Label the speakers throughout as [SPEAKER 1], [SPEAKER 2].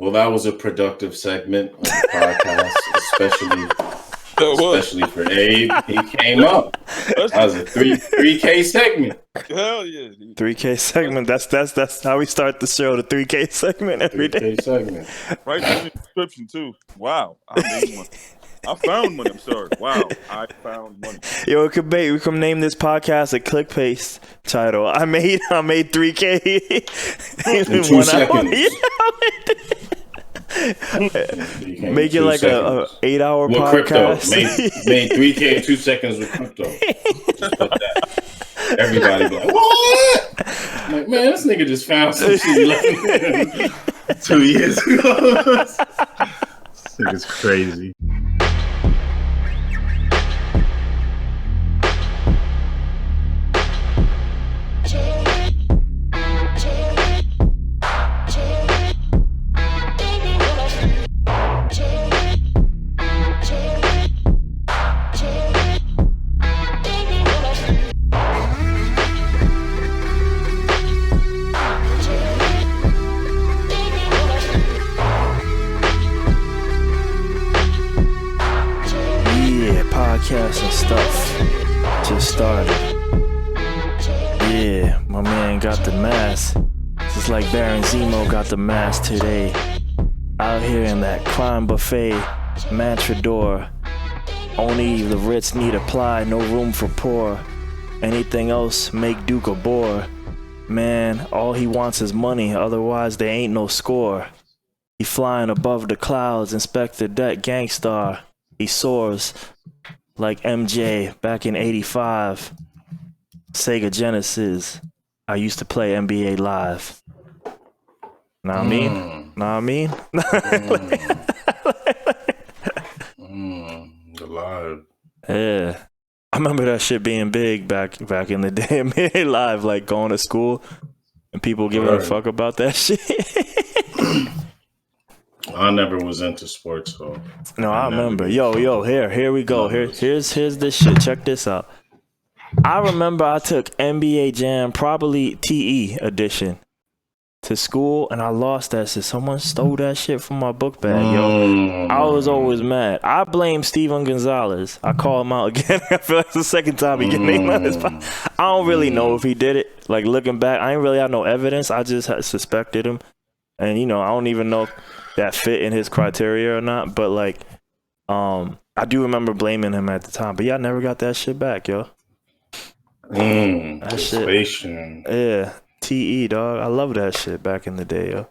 [SPEAKER 1] Well, that was a productive segment on the podcast, especially for Abe. He came up. That was a 3K segment.
[SPEAKER 2] Hell yeah.
[SPEAKER 3] 3K segment. That's how we start the show. The 3K segment every day.
[SPEAKER 1] 3K segment.
[SPEAKER 2] Right in the description too. Wow. I made money. I found money. I'm sorry. Wow. I found money.
[SPEAKER 3] Yo, we can name this podcast a click paste title. I made 3K
[SPEAKER 1] in 2 seconds.
[SPEAKER 3] Make it like a 8-hour podcast.
[SPEAKER 1] Crypto? Made 3K in 2 seconds with crypto. Just put that. Everybody be like, what? I'm like, man, this nigga just found some shit like 2 years ago. This nigga's crazy.
[SPEAKER 3] Podcasts and stuff just started. Yeah, my man got the mask. Just like Baron Zemo got the mask today. Out here in that crime buffet, Matador. Only the rich need apply, no room for poor. Anything else make Duke a bore. Man, all he wants is money, otherwise there ain't no score. He flying above the clouds, Inspector Deck Gangstar. He soars like MJ back in 85. Sega Genesis. I used to play NBA Live. Know what I mean?
[SPEAKER 1] The Live.
[SPEAKER 3] Yeah. I remember that shit being big back in the day. NBA Live, like going to school and people giving a fuck about that shit.
[SPEAKER 1] I never was into sports, though.
[SPEAKER 3] No, I remember. Yo, here we go. Here's this shit. Check this out. I remember I took NBA Jam, probably TE edition, to school, and I lost that shit. Someone stole that shit from my book bag, yo. I was always mad. I blame Steven Gonzalez. I call him out again. I feel like it's the second time he get named on this podcast. I don't really know if he did it. Like, looking back, I ain't really had no evidence. I just had suspected him. And, I don't even know if that fit in his criteria or not. But, like, I do remember blaming him at the time. But, yeah, I never got that shit back, yo.
[SPEAKER 1] That shit.
[SPEAKER 3] Yeah. TE, dog. I love that shit back in the day, yo.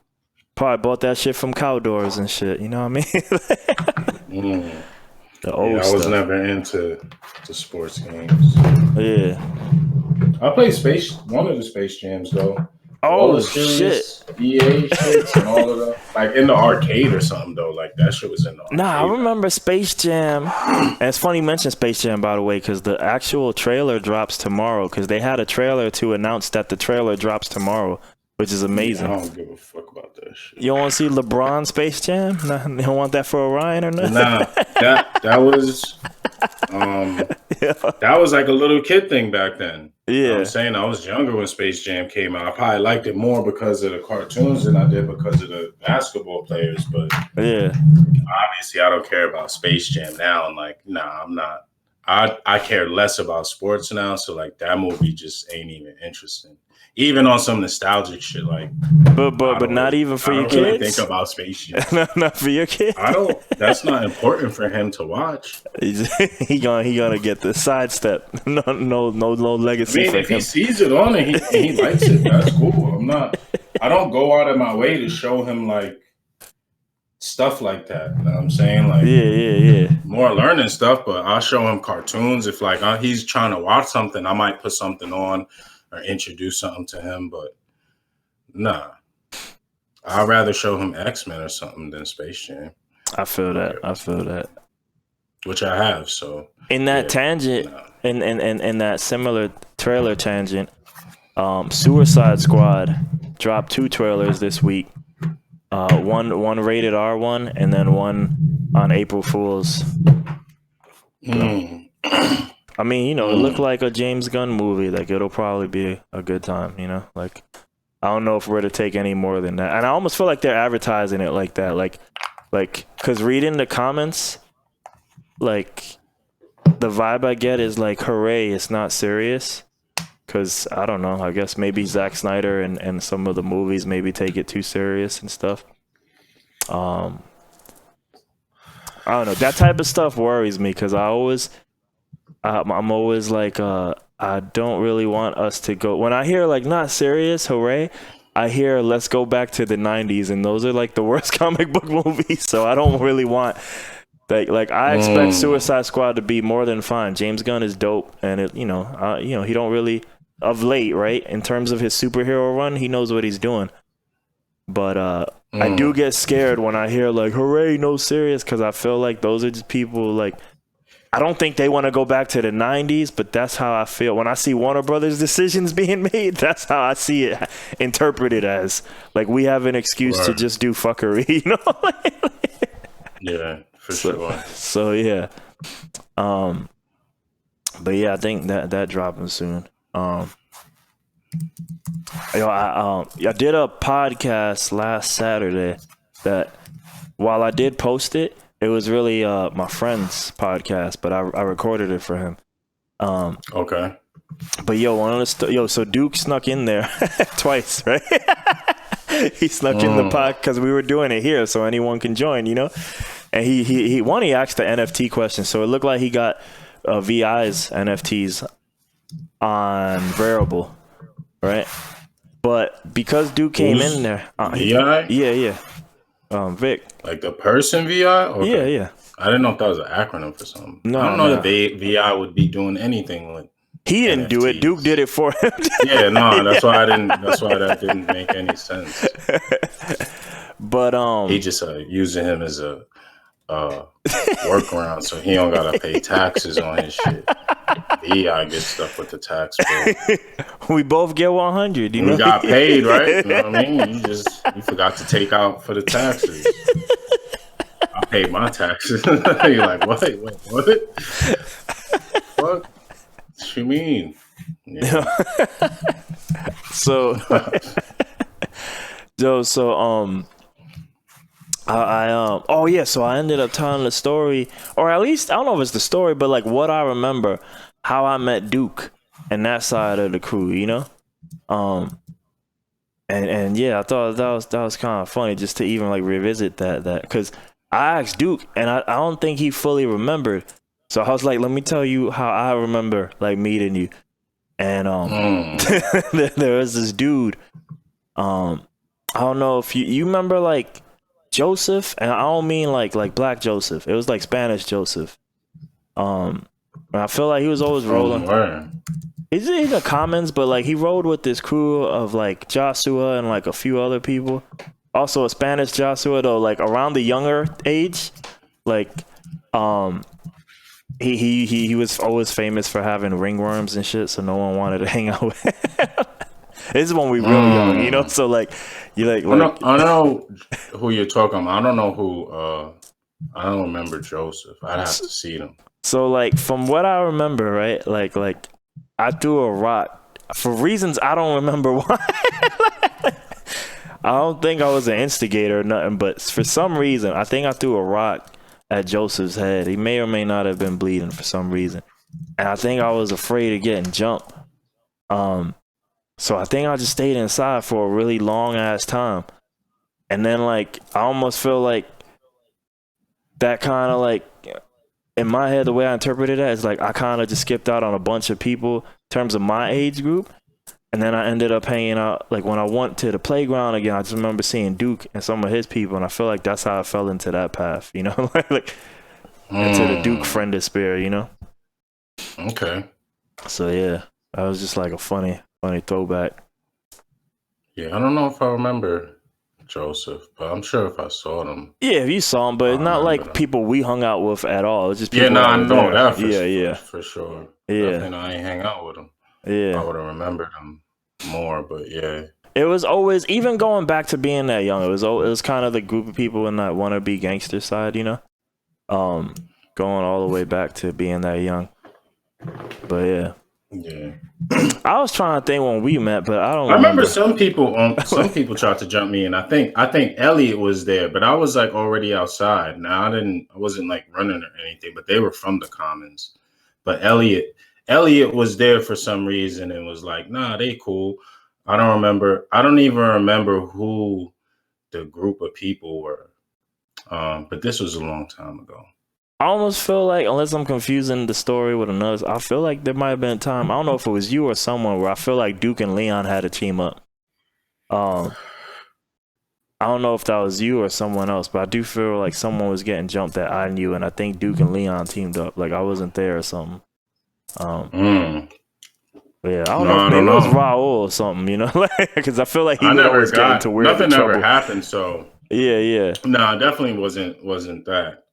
[SPEAKER 3] Probably bought that shit from Cowdoors and shit. You know what I mean? The old
[SPEAKER 1] stuff. I was never into sports games.
[SPEAKER 3] Yeah.
[SPEAKER 1] I played one of the Space Jams, though.
[SPEAKER 3] Oh, shit.
[SPEAKER 1] EA shits and all of that. Like, in the arcade or something, though. Like, that shit was in the arcade.
[SPEAKER 3] Nah, I remember Space Jam. And it's funny you mention Space Jam, by the way, because the actual trailer drops tomorrow. Because they had a trailer to announce that the trailer drops tomorrow, which is amazing.
[SPEAKER 1] I don't give a fuck about that shit.
[SPEAKER 3] You don't want to see LeBron Space Jam? Nah, you don't want that for Orion or nothing?
[SPEAKER 1] Nah, that was... That was like a little kid thing back then.
[SPEAKER 3] Yeah.
[SPEAKER 1] You know what I'm saying? I was younger when Space Jam came out. I probably liked it more because of the cartoons than I did because of the basketball players. But
[SPEAKER 3] yeah,
[SPEAKER 1] obviously I don't care about Space Jam now. And like, nah, I'm not. I care less about sports now. So like that movie just ain't even interesting. Even on some nostalgic shit, like,
[SPEAKER 3] but not even for your kids.
[SPEAKER 1] Really think about Space Jam.
[SPEAKER 3] Not for your kids.
[SPEAKER 1] I don't. That's not important for him to watch.
[SPEAKER 3] he gonna get the sidestep. No legacy.
[SPEAKER 1] I mean,
[SPEAKER 3] for
[SPEAKER 1] if
[SPEAKER 3] him.
[SPEAKER 1] he sees it on and he likes it, that's cool. I don't go out of my way to show him like stuff like that. You know what I'm saying? Like,
[SPEAKER 3] yeah.
[SPEAKER 1] More learning stuff, but I'll show him cartoons. If like he's trying to watch something, I might put something on or introduce something to him, but nah. I'd rather show him X-Men or something than Space Jam.
[SPEAKER 3] I feel that.
[SPEAKER 1] Which I have, so.
[SPEAKER 3] In that tangent, in that similar trailer tangent, Suicide Squad dropped 2 trailers this week. One rated R one, and then one on April Fool's. I mean, it looked like a James Gunn movie. Like, it'll probably be a good time, like, I don't know if we're to take any more than that. And I almost feel like they're advertising it like that. Like, because reading the comments, like, the vibe I get is like, hooray, it's not serious. Because, I don't know, I guess maybe Zack Snyder and some of the movies maybe take it too serious and stuff. I don't know. That type of stuff worries me because I'm always like, I don't really want us to go. When I hear like not serious, hooray, I hear let's go back to the 90s, and those are like the worst comic book movies. So I don't really want like I expect Suicide Squad to be more than fine. James Gunn is dope, and he don't really of late, right? In terms of his superhero run, he knows what he's doing. But I do get scared when I hear like hooray, no serious, because I feel like those are just people like. I don't think they want to go back to the 90s, but that's how I feel. When I see Warner Brothers decisions being made, that's how I see it interpreted as. Like, we have an excuse to just do fuckery, you know?
[SPEAKER 1] Yeah, for sure.
[SPEAKER 3] So, yeah. But, yeah, I think that dropping soon. I did a podcast last Saturday that, while I did post it, it was really my friend's podcast, but I recorded it for him.
[SPEAKER 1] Okay.
[SPEAKER 3] But so Duke snuck in there twice, right? He snuck in the pod because we were doing it here, so anyone can join, you know. And he asked the NFT question, so it looked like he got VI's NFTs on Variable, right? But because Duke came in there,
[SPEAKER 1] VI?
[SPEAKER 3] Yeah. Vic.
[SPEAKER 1] Like the person VI? Okay.
[SPEAKER 3] Yeah.
[SPEAKER 1] I didn't know if that was an acronym for something.
[SPEAKER 3] No,
[SPEAKER 1] I don't know that VI would be doing anything with.
[SPEAKER 3] He didn't do it. Duke did it for him.
[SPEAKER 1] Yeah, no, that's why I didn't. That's why that didn't make any sense.
[SPEAKER 3] But
[SPEAKER 1] he just using him as a workaround, so he don't gotta pay taxes on his shit. VI gets stuff with the tax bill.
[SPEAKER 3] We both get 100. You know,
[SPEAKER 1] we got paid, right? You know what I mean? You forgot to take out for the taxes. I paid my taxes. You're like, what? Wait, what? What you mean? Yeah.
[SPEAKER 3] So I ended up telling the story, or at least I don't know if it's the story, but like what I remember, how I met Duke and that side of the crew, you know. And yeah, I thought that was kind of funny just to even like revisit that because I asked Duke and I don't think he fully remembered. So I was like, let me tell you how I remember like meeting you. And there was this dude. I don't know if you remember like Joseph, and I don't mean like Black Joseph. It was like Spanish Joseph. And I feel like he was always rolling. He's in the comments, but like he rode with this crew of like Joshua and like a few other people. Also a Spanish Joshua though, like around the younger age. Like he was always famous for having ringworms and shit, so no one wanted to hang out with him. This is when we real young, you know. So like, you like.
[SPEAKER 1] I don't know who you're talking about. I don't know who. I don't remember Joseph. I'd have to see them.
[SPEAKER 3] So like, from what I remember, right? Like I threw a rock for reasons I don't remember why. I don't think I was an instigator or nothing, but for some reason, I think I threw a rock at Joseph's head. He may or may not have been bleeding for some reason, and I think I was afraid of getting jumped. So I think I just stayed inside for a really long ass time. And then like I almost feel like that kind of like in my head, the way I interpreted that is like I kind of just skipped out on a bunch of people in terms of my age group. And then I ended up hanging out like when I went to the playground again, I just remember seeing Duke and some of his people, and I feel like that's how I fell into that path, you know, like into the Duke friendosphere, you know.
[SPEAKER 1] Okay.
[SPEAKER 3] So yeah, that was just like a funny throwback.
[SPEAKER 1] Yeah, I don't know if I remember Joseph, but I'm sure if I saw them.
[SPEAKER 3] Yeah, if you saw them, but it's not like them. People we hung out with at all. It's just people
[SPEAKER 1] I know that for
[SPEAKER 3] for
[SPEAKER 1] sure.
[SPEAKER 3] Yeah.
[SPEAKER 1] Definitely I ain't hang out with them.
[SPEAKER 3] Yeah.
[SPEAKER 1] I would have remembered them more, but yeah.
[SPEAKER 3] It was always, even going back to being that young, it was kind of the group of people in that wannabe gangster side, you know? Going all the way back to being that young. But yeah.
[SPEAKER 1] Yeah.
[SPEAKER 3] I was trying to think when we met, but I don't
[SPEAKER 1] I remember
[SPEAKER 3] remember.
[SPEAKER 1] some people tried to jump me, and I think Elliot was there, but I was like already outside. Now I wasn't like running or anything, but they were from the Commons. But Elliot was there for some reason and was like, nah, they cool. I don't remember. I don't even remember who the group of people were. But this was a long time ago.
[SPEAKER 3] I almost feel like, unless I'm confusing the story with another, I feel like there might have been a time, I don't know if it was you or someone, where I feel like Duke and Leon had a team up. I don't know if that was you or someone else, but I do feel like someone was getting jumped that I knew, and I think Duke and Leon teamed up. Like I wasn't there or something. Yeah, I don't know. Maybe it was Raul or something, you know, because I feel like he would always get into weird
[SPEAKER 1] nothing
[SPEAKER 3] trouble.
[SPEAKER 1] ever happened, so
[SPEAKER 3] yeah.
[SPEAKER 1] No, definitely wasn't that.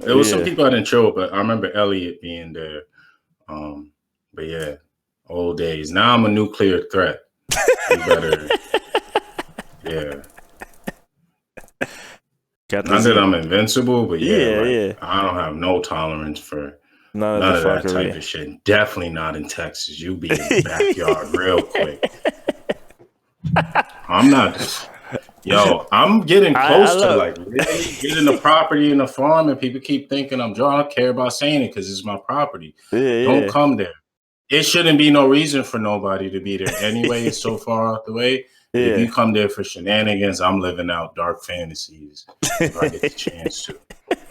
[SPEAKER 1] It was some people I didn't show, but I remember Elliot being there. But yeah, old days. Now I'm a nuclear threat. You better, yeah. Not that I'm invincible, but yeah. I don't have no tolerance for none of that type of shit. Definitely not in Texas. You be in the backyard real quick. I'm not. Yo, I'm getting close to like really getting the property and the farm, and people keep thinking I'm drunk. I don't care about saying it because it's my property. Don't come there. It shouldn't be no reason for nobody to be there anyway. It's so far out the way. If you come there for shenanigans, I'm living out dark fantasies if I get the chance to.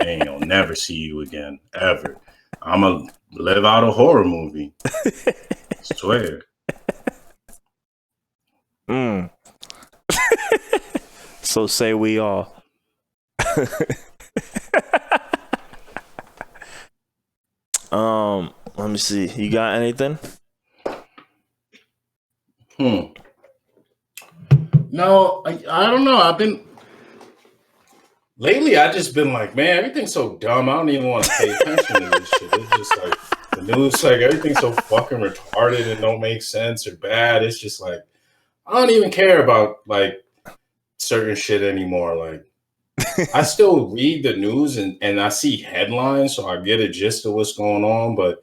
[SPEAKER 1] And I'll never see you again, ever. I'm going to live out a horror movie. I swear.
[SPEAKER 3] So say we all. Let me see. You got anything?
[SPEAKER 1] No, I don't know. Lately, I just been like, man, everything's so dumb. I don't even want to pay attention to this shit. It's just like the news, like everything's so fucking retarded and don't make sense or bad. It's just like I don't even care about like certain shit anymore. Like I still read the news and I see headlines, so I get a gist of what's going on. But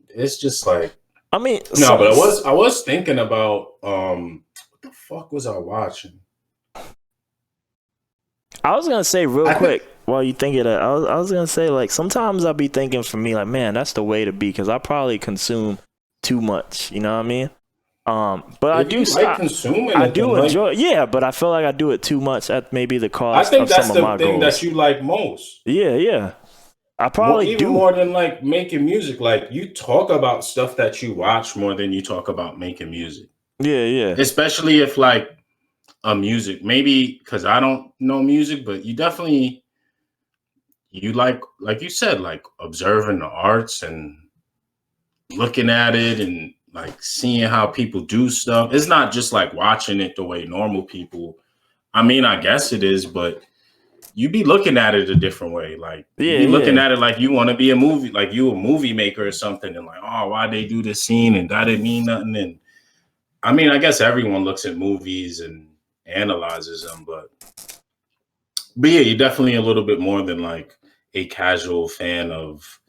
[SPEAKER 1] it's just like,
[SPEAKER 3] I mean,
[SPEAKER 1] no. But I was thinking about what the fuck was I watching?
[SPEAKER 3] I was gonna say real quick while you think of that. I was gonna say like sometimes I'll be thinking for me like, man, that's the way to be because I probably consume too much. You know what I mean? But I do
[SPEAKER 1] like consuming.
[SPEAKER 3] I do enjoy. Yeah, but I feel like I do it too much at maybe the cost.
[SPEAKER 1] I think
[SPEAKER 3] that's the
[SPEAKER 1] thing
[SPEAKER 3] goals.
[SPEAKER 1] that you like most.
[SPEAKER 3] Yeah. I probably
[SPEAKER 1] even more than like making music. Like you talk about stuff that you watch more than you talk about making music.
[SPEAKER 3] Yeah.
[SPEAKER 1] Especially if like a music, maybe because I don't know music, but you definitely you like you said, like observing the arts and looking at it and like seeing how people do stuff. It's not just like watching it the way normal people. I mean, I guess it is, but you be looking at it a different way. Like you be looking at it like you want to be a movie, like you a movie maker or something, and like, oh, why they do this scene and that didn't mean nothing. And I mean, I guess everyone looks at movies and analyzes them, but yeah, you're definitely a little bit more than like a casual fan of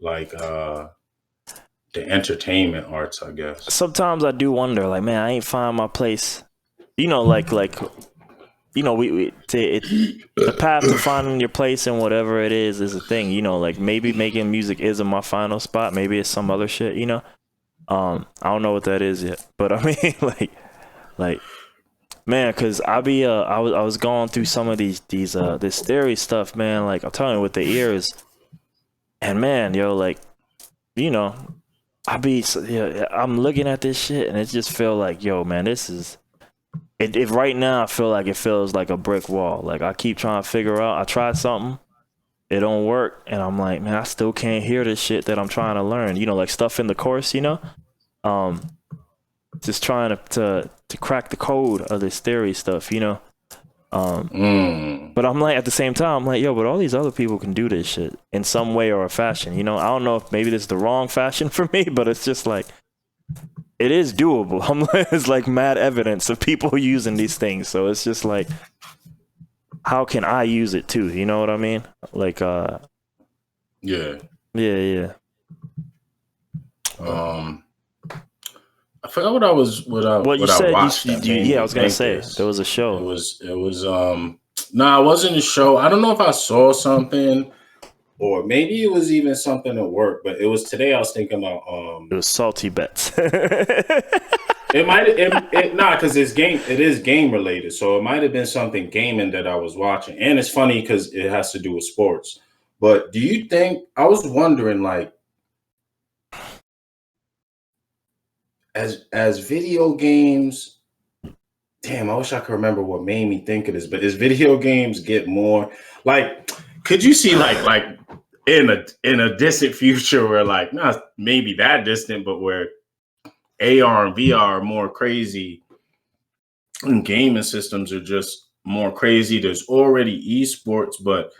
[SPEAKER 1] like the entertainment arts, I guess.
[SPEAKER 3] Sometimes I do wonder, like, man, I ain't find my place. You know, like you know, the path to finding your place and whatever it is a thing. You know, like maybe making music isn't my final spot. Maybe it's some other shit. You know, I don't know what that is yet. But I mean, like, man, because I was going through some of this theory stuff, man. Like I'm telling you, with the ears, and man, yo, like, you know, I'm looking at this shit and it just feel like, yo, man, this is. If right now I feel like it feels like a brick wall. Like I keep trying to figure out. I tried something, it don't work, and I'm like, man, I still can't hear this shit that I'm trying to learn. You know, like stuff in the course. You know, just trying to crack the code of this theory stuff. You know, but I'm like at the same time, I'm like, yo, but all these other people can do this shit in some way or a fashion. You know, I don't know if maybe this is the wrong fashion for me, but it's just like. It is doable. It's like mad evidence of people using these things. So it's just like, how can I use it too? You know what I mean? Like,
[SPEAKER 1] yeah.
[SPEAKER 3] Yeah.
[SPEAKER 1] I forgot what I was
[SPEAKER 3] Well, you
[SPEAKER 1] I
[SPEAKER 3] said
[SPEAKER 1] watched.
[SPEAKER 3] yeah, I was gonna say there was a show.
[SPEAKER 1] It was no, it wasn't a show. I don't know if I saw something or maybe it was even something at work, but it was today I was thinking about
[SPEAKER 3] It was Salty Bets.
[SPEAKER 1] it might because it is game related. So it might have been something gaming that I was watching. And it's funny because it has to do with sports. But do you think I was wondering like as video games, damn, I wish I could remember what made me think of this, but as video games get more like, could you see like in a distant future where like not maybe that distant, but where AR and VR are more crazy and gaming systems are just more crazy. There's already esports, but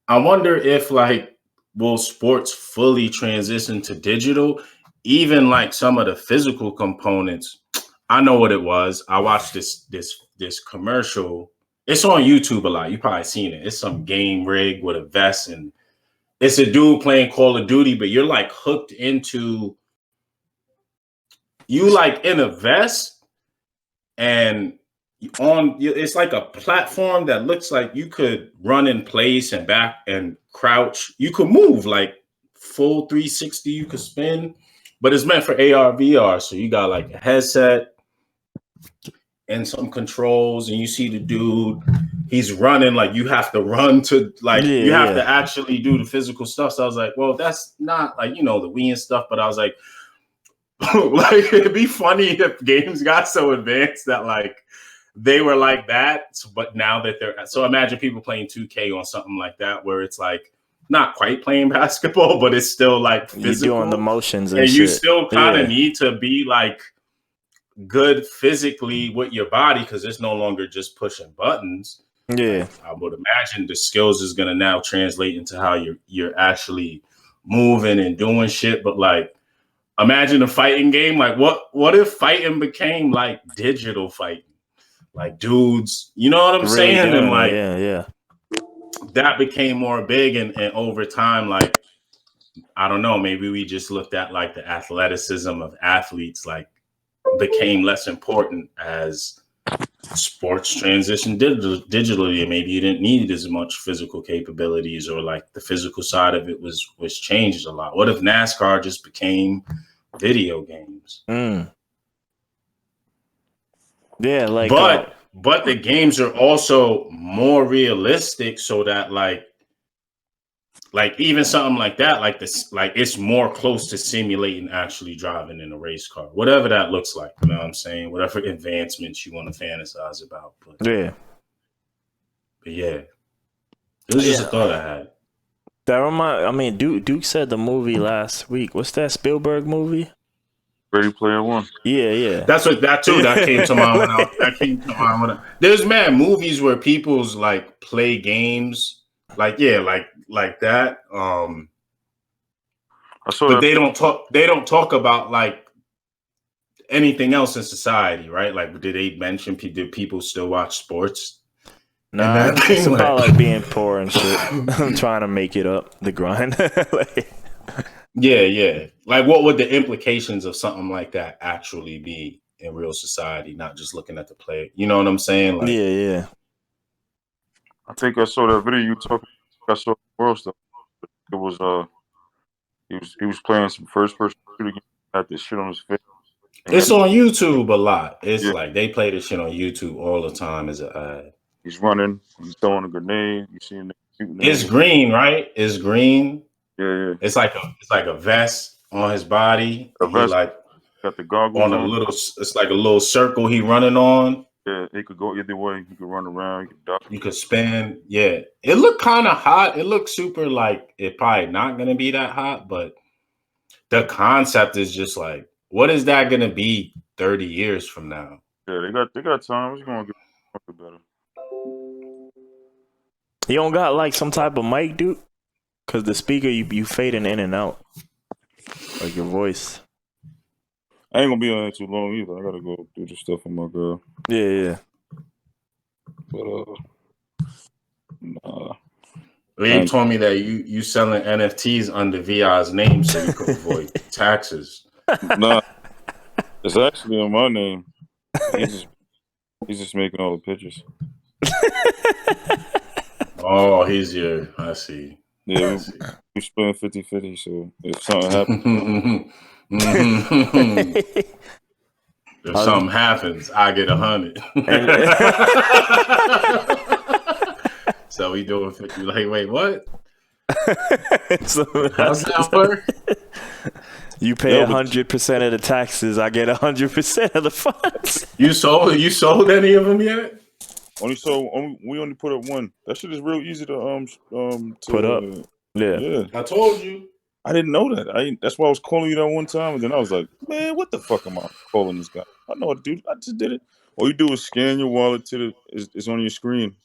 [SPEAKER 1] I wonder if like will sports fully transition to digital? Even like some of the physical components. I know what it was. I watched this commercial. It's on YouTube a lot. You probably seen it. It's some game rig with a vest, and it's a dude playing Call of Duty, but you're like hooked into you like in a vest, and it's like a platform that looks like you could run in place and back and crouch. You could move like full 360. You could spin, but it's meant for AR VR. So you got like a headset and some controls, and you see the dude. He's running like you have to run to like you have to actually do the physical stuff. So I was like, well, that's not like the Wii and stuff. But I was like, like it'd be funny if games got so advanced that like they were like that, but now that they're so imagine people playing 2K on something like that where it's like not quite playing basketball, but it's still like physical.
[SPEAKER 3] You're doing the motions and
[SPEAKER 1] you still kind of need to be like good physically with your body because it's no longer just pushing buttons.
[SPEAKER 3] Yeah,
[SPEAKER 1] I would imagine the skills is going to now translate into how you're actually moving and doing shit. But like, imagine a fighting game. Like, what if fighting became like digital fighting? Like dudes, you know what I'm saying? And like, that became more big, and over time, like, I don't know, maybe we just looked at like the athleticism of athletes, like, became less important as sports transition digitally, and maybe you didn't need as much physical capabilities, or like the physical side of it was changed a lot. What if NASCAR just became video games?
[SPEAKER 3] Yeah, like,
[SPEAKER 1] but the games are also more realistic, so that like even something like that, like this, like it's more close to simulating actually driving in a race car, whatever that looks like. You know what I'm saying? Whatever advancements you want to fantasize about. But yeah, it was just a thought I had.
[SPEAKER 3] That Duke said the movie last week. What's that Spielberg movie?
[SPEAKER 2] Ready Player One.
[SPEAKER 3] Yeah.
[SPEAKER 1] That's what that came to mind. There's movies where people's like play games, like that. But they don't talk about like anything else in society, right? Like, did they mention did people still watch sports?
[SPEAKER 3] Nah, it's about like being poor and shit. I'm trying to make it up, the grind.
[SPEAKER 1] Yeah. Like, what would the implications of something like that actually be in real society? Not just looking at the play. You know what I'm saying? Like,
[SPEAKER 3] yeah.
[SPEAKER 2] I think I saw that video you talking. I saw world stuff. It was he was playing some first person shooter game, had this shit on his face.
[SPEAKER 1] It's on YouTube a lot. It's like they play this shit on YouTube all the time as an ad.
[SPEAKER 2] He's running. He's throwing a grenade. You see him shooting.
[SPEAKER 1] It's green, right? It's green.
[SPEAKER 2] Yeah.
[SPEAKER 1] It's like a vest on his body. He like
[SPEAKER 2] got the goggles
[SPEAKER 1] on a little. It's like a little circle he running on.
[SPEAKER 2] Yeah, he could go either way. He could run around. He could duck.
[SPEAKER 1] You could spin. Yeah, it looked kind of hot. It looked super like it probably not gonna be that hot, but the concept is just like, what is that gonna be 30 years from now?
[SPEAKER 2] Yeah, they got time. It's gonna get better.
[SPEAKER 3] You don't got like some type of mic, dude? Cause the speaker you fading in and out, like your voice.
[SPEAKER 2] I ain't gonna be on it too long either. I gotta go do the stuff with my girl.
[SPEAKER 3] Yeah.
[SPEAKER 2] But nah.
[SPEAKER 1] They told me that you selling NFTs under VI's name so you could avoid taxes.
[SPEAKER 2] Nah. It's actually in my name. He's just making all the pictures.
[SPEAKER 1] Oh, he's your. I see.
[SPEAKER 2] Yeah, we split 50-50, so if something happens,
[SPEAKER 1] If something happens, I get 100. So we doing 50. Like, wait, what?
[SPEAKER 3] So
[SPEAKER 1] How's that work?
[SPEAKER 3] you pay 100% of the taxes. I get 100% of the funds.
[SPEAKER 1] You sold any of them yet?
[SPEAKER 2] we only put up one. That shit is real easy to
[SPEAKER 3] Put up.
[SPEAKER 2] Yeah.
[SPEAKER 1] I told you.
[SPEAKER 2] I didn't know that. That's why I was calling you that one time, and then I was like, man, what the fuck am I calling this guy? I know what to do. I just did it. All you do is scan your wallet to it's on your screen.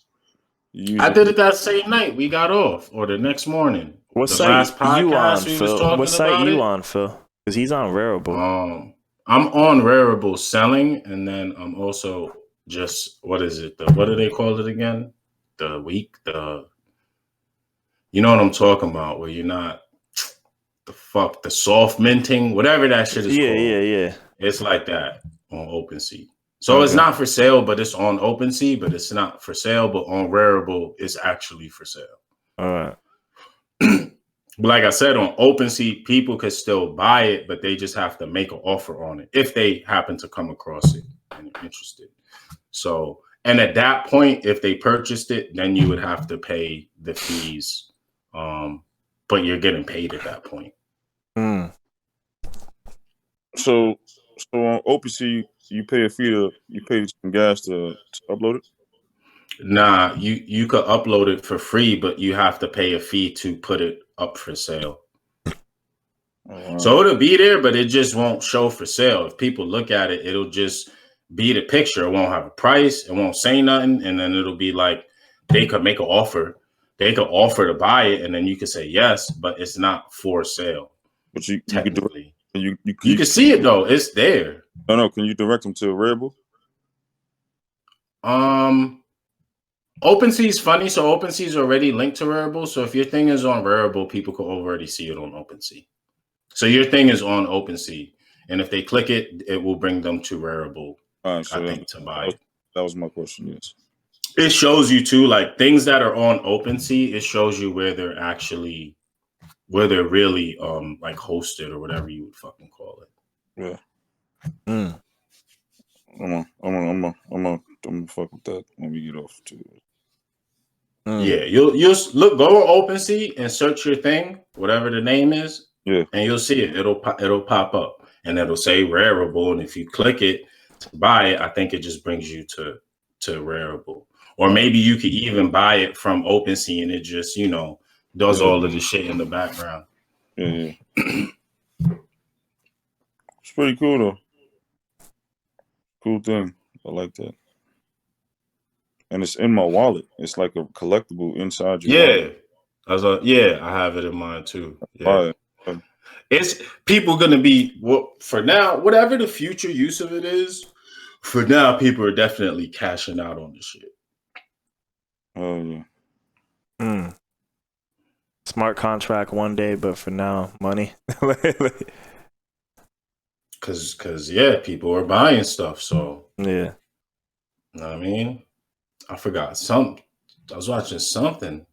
[SPEAKER 1] I did it that same night we got off, or the next morning.
[SPEAKER 3] What
[SPEAKER 1] the
[SPEAKER 3] site
[SPEAKER 1] last podcast
[SPEAKER 3] you on,
[SPEAKER 1] we
[SPEAKER 3] Phil?
[SPEAKER 1] was talking
[SPEAKER 3] What site
[SPEAKER 1] about
[SPEAKER 3] you
[SPEAKER 1] it.
[SPEAKER 3] on, Phil? Because he's on Rarible.
[SPEAKER 1] I'm on Rarible selling, and then I'm also just what is it? What do they call it again? You know what I'm talking about? Where you're not the soft minting, whatever that shit is called.
[SPEAKER 3] Yeah.
[SPEAKER 1] It's like that on OpenSea. So It's not for sale, but it's on OpenSea, but it's not for sale. But on Rarible, it's actually for sale.
[SPEAKER 3] All right.
[SPEAKER 1] But like I said, on OpenSea, people could still buy it, but they just have to make an offer on it if they happen to come across it and are interested. So, and at that point, if they purchased it, then you would have to pay the fees. But you're getting paid at that point.
[SPEAKER 2] So on OpenSea, you pay a fee you pay some gas to upload it?
[SPEAKER 1] Nah, you could upload it for free, but you have to pay a fee to put it up for sale. So it'll be there, but it just won't show for sale. If people look at it, it'll just be the picture. It won't have a price. It won't say nothing. And then it'll be like they could make an offer. They could offer to buy it, and then you could say yes, but it's not for sale.
[SPEAKER 2] But you
[SPEAKER 1] technically.
[SPEAKER 2] You
[SPEAKER 1] can see it though. It's there.
[SPEAKER 2] No. Can you direct them to Rarible?
[SPEAKER 1] OpenSea is funny. So OpenSea is already linked to Rarible. So if your thing is on Rarible, people could already see it on OpenSea. So your thing is on OpenSea, and if they click it, it will bring them to Rarible. I think to buy.
[SPEAKER 2] That was my question. Yes.
[SPEAKER 1] It shows you too, like things that are on OpenSea. It shows you where they're really like hosted or whatever you would fucking call it.
[SPEAKER 2] Yeah. I'm gonna fuck with that when we get off too.
[SPEAKER 1] Yeah, you'll go on OpenSea and search your thing, whatever the name is.
[SPEAKER 2] Yeah,
[SPEAKER 1] and you'll see it. It'll pop up, and it'll say Rarible. And if you click it to buy it, I think it just brings you to Rarible. Or maybe you could even buy it from OpenSea, and it just does all of the shit in the background.
[SPEAKER 2] Yeah. It's pretty cool though. Cool thing. I like that. And it's in my wallet. It's like a collectible inside your wallet.
[SPEAKER 1] I have it in mine too. Yeah.
[SPEAKER 2] Right.
[SPEAKER 1] It's people gonna be for now, whatever the future use of it is, for now, people are definitely cashing out on the shit.
[SPEAKER 2] Oh yeah.
[SPEAKER 3] Smart contract one day, but for now, money.
[SPEAKER 1] Cause people are buying stuff. So
[SPEAKER 3] yeah.
[SPEAKER 1] You know what I mean? I forgot I was watching something.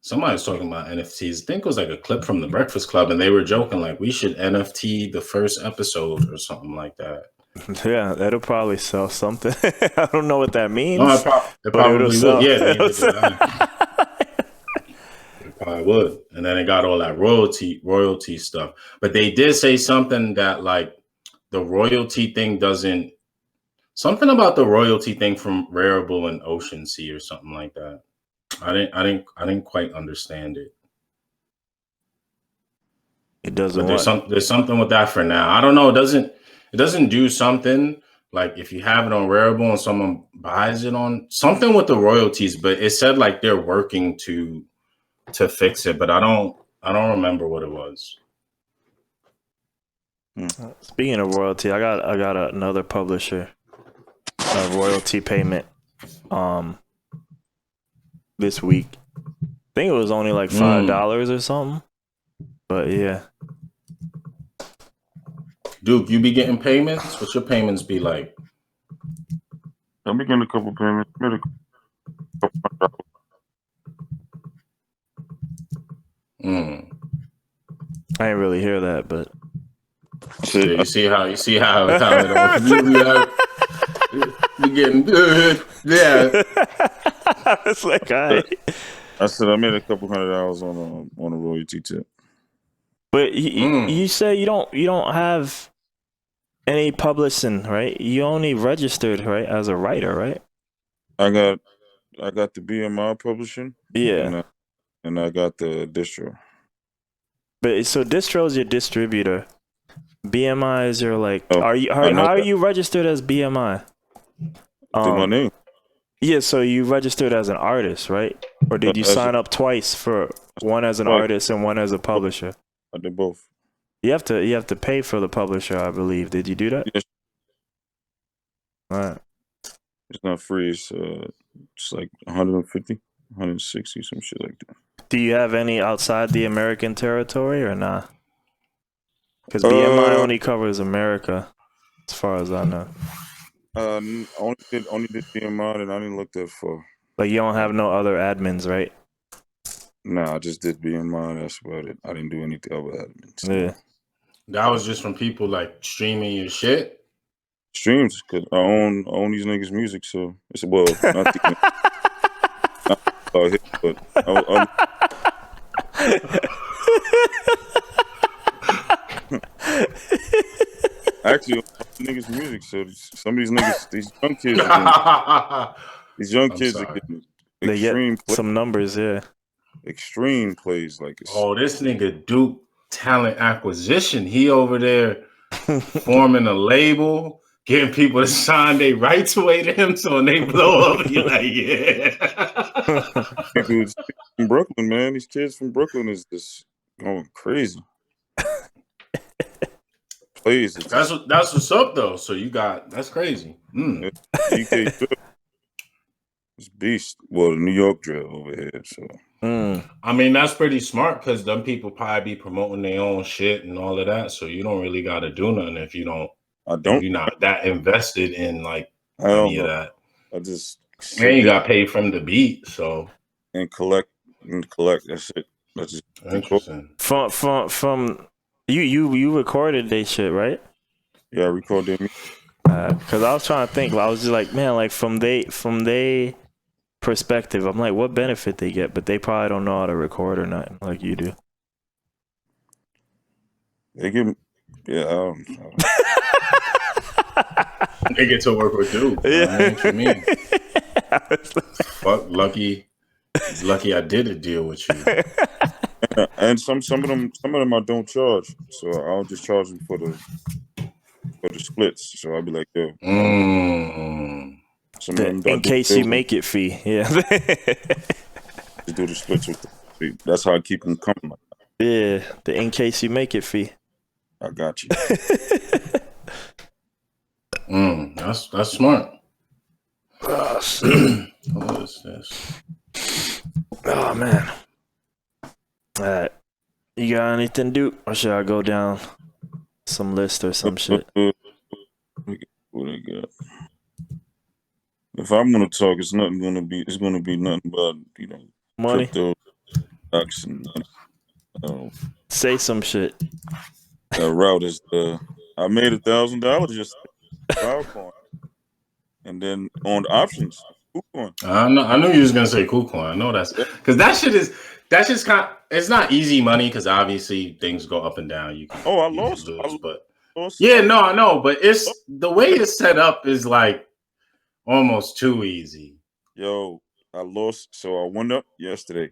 [SPEAKER 1] Somebody was talking about NFTs. I think it was like a clip from the Breakfast Club, and they were joking like we should NFT the first episode or something like that.
[SPEAKER 3] Yeah, that'll probably sell something. I don't know what that means.
[SPEAKER 1] No, it probably would. Yeah, it probably would. And then it got all that royalty stuff. But they did say something that like the royalty thing doesn't. Something about the royalty thing from Rarible and Ocean Sea or something like that. I didn't quite understand it.
[SPEAKER 3] It doesn't.
[SPEAKER 1] But there's something with that for now. I don't know. It doesn't do something like if you have it on Rarible and someone buys it on something with the royalties. But it said like they're working to fix it. But I don't remember what it was.
[SPEAKER 3] Speaking of royalty, I got another publisher. A royalty payment this week. I think it was only like $5 or something. But yeah.
[SPEAKER 1] Duke, you be getting payments? What's your payments be like?
[SPEAKER 2] I'm getting a couple payments. Made a couple
[SPEAKER 1] Mm.
[SPEAKER 3] I ain't really hear that, but
[SPEAKER 1] Yeah, you see how it all we getting good. Yeah.
[SPEAKER 3] it's like I
[SPEAKER 2] said I made a couple $100 on a royalty tip.
[SPEAKER 3] But you say you don't have any publishing, right? You only registered, right, as a writer, right?
[SPEAKER 2] I got the BMI publishing.
[SPEAKER 3] Yeah.
[SPEAKER 2] And I got the distro.
[SPEAKER 3] But so distro is your distributor. BMI is your like.
[SPEAKER 2] Oh,
[SPEAKER 3] how are you registered as BMI?
[SPEAKER 2] Through my name.
[SPEAKER 3] Yeah, so you registered as an artist, right? Or did you sign up twice for one as an artist and one as a publisher?
[SPEAKER 2] I did both.
[SPEAKER 3] You have to pay for the publisher, I believe. Did you do that?
[SPEAKER 2] Yes.
[SPEAKER 3] All right.
[SPEAKER 2] It's not free. It's like 150, 160, some shit like that.
[SPEAKER 3] Do you have any outside the American territory or not? Because BMI only covers America, as far as I know.
[SPEAKER 2] Only did BMI, and I didn't look that far.
[SPEAKER 3] Like you don't have no other admins, right?
[SPEAKER 2] Nah, I just did BMI. That's about it. I didn't do anything other admins.
[SPEAKER 3] Yeah.
[SPEAKER 1] That was just from people like streaming your shit.
[SPEAKER 2] Streams, cause I own these niggas' music, so it's not the, not hit, but actually niggas' music. So some of these niggas, these young kids are getting
[SPEAKER 3] they get some numbers, yeah.
[SPEAKER 2] Extreme plays like it's,
[SPEAKER 1] this nigga Duke talent acquisition. He over there forming a label, getting people to sign their rights away to him, so when they blow up, he like, yeah.
[SPEAKER 2] People from Brooklyn, man. These kids from Brooklyn is just going crazy. Plays.
[SPEAKER 1] That's what's up though. So you got that's crazy.
[SPEAKER 2] UK it's beast. Well, the New York drill over here. So
[SPEAKER 1] I mean that's pretty smart because them people probably be promoting their own shit and all of that. So you don't really got to do nothing if you don't. If you're not that invested in like any of that.
[SPEAKER 2] I just
[SPEAKER 1] and you got paid from the beat, so
[SPEAKER 2] and collect. That's it. That's just
[SPEAKER 1] interesting.
[SPEAKER 3] From you recorded they shit, right?
[SPEAKER 2] Yeah, I recorded me.
[SPEAKER 3] Because I was trying to think. I was just like, man, like from they perspective, I'm like, what benefit they get? But they probably don't know how to record or nothing like you do.
[SPEAKER 2] They give, I don't know.
[SPEAKER 1] They get to work with Duke. Yeah. What you mean? Fuck, lucky. It's lucky I did a deal with you.
[SPEAKER 2] And some of them I don't charge, so I'll just charge them for the splits. So I'll be like, yo,
[SPEAKER 3] in case you make it fee, yeah.
[SPEAKER 2] Just do the splits with the, that's how I keep them coming.
[SPEAKER 3] Yeah, the in case you make it fee.
[SPEAKER 2] I got you.
[SPEAKER 1] That's smart.
[SPEAKER 3] Oh, shit.
[SPEAKER 1] What is this?
[SPEAKER 3] Oh man. All right. You got anything, Duke? Or should I go down some list or some shit?
[SPEAKER 2] What I got? If I'm gonna talk, it's gonna be nothing but
[SPEAKER 3] money,
[SPEAKER 2] crypto, stocks, and
[SPEAKER 3] say some shit.
[SPEAKER 2] Route is I made $1,000 just Filecoin, and then on the options, KuCoin.
[SPEAKER 1] I knew you was gonna say KuCoin. I know that's because that's just kind. It's not easy money because obviously things go up and down. You can,
[SPEAKER 2] I lost,
[SPEAKER 1] but yeah, no, I know, but it's the way it's set up is like almost too easy.
[SPEAKER 2] Yo, I lost, so I went up yesterday.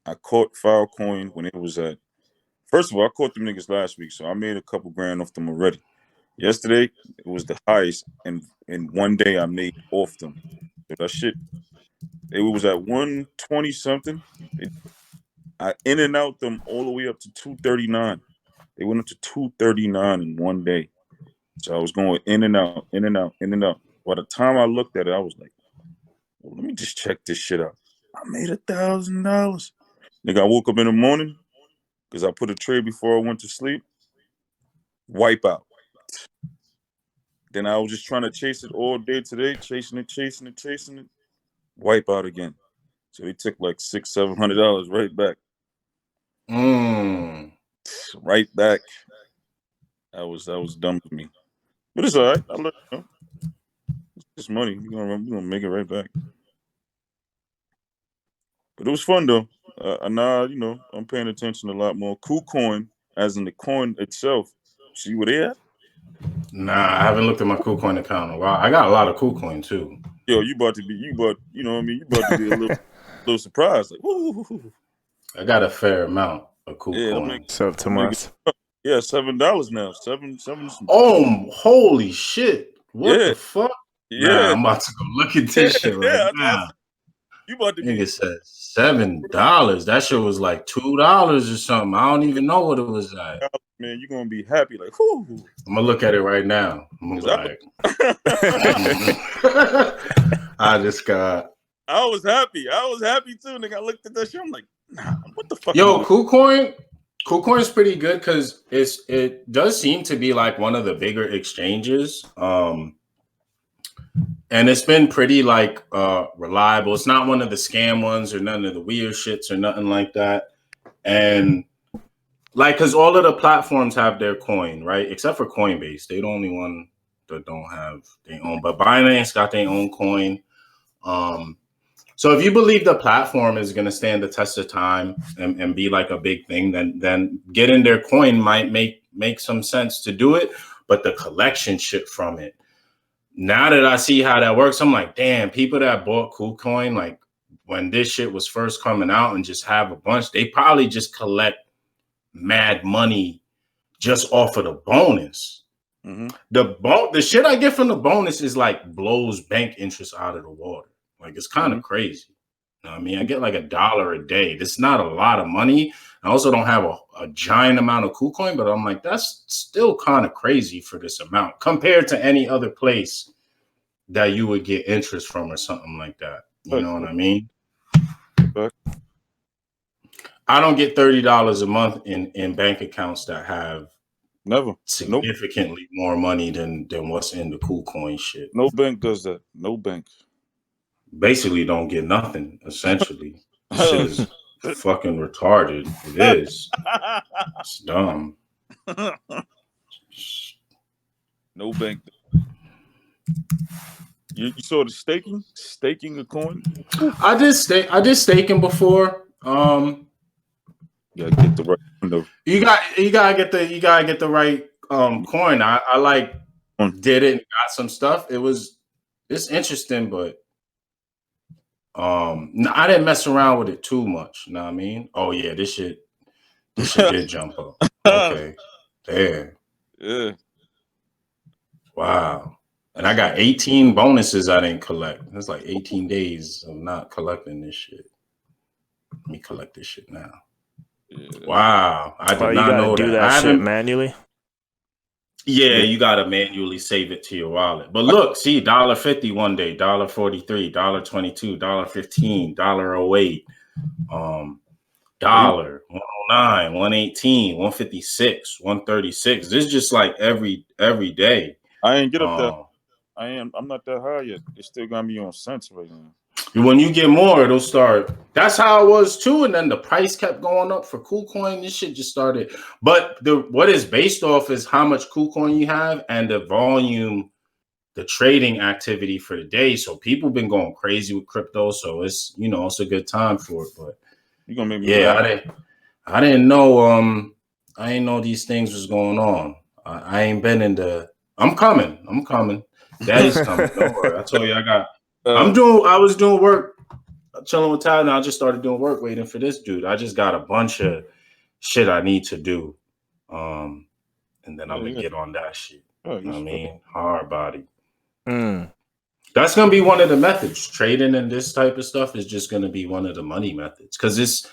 [SPEAKER 2] I caught Filecoin when it was at. First of all, I caught them niggas last week, so I made a couple grand off them already. Yesterday, it was the highest, and in one day I made off them. So that shit, it was at 120 something. I in and out them all the way up to 239. They went up to 239 in one day. So I was going in and out, in and out, in and out. By the time I looked at it, I was like, well, let me just check this shit out. I made $1,000. Nigga, I woke up in the morning because I put a trade before I went to sleep. Wipe out. Then I was just trying to chase it all day today, chasing it. Wipe out again. So he took like $600-700 right back. Right back. That was dumb of me. But it's all right. I let you know. It's just money. You're gonna make it right back. But it was fun though. Now I'm paying attention a lot more. KuCoin, as in the coin itself. See what they at?
[SPEAKER 4] Nah, I haven't looked at my KuCoin account in a while. I got a lot of KuCoin too.
[SPEAKER 2] Yo, you about to be you about to be a little surprised. Like, woo.
[SPEAKER 4] I got a fair amount of KuCoin.
[SPEAKER 2] Yeah,
[SPEAKER 3] What's up, Tomas?
[SPEAKER 2] Yeah, $7 now. Seven.
[SPEAKER 4] Oh, holy shit! What the fuck?
[SPEAKER 2] Yeah,
[SPEAKER 4] nah, I'm about to go look at this shit right now.
[SPEAKER 2] You about to be?
[SPEAKER 4] Nigga said $7. That shit was like $2 or something. I don't even know what it was at.
[SPEAKER 2] Man, you're gonna be happy. Like, whoo.
[SPEAKER 4] I'm gonna look at it right now. I'm like, I just got.
[SPEAKER 2] I was happy too. Nigga, I looked at that shit. I'm like, nah, what the fuck?
[SPEAKER 4] Yo, KuCoin is pretty good because it does seem to be like one of the bigger exchanges. And it's been pretty like reliable. It's not one of the scam ones or none of the weird shits or nothing like that. And like, because all of the platforms have their coin, right? Except for Coinbase. They're the only one that don't have their own. But Binance got their own coin. So if you believe the platform is going to stand the test of time and be like a big thing, then getting their coin might make some sense to do it. But the collection shit from it, now that I see how that works, I'm like, damn, people that bought KuCoin, like when this shit was first coming out and just have a bunch, they probably just collect mad money just off of the bonus.
[SPEAKER 2] Mm-hmm.
[SPEAKER 4] The shit I get from the bonus is like blows bank interest out of the water. Like it's kind of crazy. You know what I mean? I get like $1 a day. That's not a lot of money. I also don't have a giant amount of KuCoin, but I'm like, that's still kind of crazy for this amount compared to any other place that you would get interest from or something like that. You know what I mean? I don't get $30 a month in bank accounts that have significantly more money than what's in the KuCoin shit.
[SPEAKER 2] No bank does that. No bank.
[SPEAKER 4] Basically don't get nothing, essentially. Shit is fucking retarded. It is. It's dumb.
[SPEAKER 2] No bank. You saw the staking a coin?
[SPEAKER 4] I did staking before.
[SPEAKER 2] You gotta get the right window.
[SPEAKER 4] You gotta get the right coin. I like did it and got some stuff. It's interesting, but I didn't mess around with it too much. You know what I mean? Oh yeah, this shit did jump up. Okay. Damn.
[SPEAKER 2] Yeah.
[SPEAKER 4] Wow. And I got 18 bonuses I didn't collect. That's like 18 days of not collecting this shit. Let me collect this shit now. Yeah. Wow. I did not know
[SPEAKER 3] do that shit manually.
[SPEAKER 4] Yeah, you gotta manually save it to your wallet. But look, see, $1.50 one day, $1.43, $1.22, $1.15, $1.08, $1.09, $1.18, $1.56, $1.36. This is just like every day.
[SPEAKER 2] I ain't get up there. I'm not that high yet. It's still got me on cents right now.
[SPEAKER 4] When you get more, it'll start. That's how it was too. And then the price kept going up for KuCoin. This shit just started. But what is based off is how much KuCoin you have and the volume, the trading activity for the day. So people been going crazy with crypto. So it's it's a good time for it. But
[SPEAKER 2] you're gonna make me laugh.
[SPEAKER 4] I didn't know I didn't know these things was going on. I ain't been in the I'm coming. Daddy's coming. Don't worry. I told you I was doing work, chilling with Tyler, and I just started doing work waiting for this dude. I just got a bunch of shit I need to do. And then I'm gonna get on that shit. You know what I mean? Hard body. That's gonna be one of the methods. Trading and this type of stuff is just gonna be one of the money methods. Cause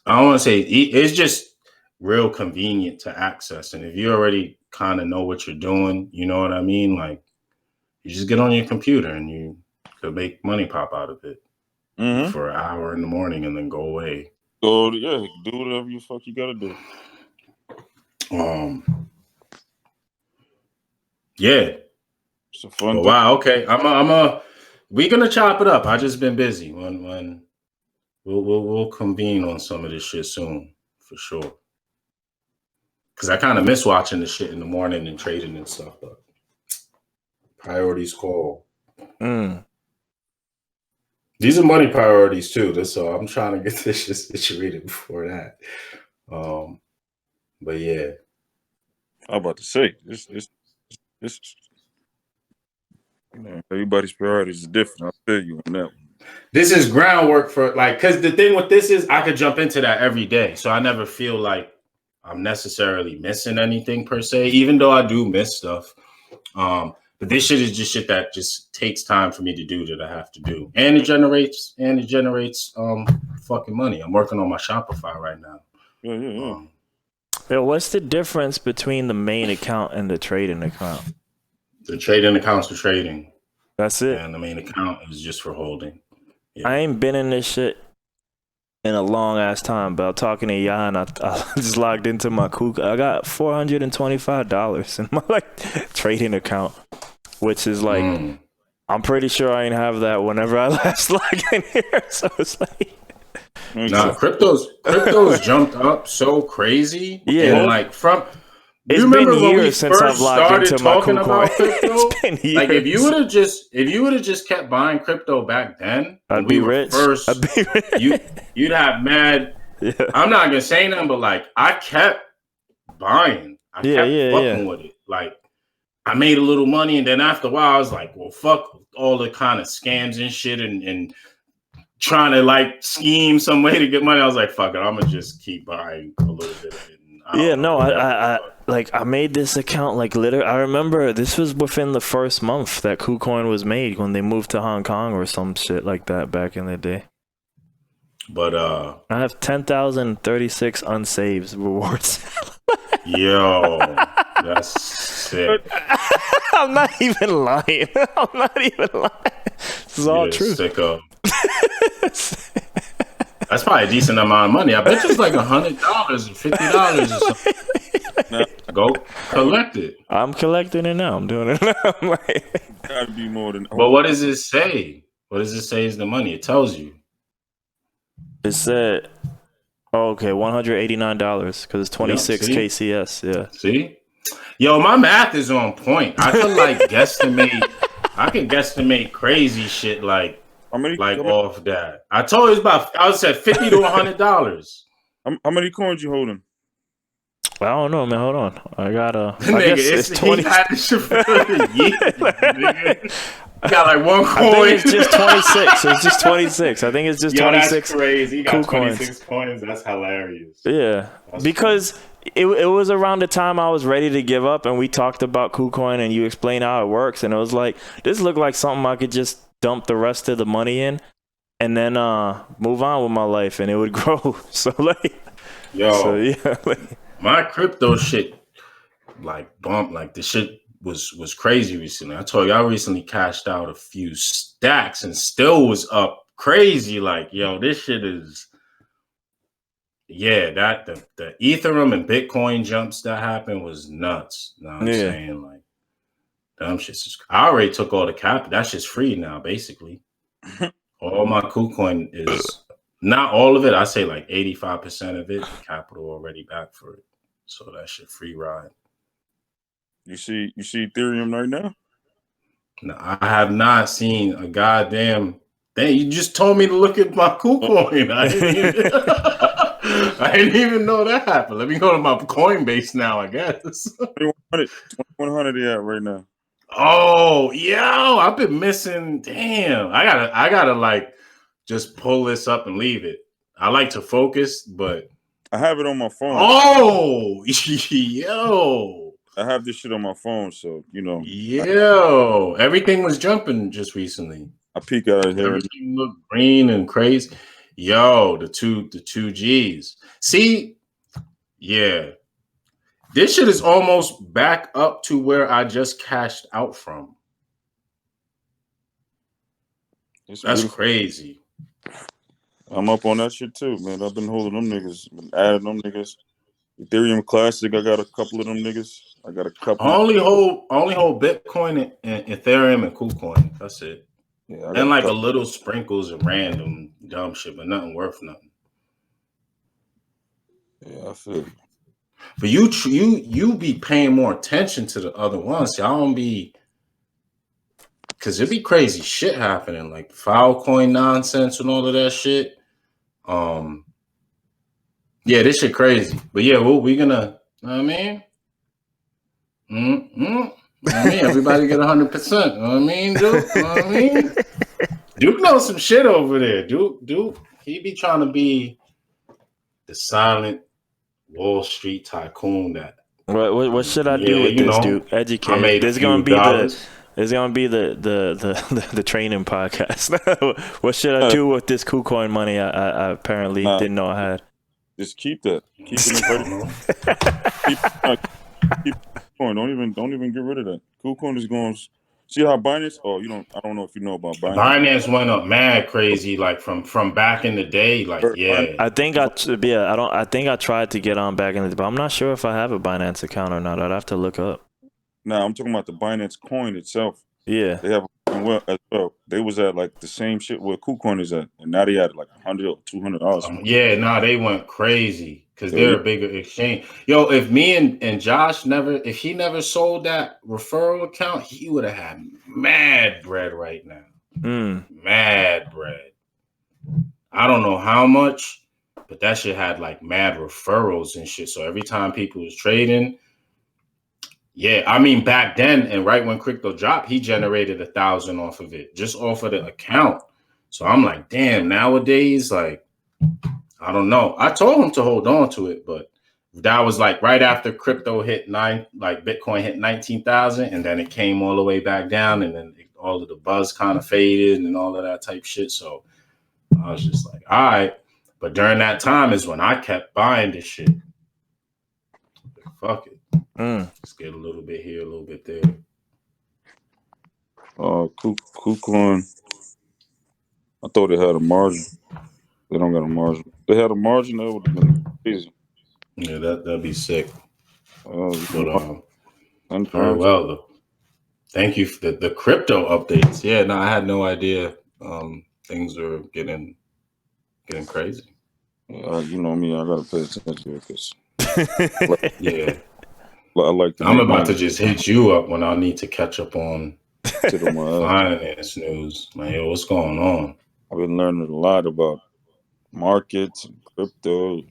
[SPEAKER 4] I don't want to say it's just real convenient to access. And if you already kind of know what you're doing, you know what I mean? Like you just get on your computer and you could make money pop out of it for an hour in the morning and then go away.
[SPEAKER 2] So yeah, do whatever you fuck you gotta do.
[SPEAKER 4] Yeah.
[SPEAKER 2] It's a fun thing.
[SPEAKER 4] Wow. Okay. We're gonna chop it up. I just been busy. When we'll convene on some of this shit soon for sure. Because I kind of miss watching the shit in the morning and trading and stuff. But priorities call. These are money priorities too. So I'm trying to get this shit situated before that. But yeah.
[SPEAKER 2] I'm about to say this. You know, everybody's priorities is different. I'll tell you on that one.
[SPEAKER 4] This is groundwork for like, because the thing with this is I could jump into that every day. So I never feel like I'm necessarily missing anything per se, even though I do miss stuff. But this shit is just shit that just takes time for me to do that I have to do. And it generates fucking money. I'm working on my Shopify right now.
[SPEAKER 2] Yeah.
[SPEAKER 3] Yo, what's the difference between the main account and the trading account?
[SPEAKER 4] The trading account's for trading.
[SPEAKER 3] That's it.
[SPEAKER 4] And the main account is just for holding. Yeah.
[SPEAKER 3] I ain't been in this shit in a long ass time, but I'm talking to y'all and I just logged into my I got $425 in my like trading account, which is like I'm pretty sure I ain't have that whenever I last logged in here. So it's like
[SPEAKER 4] crypto's jumped up so crazy.
[SPEAKER 3] Yeah.
[SPEAKER 4] And like
[SPEAKER 3] It's
[SPEAKER 4] you remember
[SPEAKER 3] been
[SPEAKER 4] when we
[SPEAKER 3] years since
[SPEAKER 4] first
[SPEAKER 3] I've logged
[SPEAKER 4] started
[SPEAKER 3] into my
[SPEAKER 4] talking about crypto?
[SPEAKER 3] It's been years.
[SPEAKER 4] Like if you would have just kept buying crypto back then,
[SPEAKER 3] I'd be rich.
[SPEAKER 4] You'd have mad. Yeah. I'm not gonna say nothing, but like I kept buying. I kept fucking with it. Like I made a little money, and then after a while, I was like, well, fuck all the kind of scams and shit, and trying to like scheme some way to get money. I was like, fuck it, I'm gonna just keep buying a little bit of it.
[SPEAKER 3] I made this account like literally. I remember this was within the first month that KuCoin was made when they moved to Hong Kong or some shit like that back in the day.
[SPEAKER 4] But
[SPEAKER 3] I have 10,036 unsaves rewards.
[SPEAKER 4] Yo, that's sick.
[SPEAKER 3] I'm not even lying. This is all true.
[SPEAKER 4] Sicko. That's probably a decent amount of money. I bet you it's like $100 or $50 or something. Go collect it.
[SPEAKER 3] I'm collecting it now. I'm doing it now.
[SPEAKER 2] Gotta be more than.
[SPEAKER 4] But what does it say? What does it say is the money? It tells you.
[SPEAKER 3] It said, $189 because it's 26 KCS. Yeah.
[SPEAKER 4] See? Yo, my math is on point. I could like guesstimate. I can guesstimate crazy shit like off that. I told you I was at $50 to $100.
[SPEAKER 2] How many coins you holding?
[SPEAKER 3] I don't know, man. Hold on. I got
[SPEAKER 4] I guess it's 20. You got like one coin.
[SPEAKER 3] I think it's just 26. It's just 26. I think it's just 26.
[SPEAKER 4] That's crazy. You got 26 coins. That's hilarious.
[SPEAKER 3] Yeah. Because it was around the time I was ready to give up, and we talked about KuCoin, and you explained how it works, and it was like, this looked like something I could just dump the rest of the money in and then move on with my life, and it would grow. So like,
[SPEAKER 4] my crypto shit like bumped. Like the shit was crazy recently. I told you I recently cashed out a few stacks and still was up crazy. Like, yo, this shit is that the Ethereum and Bitcoin jumps that happened was nuts. You know what I'm saying? Like, dumb shit's I already took all the cap. That shit's free now, basically. All my KuCoin is not all of it. I say like 85% of it. The capital already back for it. So that shit free ride.
[SPEAKER 2] You see Ethereum right now?
[SPEAKER 4] No, I have not seen a goddamn thing. You just told me to look at my KuCoin. I didn't even know that happened. Let me go to my Coinbase now, I guess.
[SPEAKER 2] 2100 yeah, right now.
[SPEAKER 4] Oh, yo, I've been missing. Damn. I gotta like just pull this up and leave it. I like to focus, but
[SPEAKER 2] I have it on my phone.
[SPEAKER 4] Oh, yo.
[SPEAKER 2] I have this shit on my phone, so you know.
[SPEAKER 4] Yo, everything was jumping just recently.
[SPEAKER 2] I peek out of here.
[SPEAKER 4] Everything looked green and crazy. Yo, the two G's. See, yeah. This shit is almost back up to where I just cashed out from. That's crazy.
[SPEAKER 2] I'm up on that shit too, man. I've been holding them niggas, been adding them niggas. Ethereum Classic. I got a couple of them niggas. I got a couple.
[SPEAKER 4] I only hold Bitcoin and Ethereum and KuCoin. That's it.
[SPEAKER 2] Yeah,
[SPEAKER 4] and like a little sprinkles of random dumb shit, but nothing worth nothing.
[SPEAKER 2] Yeah, I feel you.
[SPEAKER 4] But you be paying more attention to the other ones. Y'all don't be, because it be crazy shit happening, like Filecoin nonsense and all of that shit. Yeah, this shit crazy. But yeah, we gonna, you know what I mean? You know what I mean? Everybody get 100%. You know what I mean, Duke? You know what I mean? Duke knows some shit over there. Duke, he be trying to be the silent Wall Street tycoon that.
[SPEAKER 3] What should I do with this, Duke? Educate. This is gonna be the training podcast. What should I do with this KuCoin money? I apparently didn't know I had.
[SPEAKER 2] Just keep that. Keep it. Keep KuCoin. Don't even get rid of that. KuCoin is going. See how Binance? Oh, I don't know if you know about Binance.
[SPEAKER 4] Binance went up mad crazy, like from back in the day. Like, yeah.
[SPEAKER 3] I think I tried to get on back in the day, but I'm not sure if I have a Binance account or not. I'd have to look up.
[SPEAKER 2] Nah, I'm talking about the Binance coin itself.
[SPEAKER 3] Yeah.
[SPEAKER 2] They have as well. They was at like the same shit where KuCoin is at, and now they at like $100 or $200.
[SPEAKER 4] Yeah, nah, they went crazy because they're a bigger exchange. Yo, if me and Josh if he never sold that referral account, he would have had mad bread right now. Mad bread. I don't know how much, but that shit had like mad referrals and shit. So every time people was trading, yeah, I mean back then and right when crypto dropped, he generated 1,000 off of it, just off of the account. So I'm like, damn, nowadays, like, I don't know. I told him to hold on to it, but that was like right after crypto hit Bitcoin hit 19,000, and then it came all the way back down, and then all of the buzz kind of faded and all of that type shit. So I was just like, all right. But during that time is when I kept buying this shit. Fuck it. Let's get a little bit here, a little bit there.
[SPEAKER 2] KuCoin. I thought they had a margin. They don't got a margin. They had a margin, that would have been easy.
[SPEAKER 4] Yeah, that'd be sick. But
[SPEAKER 2] very
[SPEAKER 4] well though. Thank you for the crypto updates. Yeah, no, I had no idea. Things are getting crazy.
[SPEAKER 2] You know me, I gotta pay attention to this.
[SPEAKER 4] Yeah.
[SPEAKER 2] I like.
[SPEAKER 4] I'm about to just hit you up when I need to catch up on finance news. Man, yo, what's going on?
[SPEAKER 2] I've been learning a lot about markets and crypto.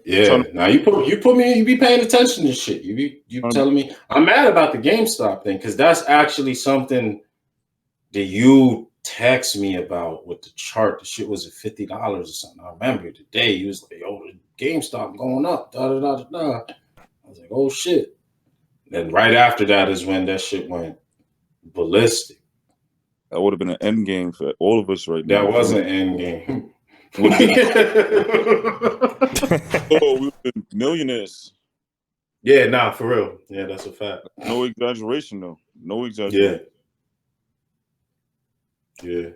[SPEAKER 4] Yeah. Now you be paying attention to shit. You be telling me. I'm mad about the GameStop thing because that's actually something that you text me about with the chart. The shit was at $50 or something. I remember the day you was like, "Oh, GameStop going up." Da da da da. I was like, "Oh shit!" And right after that is when that shit went ballistic.
[SPEAKER 2] That would have been an end game for all of us right now.
[SPEAKER 4] That was an end game.
[SPEAKER 2] Oh, we've been millionaires.
[SPEAKER 4] Yeah, nah, for real. Yeah, that's a fact.
[SPEAKER 2] No exaggeration, though. No exaggeration.
[SPEAKER 4] Yeah,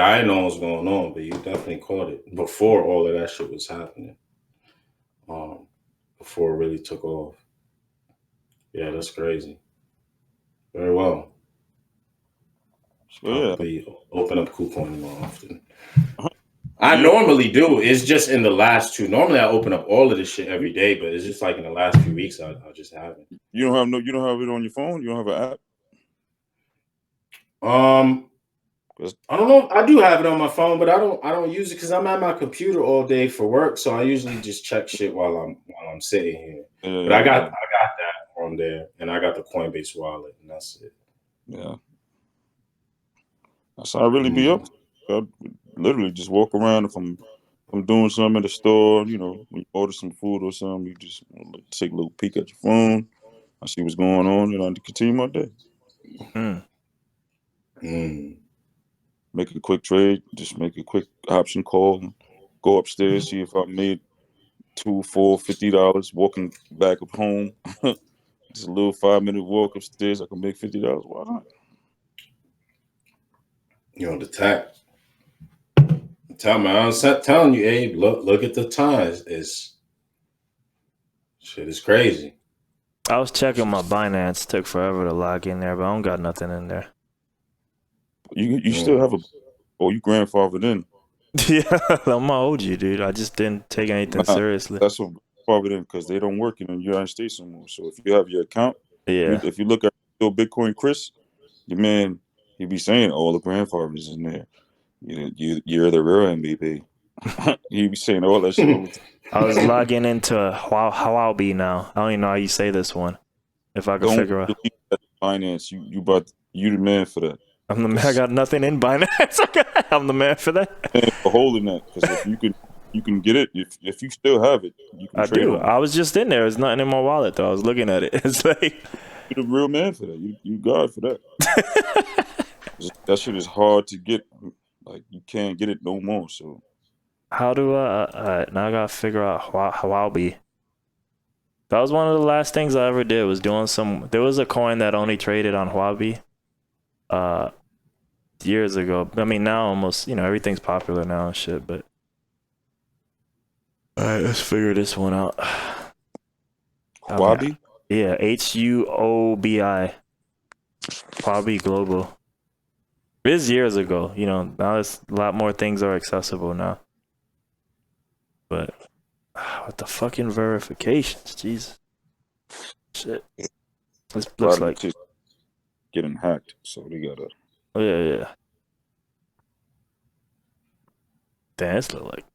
[SPEAKER 4] I didn't know what was going on, but you definitely caught it before all of that shit was happening. Before it really took off. Yeah, that's crazy. Very well. Probably open up KuCoin more often. I normally do. It's just in the last two. Normally I open up all of this shit every day, but it's just like in the last few weeks I just haven't.
[SPEAKER 2] You don't have it on your phone? You don't have an app?
[SPEAKER 4] I don't know. I do have it on my phone, but I don't use it because I'm at my computer all day for work. So I usually just check shit while I'm sitting here. But I got that on there, and I got the Coinbase wallet, and that's it.
[SPEAKER 2] Yeah, that's how I really be up. I literally just walk around if I'm doing something in the store. You know, when you order some food or something, you just take a little peek at your phone. I see what's going on, and I continue my day. Make a quick trade, just make a quick option call, go upstairs, see if I made $2, $4, $50 walking back up home. Just a little 5-minute walk upstairs, I can make $50. Why not?
[SPEAKER 4] You know, the I'm telling you, Abe. Look at the times. Shit is crazy.
[SPEAKER 3] I was checking my Binance. Took forever to log in there, but I don't got nothing in there.
[SPEAKER 2] You still have you grandfathered in.
[SPEAKER 3] Yeah, I'm my OG, dude. I just didn't take anything seriously.
[SPEAKER 2] That's what grandfathered in because they don't work in the United States anymore. So if you have your account, if you look at still Bitcoin Chris, your man, he be saying all the grandfathers in there. You're the real MVP. He be saying all that shit all the time.
[SPEAKER 3] I was logging into Huobi now. I don't even know how you say this one. If I can figure out.
[SPEAKER 2] Finance, you the man for that.
[SPEAKER 3] I'm the man. I got nothing in Binance. I'm the man for that.
[SPEAKER 2] And for holding that, because if you can get it. If you still have it, you can trade it.
[SPEAKER 3] I was just in there. There's nothing in my wallet though. I was looking at it. It's like
[SPEAKER 2] you're the real man for that. You God for that. That shit is hard to get. Like you can't get it no more. So
[SPEAKER 3] how do I? Now I gotta figure out Huobi. That was one of the last things I ever did. Was doing some. There was a coin that only traded on Huobi. Years ago. I mean, now almost, everything's popular now and shit, but all right, let's figure this one out.
[SPEAKER 2] Huobi?
[SPEAKER 3] Yeah, Huobi. Huobi Global. It is years ago, now it's a lot more things are accessible now. But what the fucking verifications, Jesus. Shit. This looks like
[SPEAKER 2] getting hacked, so they gotta.
[SPEAKER 3] Oh yeah. Damn, this look like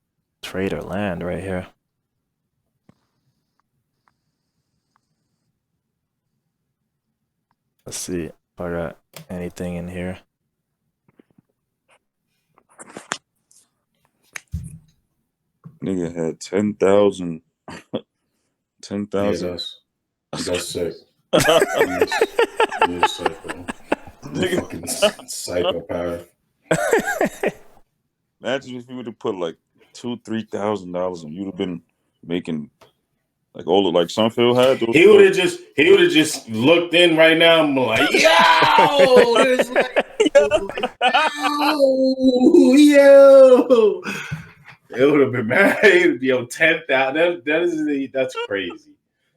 [SPEAKER 3] trader land right here. Let's see if I got anything in here.
[SPEAKER 2] Nigga had 10,000. 10,000.
[SPEAKER 4] Yeah, that's sick. You're psycho. You're fucking psychopath.
[SPEAKER 2] Imagine if you would have put like $2,000-$3,000 and you'd have been making like all of like Sunfield had.
[SPEAKER 4] He would have just looked in right now and be like, yo. It would have been mad. Yo, 10,000. That's crazy.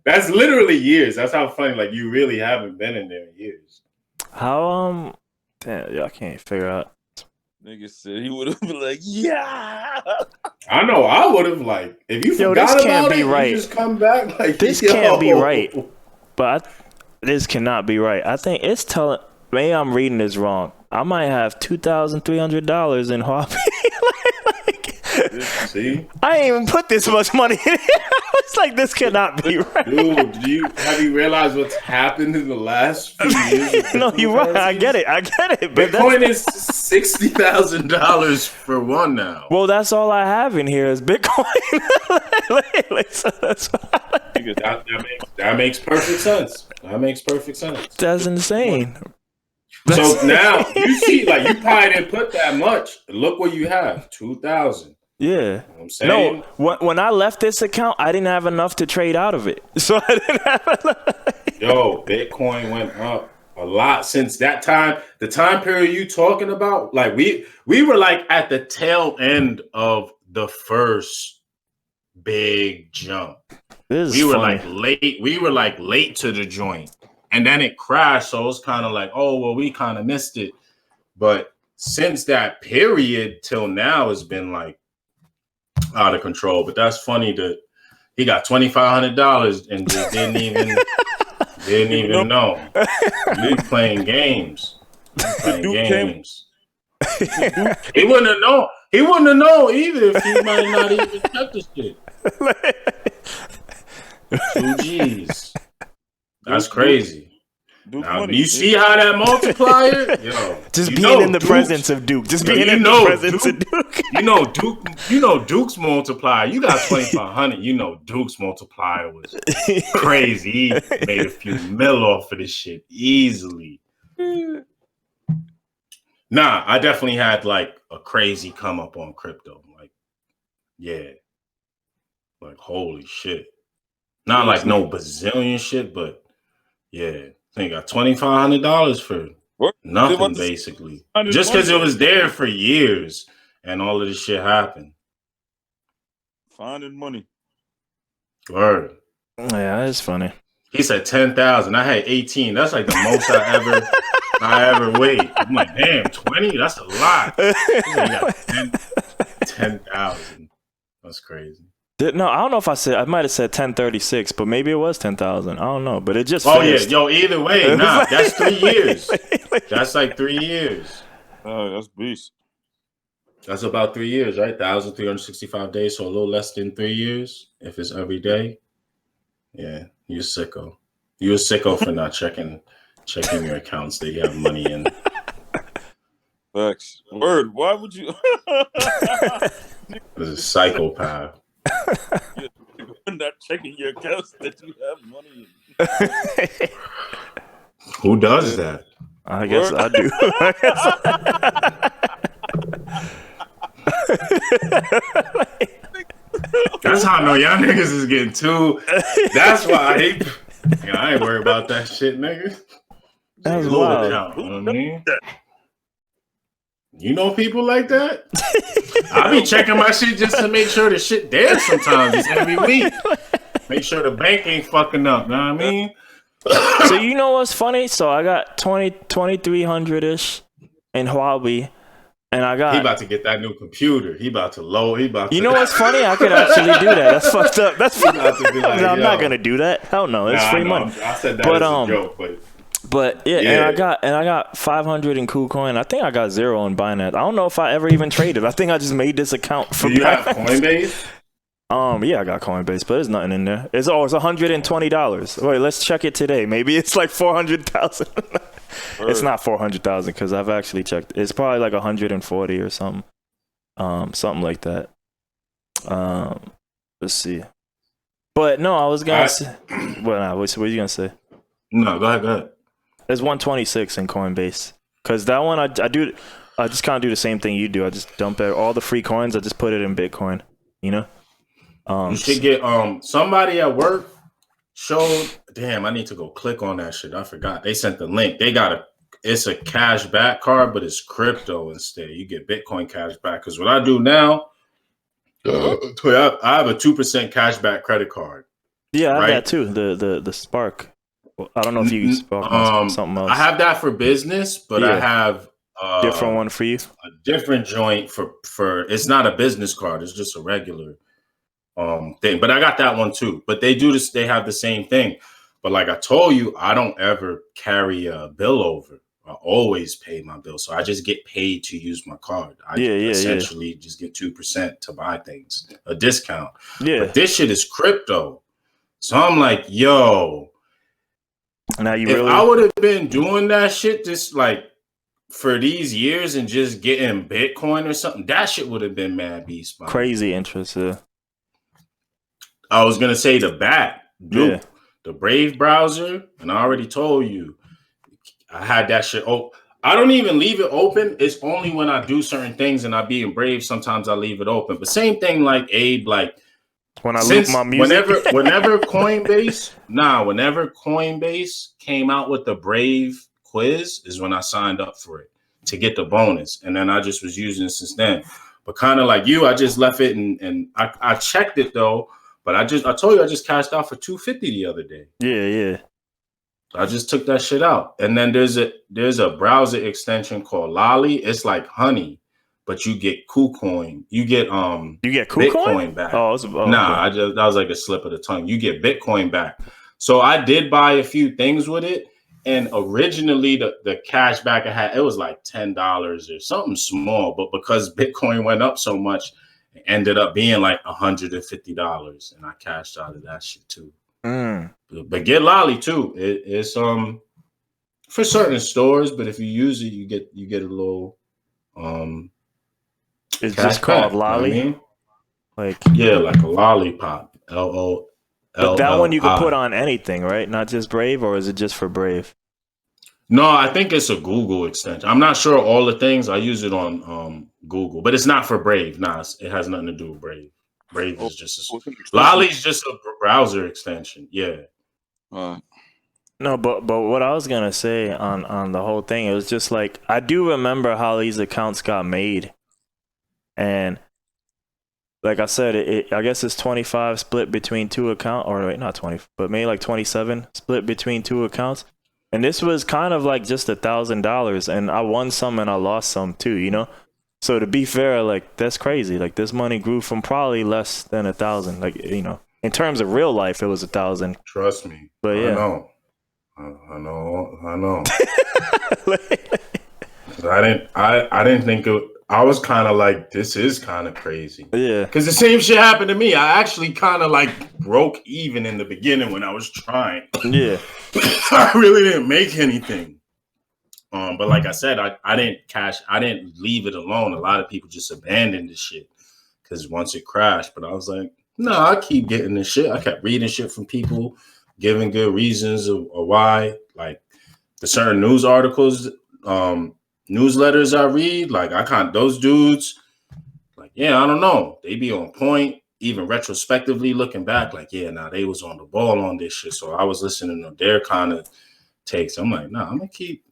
[SPEAKER 4] That's literally years. That's how funny. Like you really haven't been in there in years.
[SPEAKER 3] How damn, I can't figure out.
[SPEAKER 2] Nigga said he would have been like, yeah.
[SPEAKER 4] I know. I would have like if you forgot
[SPEAKER 3] this can't
[SPEAKER 4] about
[SPEAKER 3] be
[SPEAKER 4] it,
[SPEAKER 3] right.
[SPEAKER 4] You just come back like
[SPEAKER 3] this can't be right. But this cannot be right. I think it's telling. Maybe I'm reading this wrong. I might have $2,300 in Huobi.
[SPEAKER 4] See,
[SPEAKER 3] I ain't even put this much money in it. It's like this cannot be right.
[SPEAKER 4] Dude, have you realized what's happened in the last few years?
[SPEAKER 3] No, you're right. I get it. But
[SPEAKER 4] Bitcoin is $60,000 for one now.
[SPEAKER 3] Well, that's all I have in here is Bitcoin. So that's
[SPEAKER 4] that makes perfect sense. That makes perfect sense.
[SPEAKER 3] That's insane.
[SPEAKER 4] So now you see, like you probably didn't put that much. Look what you have, 2,000.
[SPEAKER 3] Yeah.
[SPEAKER 4] You know what I'm saying?
[SPEAKER 3] No, when I left this account, I didn't have enough to trade out of it. So I didn't have enough.
[SPEAKER 4] Yo, Bitcoin went up a lot since that time. The time period you talking about, like we were like at the tail end of the first big jump. We were like late to the joint. And then it crashed. So it's kind of like, oh, well, we kind of missed it. But since that period till now has been like out of control. But that's funny that he got $2,500 and just didn't even know. We playing games. He wouldn't have known. He wouldn't have known either if he might not even check the shit. 2 G's. That's crazy. Now, you see how that multiplier? Yo,
[SPEAKER 3] just being in the presence of Duke. Just being in the presence of Duke.
[SPEAKER 4] You know Duke's multiplier. You got 2,500. You know Duke's multiplier was crazy. He made a few mil off of this shit easily. Nah, I definitely had like a crazy come up on crypto. Like, yeah. Like, holy shit. Not like no bazillion shit, but yeah. I think I got $2,500 for nothing, basically. Just because it was there for years. and all of this shit happened.
[SPEAKER 2] Finding money.
[SPEAKER 4] Word.
[SPEAKER 3] Yeah, that is funny.
[SPEAKER 4] He said 10,000. I had 18. That's like the most I ever weighed. I'm like, damn, 20? That's a lot. He's like, you got 10,000. That's crazy.
[SPEAKER 3] No, I don't know if I might have said 1036, but maybe it was 10,000. I don't know, but it just
[SPEAKER 4] finished. Yeah, yo, either way, nah, that's 3 years. That's like 3 years.
[SPEAKER 2] Oh, that's beast.
[SPEAKER 4] That's about 3 years, right? 1,365 days, so a little less than 3 years if it's every day. Yeah, you're sicko. You're a sicko for not checking your accounts that you have money in.
[SPEAKER 2] Facts. Word. Why would you?
[SPEAKER 4] This is a psychopath.
[SPEAKER 2] You're not checking your accounts that you have money in.
[SPEAKER 4] Who does that?
[SPEAKER 3] I guess I do.
[SPEAKER 4] That's how I know y'all niggas is getting too. That's why I hate. I ain't worried about that shit, nigga.
[SPEAKER 3] That's wild.
[SPEAKER 4] Account, you know what I mean? You know people like that? I be checking my shit just to make sure the shit there sometimes. It's every week. Make sure the bank ain't fucking up. Know what I mean?
[SPEAKER 3] So you know what's funny? So I got 2,300-ish in Huawei. And I got.
[SPEAKER 4] He about to get that new computer. He about to load.
[SPEAKER 3] You know what's funny? I could actually do that. That's fucked up. That's fucked up. Like, I'm not gonna do that. Hell no. It's free money.
[SPEAKER 4] I said that as a joke,
[SPEAKER 3] but yeah, and I got 500 in KuCoin. I think I got 0 on Binance. I don't know if I ever even traded. I think I just made this account for.
[SPEAKER 4] Do you have Coinbase?
[SPEAKER 3] Yeah, I got Coinbase, but there's nothing in there. It's $120. Wait, let's check it today. Maybe it's like 400,000. It's not 400,000 because I've actually checked. It's probably like 140 or something. Something like that. Let's see. But no, I was gonna say. Well, what were you gonna say?
[SPEAKER 4] No, go ahead.
[SPEAKER 3] There's 126 in Coinbase because that one I just kind of do the same thing you do. I just dump all the free coins. I just put it in Bitcoin. You know.
[SPEAKER 4] You should get somebody at work showed. Damn, I need to go click on that shit. I forgot. They sent the link. It's a cash back card, but it's crypto instead. You get Bitcoin cash back. Because what I do now, I have a 2% cash back credit card.
[SPEAKER 3] Yeah, I have that too. The Spark. I don't know if you use Spark something else.
[SPEAKER 4] I have that for business, but I have
[SPEAKER 3] different one for you.
[SPEAKER 4] A different joint for. It's not a business card. It's just a regular thing. But I got that one too. But they do this. They have the same thing. But like I told you, I don't ever carry a bill over. I always pay my bill. So I just get paid to use my card. I essentially just get 2% to buy things, a discount.
[SPEAKER 3] Yeah.
[SPEAKER 4] But this shit is crypto. So I'm like, yo,
[SPEAKER 3] now if
[SPEAKER 4] I would have been doing that shit just like for these years and just getting Bitcoin or something, that shit would have been mad beast.
[SPEAKER 3] Crazy interest. Yeah.
[SPEAKER 4] I was going to say the Duke. The Brave browser, and I already told you, I had that shit. Oh, I don't even leave it open. It's only when I do certain things and I be in Brave, sometimes I leave it open. But same thing like Abe, like
[SPEAKER 3] when I loop my music.
[SPEAKER 4] Whenever Coinbase came out with the Brave quiz is when I signed up for it to get the bonus. And then I just was using it since then. But kind of like you, I just left it and I checked it though. But I told you I just cashed out for $250 the other day.
[SPEAKER 3] Yeah.
[SPEAKER 4] I just took that shit out. And then there's a browser extension called Lolly. It's like honey, but you get KuCoin. You get Bitcoin back. Nah, that was like a slip of the tongue. You get Bitcoin back. So I did buy a few things with it. And originally the cash back I had, it was like $10 or something small. But because Bitcoin went up so much, it ended up being like $150. And I cashed out of that shit too. But get Lolly too. It's for certain stores, but if you use it, you get a little
[SPEAKER 3] it's just called Lolly.
[SPEAKER 4] You know I mean? Like a lollipop. LOL.
[SPEAKER 3] But that one you can put on anything, right? Not just Brave, or is it just for Brave?
[SPEAKER 4] No, I think it's a Google extension. I'm not sure all the things. I use it on Google, but it's not for Brave. Nah, it has nothing to do with Brave. Brave is just Lolly's just a browser extension. Yeah.
[SPEAKER 3] No, but what I was gonna say on the whole thing, it was just like I do remember how these accounts got made. And like I said, I guess it's 25 split between two accounts, or wait, not 20, but maybe like 27 split between two accounts. And this was kind of like just $1,000, and I won some and I lost some too, you know? So to be fair, like that's crazy. Like this money grew from probably less than 1,000. Like, you know, in terms of real life, it was 1,000.
[SPEAKER 4] Trust me.
[SPEAKER 3] But yeah.
[SPEAKER 4] I know. I didn't think it. I was kind of like, this is kind of crazy.
[SPEAKER 3] Yeah.
[SPEAKER 4] Because the same shit happened to me. I actually kind of like broke even in the beginning when I was trying.
[SPEAKER 3] Yeah.
[SPEAKER 4] I really didn't make anything. But like I said, I didn't leave it alone. A lot of people just abandoned this shit because once it crashed. But I was like, no, I keep getting this shit. I kept reading shit from people, giving good reasons of why. Like the certain news articles, newsletters I read, like those dudes, like, yeah, I don't know. They be on point, even retrospectively looking back, like, yeah, nah, they was on the ball on this shit. So I was listening to their kind of takes. I'm like, nah, I'm gonna keep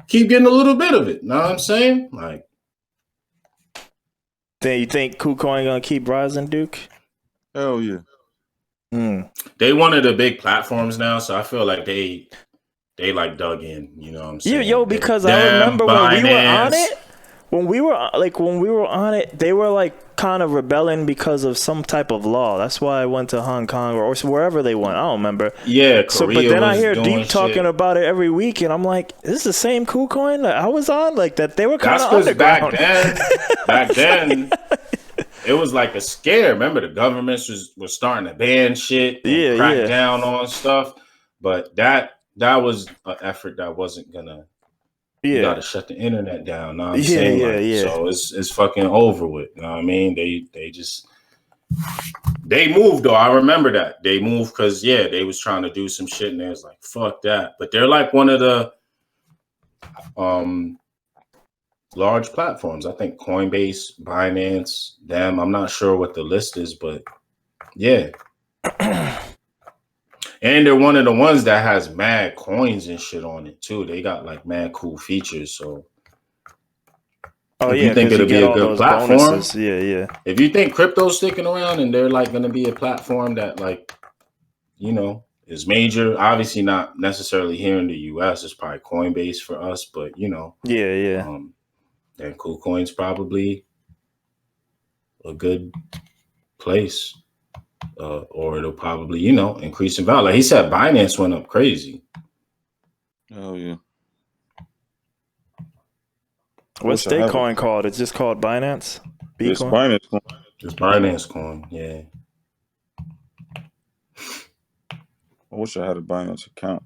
[SPEAKER 4] getting a little bit of it. Know what I'm saying? Like,
[SPEAKER 3] Then you think KuCoin gonna keep rising, Duke?
[SPEAKER 2] Hell yeah.
[SPEAKER 4] They one of the big platforms now, so I feel like they like dug in, you know what I'm saying?
[SPEAKER 3] Yo, because I remember when we were on it, when we were on it, they were like kind of rebelling because of some type of law. That's why I went to Hong Kong or wherever they went. I don't remember.
[SPEAKER 4] Yeah,
[SPEAKER 3] so but then I hear Deep talking about it every week, and I'm like, is this the same KuCoin that I was on? Like that they were kind of underground.
[SPEAKER 4] Back then, it was like a scare. Remember, the governments was starting to ban shit, and crack down on stuff. But that was an effort that wasn't gonna. You gotta shut the internet down. Know what I'm saying? So it's fucking over with. You know what I mean? They moved though. I remember that they moved because they was trying to do some shit, and they was like, "Fuck that." But they're like one of the large platforms. I think Coinbase, Binance, them. I'm not sure what the list is, but yeah. And they're one of the ones that has mad coins and shit on it too. They got like mad cool features. So if you think it'll be a good platform, bonuses. If you think crypto's sticking around and they're like going to be a platform that like, you know, is major, obviously not necessarily here in the US. It's probably Coinbase for us, but you know, then KuCoin's probably a good place. Or it'll probably, you know, increase in value. Like he said, Binance went up crazy.
[SPEAKER 2] Oh yeah.
[SPEAKER 3] What's their coin called? It's just called Binance.
[SPEAKER 2] It's Binance coin.
[SPEAKER 4] It's Binance coin. Yeah.
[SPEAKER 2] I wish I had a Binance account.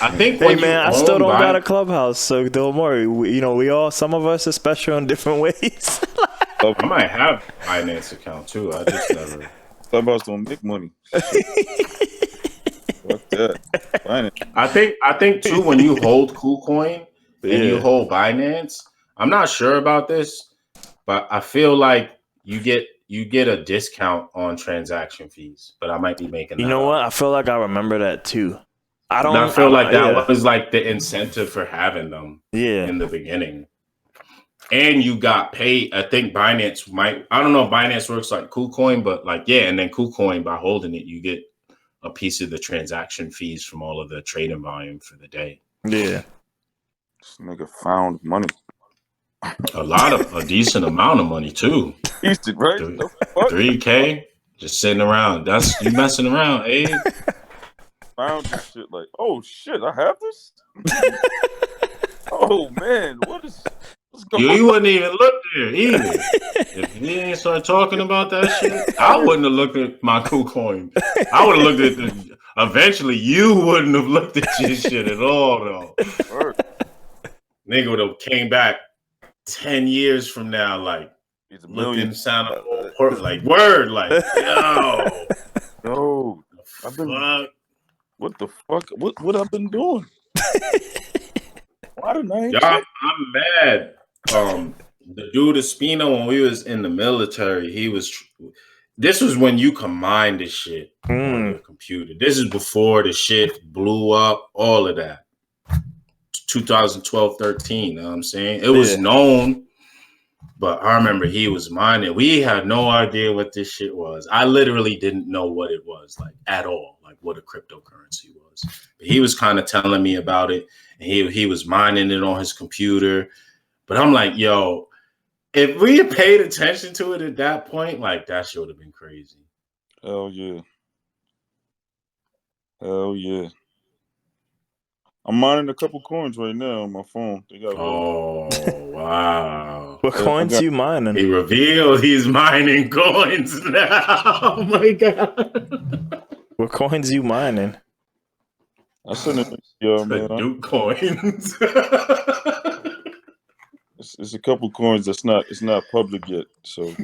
[SPEAKER 3] I think I still don't got a clubhouse, so don't worry. Some of us are special in different ways.
[SPEAKER 4] I might have a Binance account too. I just never.
[SPEAKER 2] Clubhouse don't make money. Fuck that. Binance.
[SPEAKER 4] I think too, when you hold KuCoin and you hold Binance, I'm not sure about this, but I feel like you get a discount on transaction fees. But I might be making that up.
[SPEAKER 3] What? I feel like I remember that too.
[SPEAKER 4] I feel like that was like the incentive for having them in the beginning. And you got paid. I think Binance I don't know if Binance works like KuCoin, but like, and then KuCoin, by holding it, you get a piece of the transaction fees from all of the trading volume for the day.
[SPEAKER 2] Yeah. This nigga found money.
[SPEAKER 4] A decent amount of money too.
[SPEAKER 2] Decent, right?
[SPEAKER 4] 3K just sitting around. That's you messing around, eh?
[SPEAKER 2] Found this shit like, oh shit, I have this? Oh man, what's going on?
[SPEAKER 4] You wouldn't even look there either. If you didn't start talking about that shit, I wouldn't have looked at my KuCoin. I would have looked at eventually you wouldn't have looked at your shit at all though. Nigga would have came back 10 years from now, like looking sound like word, like
[SPEAKER 2] yo, I've been what the fuck? What I've been doing? Why didn't I?
[SPEAKER 4] Y'all, I'm mad. The dude Espino, when we was in the military, this was when you could mine this shit on your computer. This is before the shit blew up, all of that. 2012, 13. You know what I'm saying? It was known, but I remember he was mining. We had no idea what this shit was. I literally didn't know what it was, like, at all, like what a cryptocurrency was. But he was kind of telling me about it, and he was mining it on his computer. But I'm like, yo, if we had paid attention to it at that point, like, that shit would have been crazy.
[SPEAKER 2] Hell yeah. Hell yeah. I'm mining a couple coins right now on my phone. They got
[SPEAKER 4] wow.
[SPEAKER 3] What coins you mining?
[SPEAKER 4] He revealed he's mining coins now. Oh my god.
[SPEAKER 3] What coins you mining?
[SPEAKER 2] I sent it to y'all, man.
[SPEAKER 4] Duke coins.
[SPEAKER 2] It's a couple coins it's not public yet, so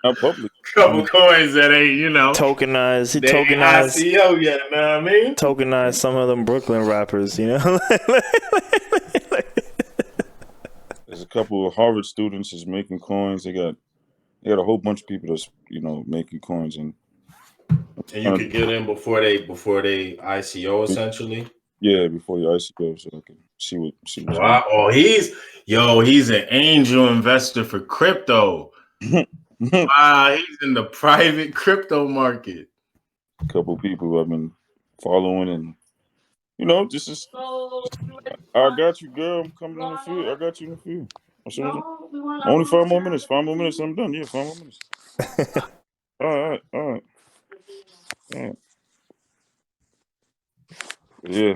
[SPEAKER 2] not public.
[SPEAKER 4] Couple coins that ain't, you know,
[SPEAKER 3] tokenized. He
[SPEAKER 4] they
[SPEAKER 3] tokenized
[SPEAKER 4] ain't ICO yet, know what I mean?
[SPEAKER 3] Tokenized some of them Brooklyn rappers, you know.
[SPEAKER 2] There's a couple of Harvard students is making coins. They got a whole bunch of people that's, you know, making coins, and
[SPEAKER 4] you could get in before they ICO essentially.
[SPEAKER 2] Yeah, before the ICO, so I can see what.
[SPEAKER 4] Wow! Oh, he's an angel investor for crypto. Wow, he's in the private crypto market.
[SPEAKER 2] A couple people I've been following, and you know, this is. I got you, girl. I'm coming in the field. I got you in the field. Only 5 more minutes. 5 more minutes. I'm done. Yeah, 5 more minutes. All right. Yeah.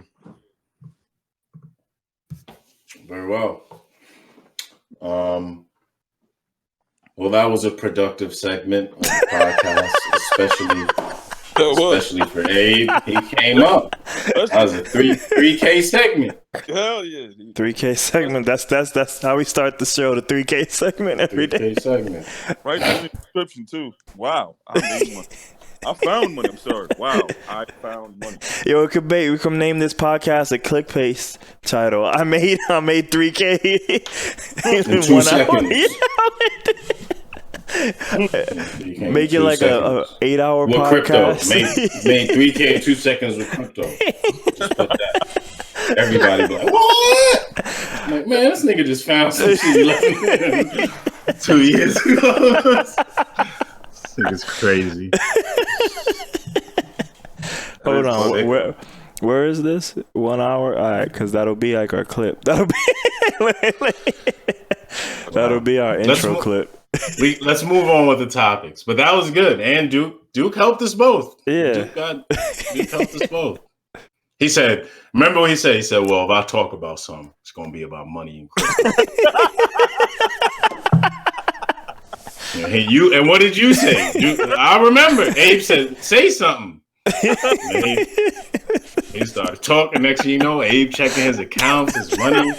[SPEAKER 4] Very well. Well, that was a productive segment of the podcast, especially for Abe. He came up. That was a 3K segment.
[SPEAKER 2] Hell yeah.
[SPEAKER 3] 3K segment. That's how we start the show. The 3K segment every day.
[SPEAKER 4] 3K segment.
[SPEAKER 2] Right in the description too. Wow. I made money. I found money. I'm sorry. Wow. I found money.
[SPEAKER 3] Yo, we can name this podcast a clickbait title. I made 3K
[SPEAKER 4] in 2 seconds.
[SPEAKER 3] Make it like a 8-hour podcast.
[SPEAKER 1] Made 3K in 2 seconds with crypto. Just put that. Everybody be like, what? I'm like, man, this nigga just found some shit
[SPEAKER 4] 2 years ago. This nigga's crazy.
[SPEAKER 3] Hold on, where is this? 1 hour? All right, because that'll be like our clip. That'll be our intro clip.
[SPEAKER 4] Let's move on with the topics. But that was good. And Duke helped us both.
[SPEAKER 3] Yeah.
[SPEAKER 4] Duke helped us both. He said, remember what he said? He said, well, if I talk about something, it's going to be about money and crypto. And what did you say? I remember. Abe said, say something. He started talking. Next thing you know, Abe checking his accounts, his money.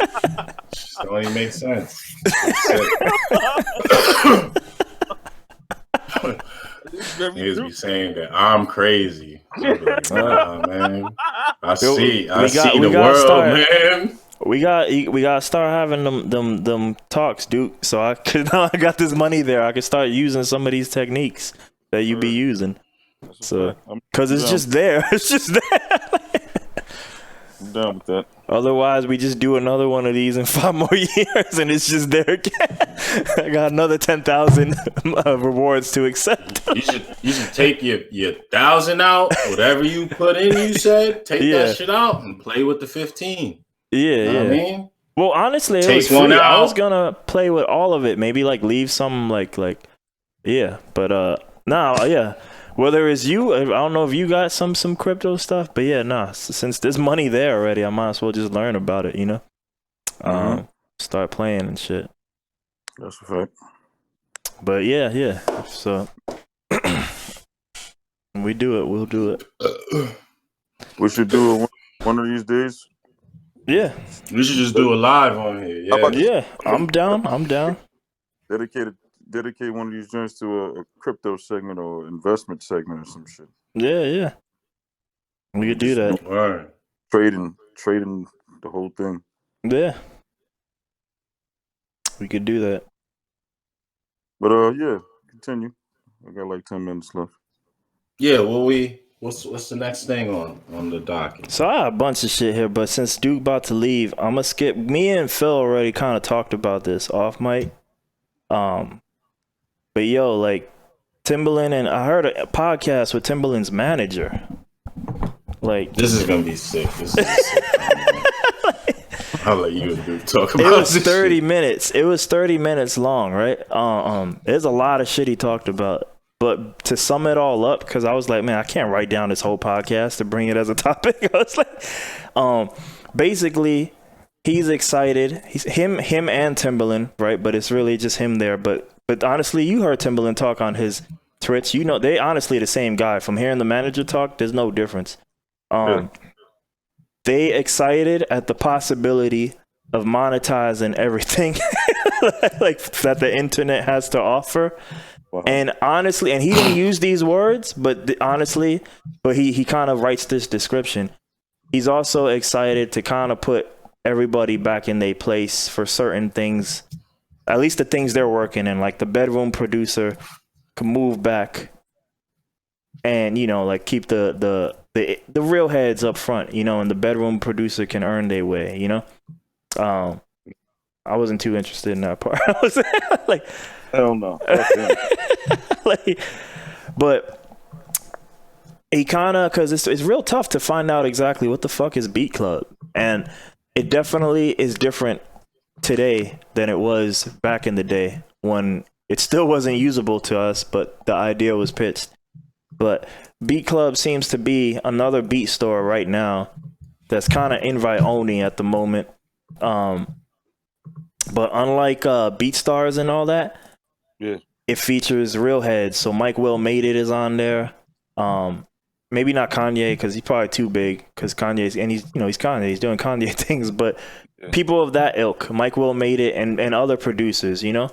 [SPEAKER 4] Just don't even make sense. Niggas be saying that I'm crazy. Like, nah, man. I see the world, man.
[SPEAKER 3] We got to start having them talks, Duke. So I got this money there. I could start using some of these techniques that you be using. So, because it's just there. It's just there.
[SPEAKER 2] I'm down with that.
[SPEAKER 3] Otherwise, we just do another one of these in 5 more years, and it's just there again. I got another 10,000 rewards to accept.
[SPEAKER 4] You should take your 1,000 out, whatever you put in. You said take that shit out and play with the 15.
[SPEAKER 3] Yeah,
[SPEAKER 4] you know what I mean?
[SPEAKER 3] Well, honestly, it was free. I was gonna play with all of it. Maybe like leave some like yeah. But now, yeah. Whether it's you, I don't know if you got some crypto stuff, but yeah, nah. Since there's money there already, I might as well just learn about it, you know. Start playing and shit.
[SPEAKER 2] That's a fact.
[SPEAKER 3] But yeah. So when we do it, we'll do it.
[SPEAKER 2] We should do it one of these days.
[SPEAKER 3] Yeah,
[SPEAKER 4] we should just do a live on here.
[SPEAKER 3] Yeah, I'm down.
[SPEAKER 2] Dedicate one of these joints to a crypto segment or investment segment or some shit.
[SPEAKER 3] Yeah. We could do that.
[SPEAKER 4] Right.
[SPEAKER 2] Trading the whole thing.
[SPEAKER 3] Yeah. We could do that.
[SPEAKER 2] But yeah, continue. I got like 10 minutes left.
[SPEAKER 4] Yeah, well, we What's the next thing on the docket?
[SPEAKER 3] So I have a bunch of shit here, but since Duke about to leave, I'm gonna skip. Me and Phil already kind of talked about this off mic. But yo, like Timbaland, and I heard a podcast with Timbaland's manager. Like,
[SPEAKER 4] this is gonna be sick. I'll let you and Duke talk about it.
[SPEAKER 3] It was 30 minutes. It was 30 minutes long, right? There's a lot of shit he talked about. But to sum it all up, because I was like, man, I can't write down this whole podcast to bring it as a topic. I was like, basically, he's excited. He's him and Timbaland, right? But it's really just him there. But honestly, you heard Timbaland talk on his Twitch. You know, they honestly the same guy. From hearing the manager talk, there's no difference. They excited at the possibility of monetizing everything like that the internet has to offer. Wow. And honestly, and he didn't use these words, but honestly, he kind of writes this description. He's also excited to kind of put everybody back in their place for certain things, at least the things they're working in, like the bedroom producer can move back and, you know, like keep the real heads up front, you know, and the bedroom producer can earn their way, you know? I wasn't too interested in that part. I was like,
[SPEAKER 2] I don't know.
[SPEAKER 3] like, but he kind of, because it's real tough to find out exactly what the fuck is Beat Club. And it definitely is different today than it was back in the day when it still wasn't usable to us, but the idea was pitched. But Beat Club seems to be another beat store right now that's kind of invite only at the moment. But unlike BeatStars and all that,
[SPEAKER 2] yeah,
[SPEAKER 3] it features real heads. So Mike Will Made It is on there. Maybe not Kanye because he's probably too big because Kanye's, and he's Kanye, he's doing Kanye things, but people of that ilk, Mike Will Made It, and other producers, you know,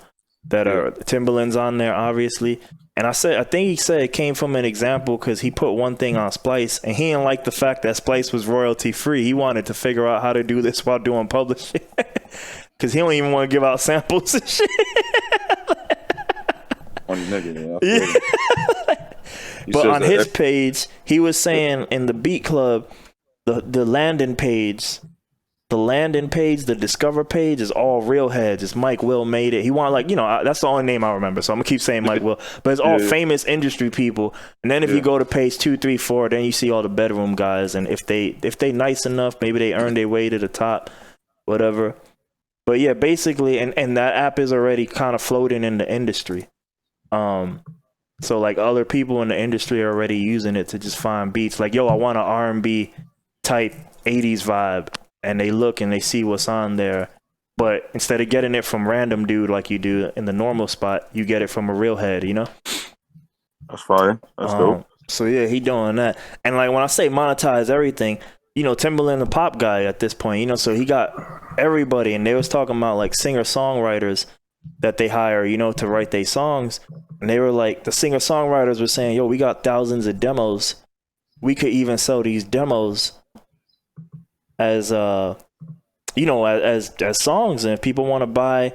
[SPEAKER 3] that are Timbaland's on there, obviously. And I think he said it came from an example because he put one thing on Splice and he didn't like the fact that Splice was royalty free. He wanted to figure out how to do this while doing publishing because he don't even want to give out samples and shit. But on his page, he was saying in the Beat Club, the landing page, the Discover page is all real heads. It's Mike Will Made It. He wanted, like, you know, that's the only name I remember, so I'm gonna keep saying Mike Will. But it's all famous industry people. And then if you go to page 2, 3, 4, then you see all the bedroom guys. And if they nice enough, maybe they earn their way to the top, whatever. But yeah, basically, and that app is already kind of floating in the industry. So like other people in the industry are already using it to just find beats. Like, yo, I want an R&B type 80s vibe. And they look and they see what's on there. But instead of getting it from random dude like you do in the normal spot, you get it from a real head, you know?
[SPEAKER 2] That's fire. That's dope.
[SPEAKER 3] So yeah, he doing that. And like when I say monetize everything, you know, Timbaland the pop guy at this point, you know, so he got everybody. And they was talking about like singer-songwriters that they hire, you know, to write their songs. And they were like, the singer-songwriters were saying, yo, we got thousands of demos. We could even sell these demos as you know, as songs, and if people want to buy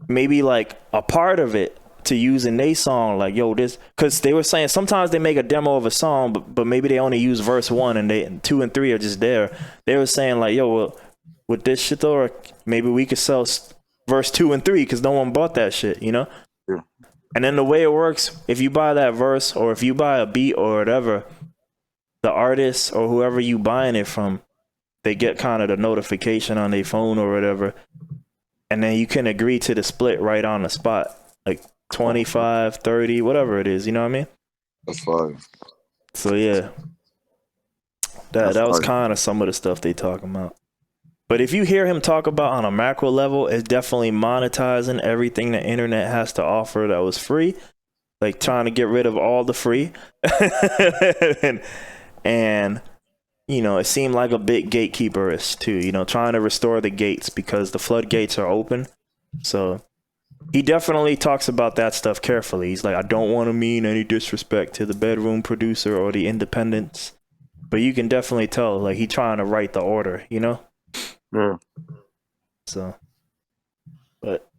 [SPEAKER 3] maybe like a part of it to use in their song, like, yo, this, because they were saying sometimes they make a demo of a song, but maybe they only use verse 1 and 2 and 3 are just there. They were saying like, yo, well, with this shit though, maybe we could sell verse 2 and 3 because no one bought that shit, you know?
[SPEAKER 2] Yeah.
[SPEAKER 3] And then the way it works, if you buy that verse or if you buy a beat or whatever, the artist or whoever you buying it from, they get kind of the notification on their phone or whatever, and then you can agree to the split right on the spot, like 25, 30, whatever it is, you know what I mean?
[SPEAKER 2] That's fine.
[SPEAKER 3] So yeah, that was kind of some of the stuff they talking about. But if you hear him talk about on a macro level, it's definitely monetizing everything the internet has to offer that was free, like trying to get rid of all the free and you know, it seemed like a big gatekeeper-ish too, you know, trying to restore the gates because the floodgates are open. So he definitely talks about that stuff carefully. He's like, I don't want to mean any disrespect to the bedroom producer or the independents, but you can definitely tell, like, he trying to write the order, you know?
[SPEAKER 2] Yeah.
[SPEAKER 3] So, but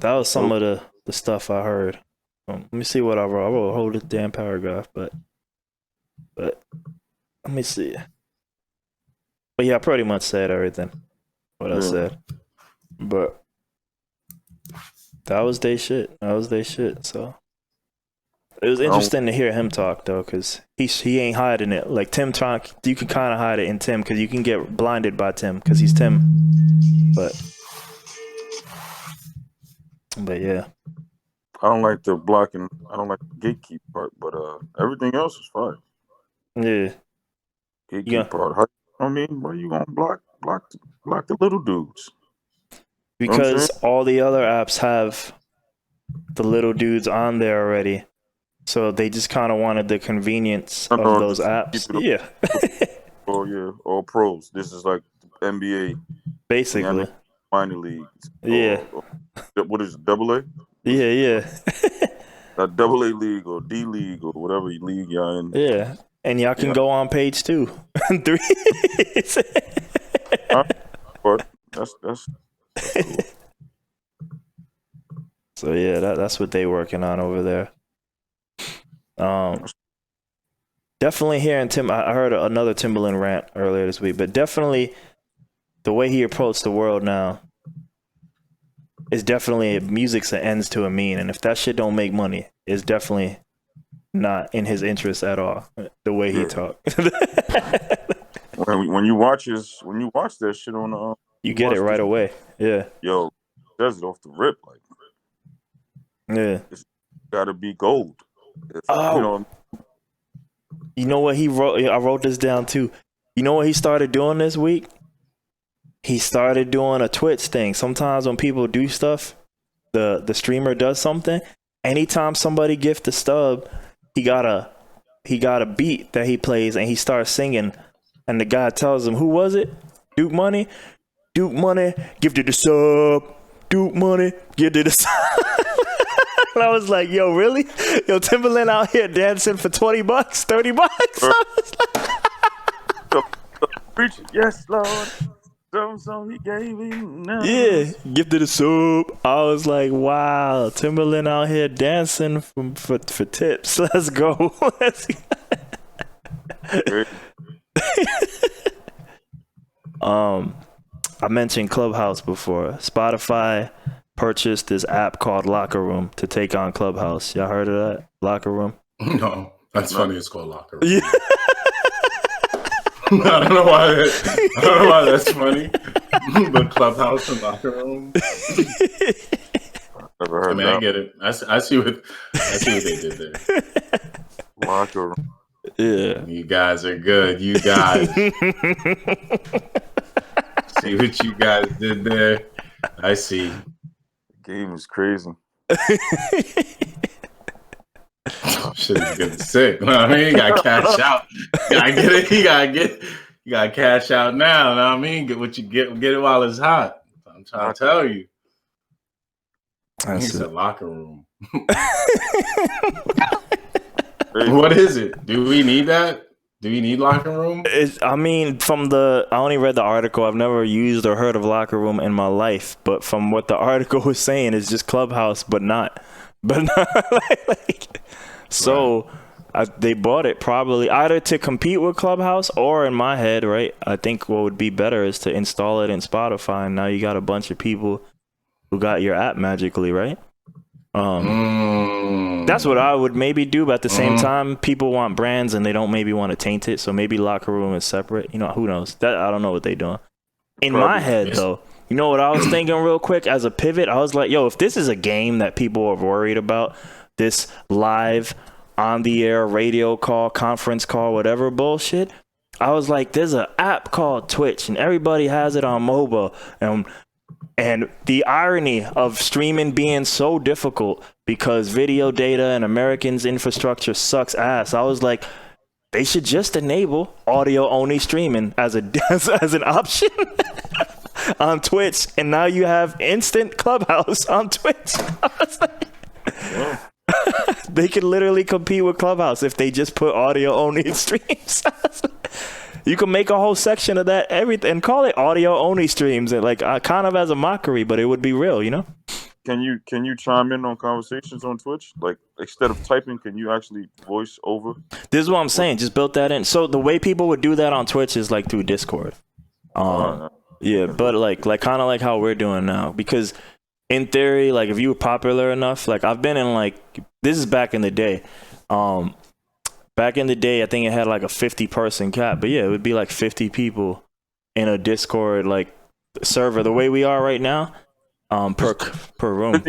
[SPEAKER 3] that was some of the stuff I heard. Let me see what I wrote. I wrote a whole damn paragraph, but But let me see. But yeah, I pretty much said everything what I said. But that was they shit. So it was interesting to hear him talk though, because he ain't hiding it. Like Tim talk, you can kind of hide it in Tim because you can get blinded by Tim because he's Tim. But yeah.
[SPEAKER 2] I don't like the blocking. I don't like the gatekeep part, but everything else is fine.
[SPEAKER 3] Yeah.
[SPEAKER 2] Gatekeep part. I mean, why you gonna block the little dudes?
[SPEAKER 3] Because all the other apps have the little dudes on there already. So they just kind of wanted the convenience of those apps. Yeah.
[SPEAKER 2] All pros. This is like NBA.
[SPEAKER 3] Basically.
[SPEAKER 2] Minor leagues.
[SPEAKER 3] Yeah.
[SPEAKER 2] What is it, AA?
[SPEAKER 3] Yeah.
[SPEAKER 2] A AA league or D league or whatever league y'all in.
[SPEAKER 3] Yeah. And y'all can go on page 2 and 3.
[SPEAKER 2] But that's cool.
[SPEAKER 3] So yeah, that's what they working on over there. Definitely hearing Tim. I heard another Timbaland rant earlier this week, but definitely the way he approached the world now is definitely music's an ends to a mean, and if that shit don't make money, it's definitely not in his interest at all. The way he talked.
[SPEAKER 2] when you watch that shit on
[SPEAKER 3] you get it right away. Yeah.
[SPEAKER 2] Yo, does it off the rip like.
[SPEAKER 3] Yeah.
[SPEAKER 2] It's gotta be gold.
[SPEAKER 3] You know what he wrote? I wrote this down too. You know what he started doing this week? He started doing a Twitch thing. Sometimes when people do stuff, the streamer does something. Anytime somebody gifts a stub, he got a beat that he plays and he starts singing. And the guy tells him, "Who was it? DukeMoney? DukeMoney gifted the sub. DukeMoney gifted the sub." And I was like, yo, really? Yo, Timbaland out here dancing for $20, $30.
[SPEAKER 2] Preach it, yes, Lord. So he gave him. No.
[SPEAKER 3] Yeah, gifted a sub. I was like, wow, Timbaland out here dancing for tips. Let's go. I mentioned Clubhouse before. Spotify purchased this app called Locker Room to take on Clubhouse. Y'all heard of that? Locker Room?
[SPEAKER 4] No, that's funny. It's called Locker Room.
[SPEAKER 3] Yeah.
[SPEAKER 4] I don't know why that's funny. But Clubhouse and Locker Room.
[SPEAKER 2] Never heard
[SPEAKER 4] I get it. I see what they did there.
[SPEAKER 2] Locker Room.
[SPEAKER 3] Yeah.
[SPEAKER 4] You guys are good. You guys. See what you guys did there. I see.
[SPEAKER 2] The game is crazy.
[SPEAKER 4] Shit is getting sick. You know what I mean? You gotta cash out. You gotta get it. You gotta cash out now. You know what I mean? Get what you get it while it's hot. I'm trying to tell you. It's a Locker Room. What is it? Do we need that? Do we need Locker Room?
[SPEAKER 3] I only read the article. I've never used or heard of Locker Room in my life, but from what the article was saying, it's just Clubhouse, but not. So they bought it probably either to compete with Clubhouse or, in my head, right, I think what would be better is to install it in Spotify, and now you got a bunch of people who got your app magically, right? That's what I would maybe do, but at the same time, people want brands and they don't maybe want to taint it, so maybe Locker Room is separate. You know, who knows? That I don't know what they're doing. In my head, though, you know what I was thinking real quick as a pivot? I was like, yo, if this is a game that people are worried about, this live, on-the-air radio call, conference call, whatever bullshit, I was like, there's an app called Twitch, and everybody has it on mobile, and the irony of streaming being so difficult because video data and Americans' infrastructure sucks ass. I was like, they should just enable audio-only streaming as an option on Twitch, and now you have instant Clubhouse on Twitch. I was like, they could literally compete with Clubhouse if they just put audio-only streams. You can make a whole section of that, everything, and call it audio-only streams, and like kind of as a mockery, but it would be real, you know?
[SPEAKER 2] can you chime in on conversations on Twitch? Like instead of typing, can you actually voice over?
[SPEAKER 3] This is what I'm saying. Just built that in. So the way people would do that on Twitch is like through Discord. Yeah, but like kind of like how we're doing now. Because in theory, like if you were popular enough, like I've been in like, this is back in the day. Back in the day, I think it had like a 50-person cap. But yeah, it would be like 50 people in a Discord like server. The way we are right now, per room.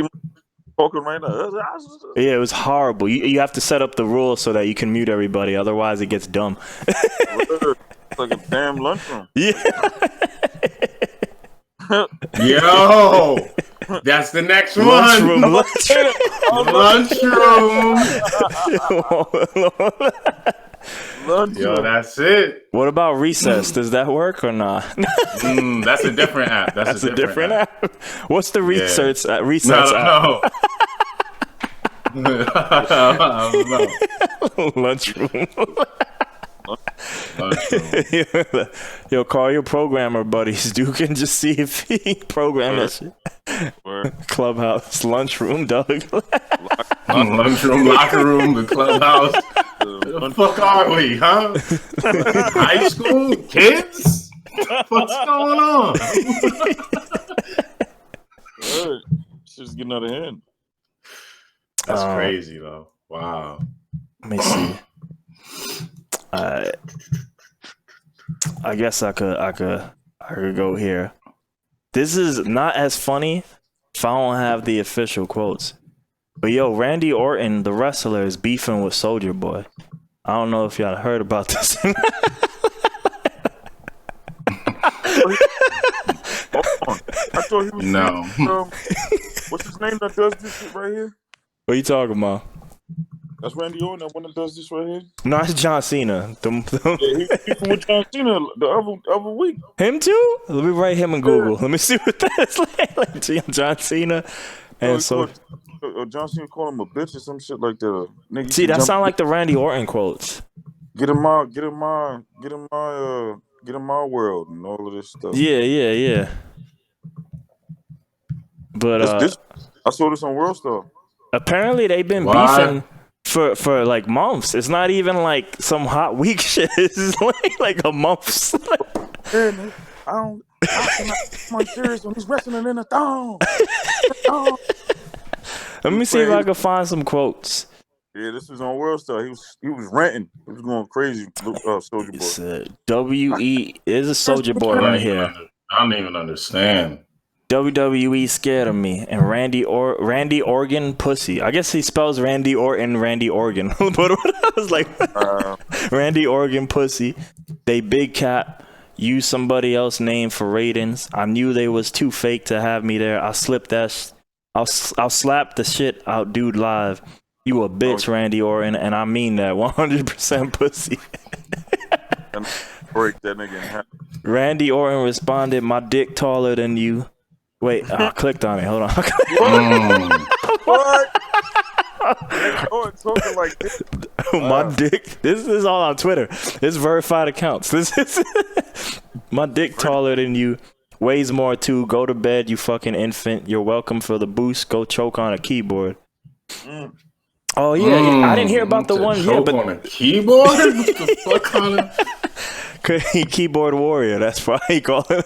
[SPEAKER 2] Talking right now.
[SPEAKER 3] Yeah, it was horrible. You have to set up the rules so that you can mute everybody. Otherwise, it gets dumb.
[SPEAKER 2] It's like a damn lunchroom.
[SPEAKER 3] Yeah.
[SPEAKER 4] Yo, that's the next
[SPEAKER 3] Lunchroom.
[SPEAKER 4] one. Lunchroom. Yo, that's it.
[SPEAKER 3] What about Recess? Does that work or not?
[SPEAKER 4] That's a different app. That's a different app.
[SPEAKER 3] What's the Recess app?
[SPEAKER 4] No. I don't know.
[SPEAKER 3] Lunchroom. Yo, call your programmer buddies, Duke, and just see if he program that shit. Clubhouse, lunchroom, Doug.
[SPEAKER 4] Lunchroom, locker room, the clubhouse. Where the fuck are we, huh? High school? Kids? What's going on?
[SPEAKER 2] Shit's getting out of hand.
[SPEAKER 4] That's crazy, though. Wow.
[SPEAKER 3] Let me see. I guess I could go here. This is not as funny if I don't have the official quotes. But yo, Randy Orton, the wrestler, is beefing with Soulja Boy. I don't know if y'all heard about this.
[SPEAKER 2] I thought he was
[SPEAKER 4] no.
[SPEAKER 2] What's his name that does this shit right here?
[SPEAKER 3] What you talking about?
[SPEAKER 2] That's Randy Orton, that one that does this right here?
[SPEAKER 3] No, it's John Cena.
[SPEAKER 2] Yeah, he beefing with John Cena the other week.
[SPEAKER 3] Him too? Let me write him in Google. Let me see what that's like. John Cena. And so
[SPEAKER 2] John Cena called him a bitch or some shit like that. Nigga,
[SPEAKER 3] see, that sound like the Randy Orton quotes.
[SPEAKER 2] Get in my world and all of this stuff.
[SPEAKER 3] Yeah. But
[SPEAKER 2] I saw this on World Star.
[SPEAKER 3] Apparently they've been beefing for like months. It's not even like some hot week shit. It's like a month.
[SPEAKER 2] Man, I'm serious when he's wrestling in a thong.
[SPEAKER 3] Let me see if I can find some quotes.
[SPEAKER 2] Yeah, this was on World Star. He was ranting. He was going crazy. Soulja Boy.
[SPEAKER 3] WE is a Soulja Boy right here.
[SPEAKER 4] I don't even understand.
[SPEAKER 3] WWE scared of me, and Randy Orton pussy. I guess he spells Randy Orton Randy Orton. But I was like, Randy Orton pussy. They big cap. Use somebody else's name for ratings. I knew they was too fake to have me there. I slipped that. I'll slap the shit out, dude. Live. You a bitch, Randy Orton, and I mean that 100% pussy.
[SPEAKER 2] Break that nigga in half.
[SPEAKER 3] Randy Orton responded, "My dick taller than you." Wait, I clicked on it. Hold on.
[SPEAKER 2] What? Oh, it's talking like this.
[SPEAKER 3] My dick. This is all on Twitter. It's verified accounts. This is my dick taller than you. Weighs more too. Go to bed, you fucking infant. You're welcome for the boost. Go choke on a keyboard. Oh yeah, I didn't hear about the one yet. But
[SPEAKER 4] on a keyboard? What the fuck kind of
[SPEAKER 3] keyboard warrior? That's why he called him.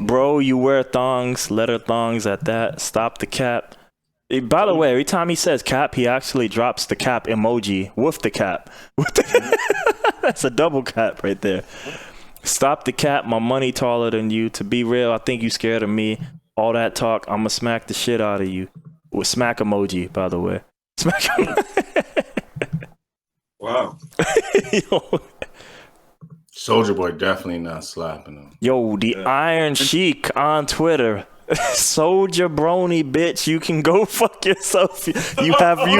[SPEAKER 3] Bro, you wear thongs, leather thongs at that. Stop the cap. By the way, every time he says cap, he actually drops the cap emoji with the cap. That's a double cap right there. Stop the cap. My money taller than you. To be real, I think you scared of me. All that talk, I'ma smack the shit out of you. With smack emoji, by the way. Smack.
[SPEAKER 2] Wow.
[SPEAKER 3] Yo.
[SPEAKER 4] Soulja Boy definitely not slapping him.
[SPEAKER 3] Yo, the Iron Sheik on Twitter. Soulja Brony, bitch. You can go fuck yourself. You have you.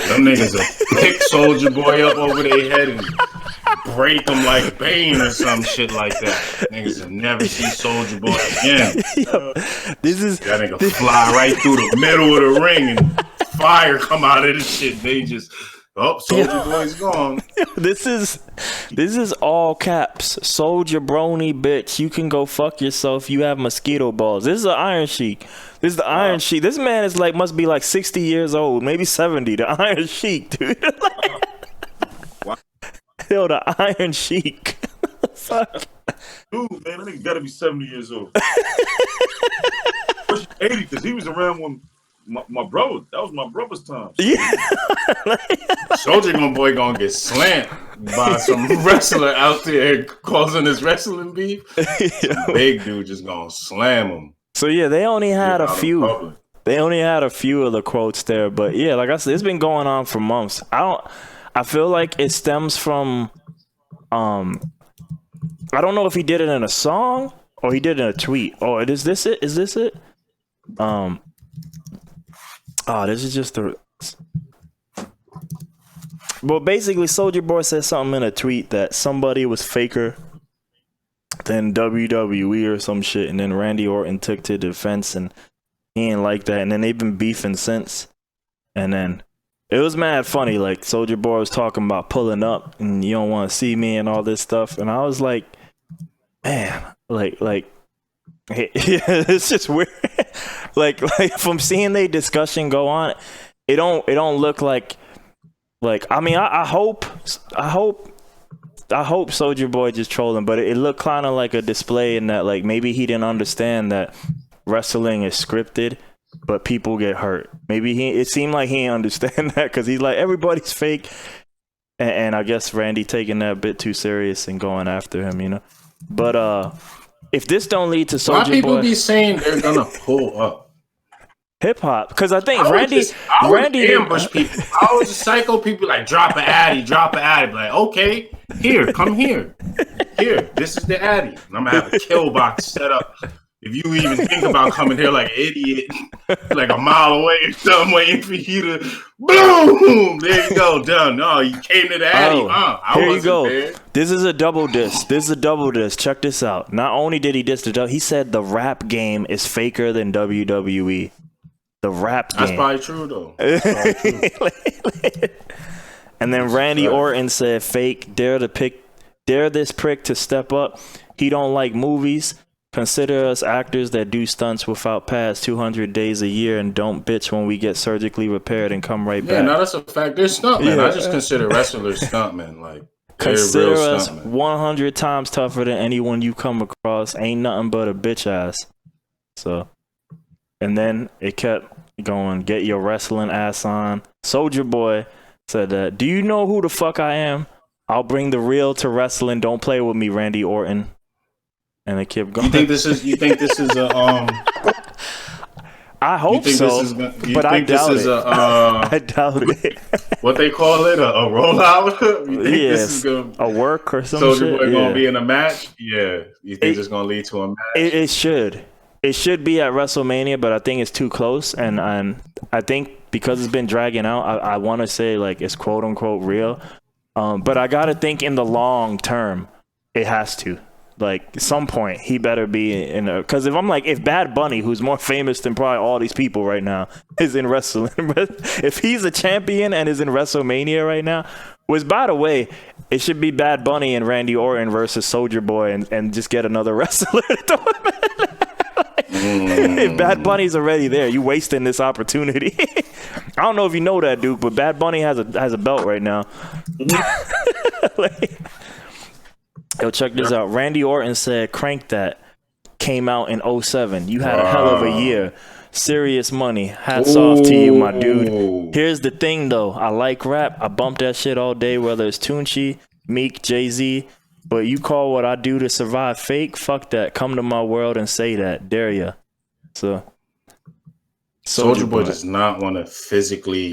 [SPEAKER 4] Them niggas will pick Soulja Boy up over their head and break him like Bane or some shit like that. Niggas will never see Soulja Boy again.
[SPEAKER 3] Yo, that
[SPEAKER 4] nigga fly right through the middle of the ring and fire come out of this shit. They just Oh, Soulja Boy's gone.
[SPEAKER 3] This is all caps. Soulja Brony, bitch. You can go fuck yourself. You have mosquito balls. This is an Iron Sheik. This is the Iron Sheik. This man is like must be like 60 years old, maybe 70. The Iron Sheik, dude. Yo, the Iron Sheik. Fuck.
[SPEAKER 2] Dude, man, that nigga gotta be 70 years old. 80, because he was around when my brother, that was my brother's time.
[SPEAKER 3] Yeah.
[SPEAKER 4] Soulja Boy gonna get slammed by some wrestler out there causing this wrestling beef. Some big dude just gonna slam him.
[SPEAKER 3] So yeah, they only had a few. They only had a few of the quotes there, but yeah, like I said, it's been going on for months. I feel like it stems from I don't know if he did it in a song or he did it in a tweet. Oh, is this it? Is this it? This is just the. Well, basically, Soulja Boy said something in a tweet that somebody was faker than WWE or some shit, and then Randy Orton took to defense, and he ain't like that, and then they've been beefing since, and then it was mad funny. Like Soulja Boy was talking about pulling up, and you don't want to see me, and all this stuff, and I was like, man, like. Yeah, it's just weird. like from seeing the discussion go on, it don't look like I mean I hope Soulja Boy just trolling, but it looked kind of like a display in that like maybe he didn't understand that wrestling is scripted, but people get hurt. Maybe it seemed like he didn't understand that because he's like everybody's fake, and I guess Randy taking that a bit too serious and going after him, you know. But if this don't lead to Soulja Boy,
[SPEAKER 4] why people be saying they're gonna pull up
[SPEAKER 3] hip hop? Because I think Randy
[SPEAKER 4] ambush people. I was psycho people like drop an addy. Like, okay, here, come here. This is the addy. And I'm gonna have a kill box set up. If you even think about coming here like an idiot, like a mile away or something, waiting for you to boom. There you go, done. No, you came to the addy.
[SPEAKER 3] Here you go. There. This is a double diss. Check this out. Not only did he diss he said the rap game is faker than WWE. The rap game.
[SPEAKER 4] That's probably true though.
[SPEAKER 3] And then Randy Orton said, "Fake. Dare this prick to step up. He don't like movies. Consider us actors that do stunts without pads 200 days a year and don't bitch when we get surgically repaired and come right back."
[SPEAKER 4] Yeah, no, that's a fact. They're stuntmen. Yeah. I just consider wrestlers stuntmen. Like,
[SPEAKER 3] consider us 100 times tougher than anyone you come across. Ain't nothing but a bitch ass. So, and then it kept going. Get your wrestling ass on. Soulja Boy said that. Do you know who the fuck I am? I'll bring the real to wrestling. Don't play with me, Randy Orton. And it kept going.
[SPEAKER 4] You think this is a
[SPEAKER 3] I hope so, but I doubt it. I doubt it.
[SPEAKER 4] What they call it, a rollout? You think this is
[SPEAKER 3] a work or something?
[SPEAKER 4] Soulja Boy gonna be in a match? Yeah. You think it's gonna lead to a match?
[SPEAKER 3] It should. It should be at WrestleMania, but I think it's too close, and I think because it's been dragging out, I want to say like it's quote unquote real, but I gotta think in the long term, it has to. Like, at some point, he better be in a... Because if Bad Bunny, who's more famous than probably all these people right now, is in wrestling, if he's a champion and is in WrestleMania right now, which, by the way, it should be Bad Bunny and Randy Orton versus Soulja Boy and just get another wrestler to throw him in. If Bad Bunny's already there, you wasting this opportunity. I don't know if you know that, Duke, but Bad Bunny has a belt right now. Yo, check this out. Randy Orton said, "Crank That" came out in 2007. You had a hell of a year. Serious money. Hats off to you, my dude. Here's the thing, though. I like rap. I bump that shit all day, whether it's Tunchi, Meek, Jay-Z. But you call what I do to survive fake? Fuck that. Come to my world and say that. Dare ya. So,
[SPEAKER 4] Soulja Boy does not want to physically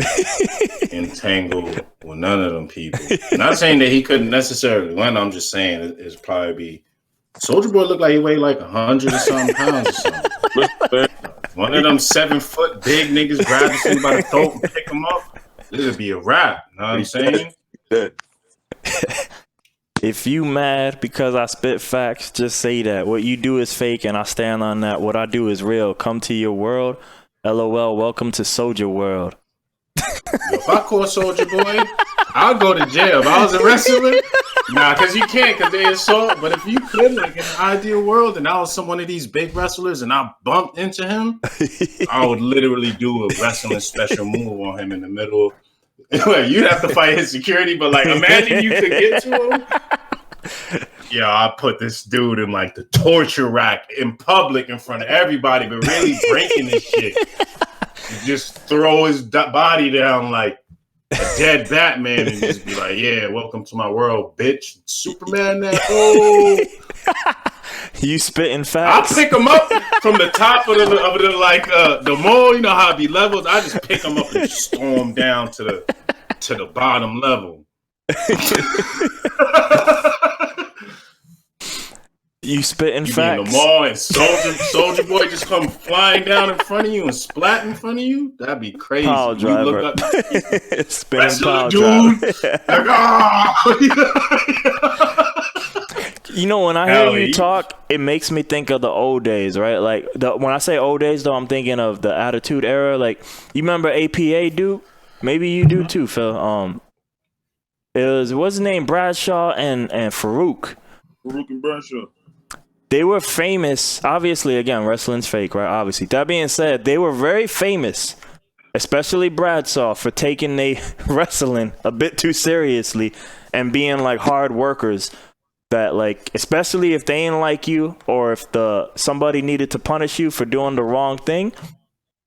[SPEAKER 4] entangle with none of them people. Not saying that he couldn't necessarily win. I'm just saying it's probably be Soulja Boy looked like he weighed like 100 or something pounds or something. One of them 7 foot big niggas grabbing somebody by the throat and pick him up. This would be a wrap. Know what I'm saying?
[SPEAKER 3] If you mad because I spit facts, just say that. What you do is fake and I stand on that. What I do is real. Come to your world. LOL, welcome to Soulja World.
[SPEAKER 4] If I call Soulja Boy, I'll go to jail. If I was a wrestler, nah, because you can't, because they assault. But if you could, like in an ideal world, and I was one of these big wrestlers, and I bumped into him, I would literally do a wrestling special move on him in the middle. Like, you'd have to fight his security, but like, imagine you could get to him. Yeah, I put this dude in like the torture rack in public in front of everybody, but really breaking this shit. Just throw his body down like a dead Batman and just be like, "Yeah, welcome to my world, bitch." Superman, that
[SPEAKER 3] You spitting facts.
[SPEAKER 4] I'll pick him up from the top of the mall. You know how it be levels. I just pick him up and storm down to the bottom level.
[SPEAKER 3] You spitting facts.
[SPEAKER 4] In the mall and Soulja Boy just come flying down in front of you and splat in front of you. That'd be crazy.
[SPEAKER 3] Power driver.
[SPEAKER 4] You look up,
[SPEAKER 3] spinning power
[SPEAKER 4] dude.
[SPEAKER 3] driver.
[SPEAKER 4] Like,
[SPEAKER 3] You know, when I hear you talk, it makes me think of the old days, right? Like, when I say old days, though, I'm thinking of the Attitude Era. Like, you remember APA, Duke? Maybe you do too, Phil. It was, what's his name? Bradshaw and Farouk.
[SPEAKER 2] Farouk and Bradshaw.
[SPEAKER 3] They were famous. Obviously, again, wrestling's fake, right? Obviously. That being said, they were very famous, especially Bradshaw, for taking they wrestling a bit too seriously and being like hard workers. That, like, especially if they ain't like you, or if somebody needed to punish you for doing the wrong thing,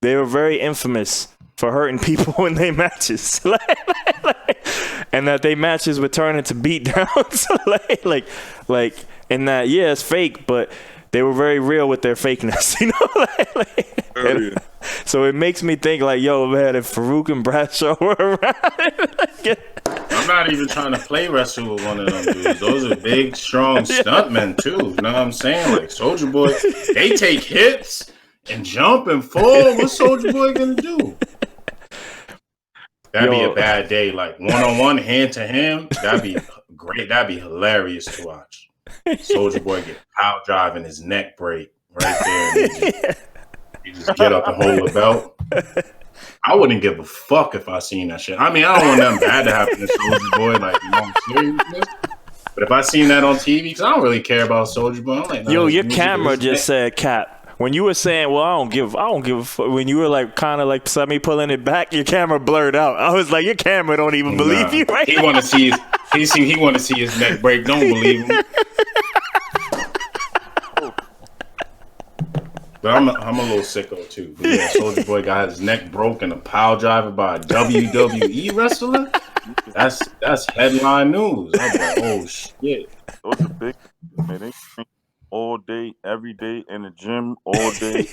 [SPEAKER 3] they were very infamous for hurting people in their matches. And that they matches would turn into beatdowns. like, and that, yeah, it's fake, but they were very real with their fakeness, you know? So it makes me think, like, yo, man, if Farouk and Bradshaw were around.
[SPEAKER 4] I'm not even trying to play wrestle with one of them dudes. Those are big, strong stuntmen, too. You know what I'm saying? Like, Soulja Boy, they take hits and jump and fall. What's Soulja Boy going to do? That'd be a bad day. Like, one-on-one, hand-to-hand, that'd be great. That'd be hilarious to watch. Soulja Boy get power driving his neck break right there. You just get up and hold the belt. I wouldn't give a fuck if I seen that shit. I mean, I don't want nothing bad to happen to Soulja Boy, like, you know, seriousness. But if I seen that on TV, because I don't really care about Soulja Boy. I'm like, no,
[SPEAKER 3] yo, your camera just said cap. When you were saying, well, I don't give a fuck. When you were like kind of like semi pulling it back, your camera blurred out. I was like, your camera don't even believe you, right?
[SPEAKER 4] He want to see his neck break. Don't believe him. But I'm a little sicko too. But yeah, Soulja Boy got his neck broke in a power driver by a WWE wrestler. That's headline news. I'm like, oh shit.
[SPEAKER 2] Those are big, man. They drink all day, every day in the gym, all day.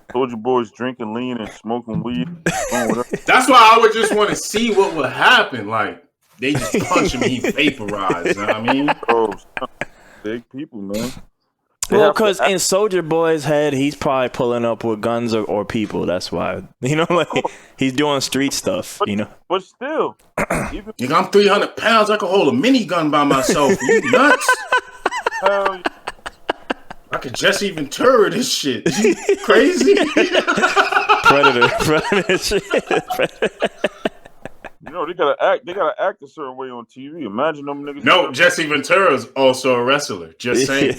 [SPEAKER 2] Soulja Boy's drinking lean and smoking weed.
[SPEAKER 4] That's why I would just want to see what would happen. Like, they just punch him and he vaporized. You know what I mean?
[SPEAKER 2] Oh, big people, man.
[SPEAKER 3] Well, because in Soulja Boy's head, he's probably pulling up with guns or people. That's why, you know, like he's doing street stuff, you know.
[SPEAKER 2] But still,
[SPEAKER 4] nigga, I'm 300 pounds. I can hold a minigun by myself. You nuts?
[SPEAKER 2] Hell yeah.
[SPEAKER 4] I could Jesse Ventura this shit. You crazy?
[SPEAKER 3] Predator shit.
[SPEAKER 2] You know, they gotta act a certain way on TV. Imagine them niggas.
[SPEAKER 4] No, Jesse Ventura's also a wrestler. Just saying.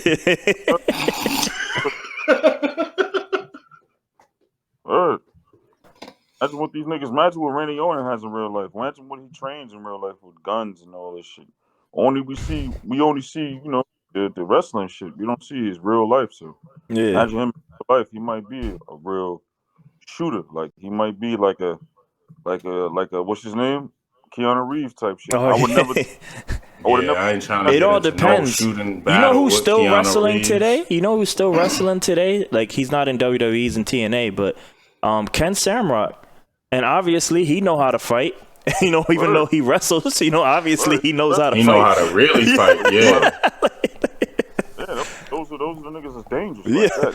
[SPEAKER 2] Imagine what these niggas. Imagine what Randy Orton has in real life. Imagine what he trains in real life with guns and all this shit. We only see, you know, the wrestling shit. We don't see his real life. So
[SPEAKER 3] yeah,
[SPEAKER 2] imagine him in real life. He might be a real shooter. Like he might be like a what's his name? Keanu Reeves type shit.
[SPEAKER 3] Oh,
[SPEAKER 2] I would never.
[SPEAKER 4] I ain't trying to.
[SPEAKER 3] It all depends.
[SPEAKER 4] You
[SPEAKER 3] know who's still wrestling today? You know who's still wrestling today? Like he's not in WWE, he's in TNA, but Ken Shamrock, and obviously he know how to fight. You know, even though he wrestles, you know, obviously he knows how to fight.
[SPEAKER 4] He know how to really fight. Yeah.
[SPEAKER 2] Yeah, those are the niggas that's dangerous.
[SPEAKER 3] Yeah.
[SPEAKER 2] Like that.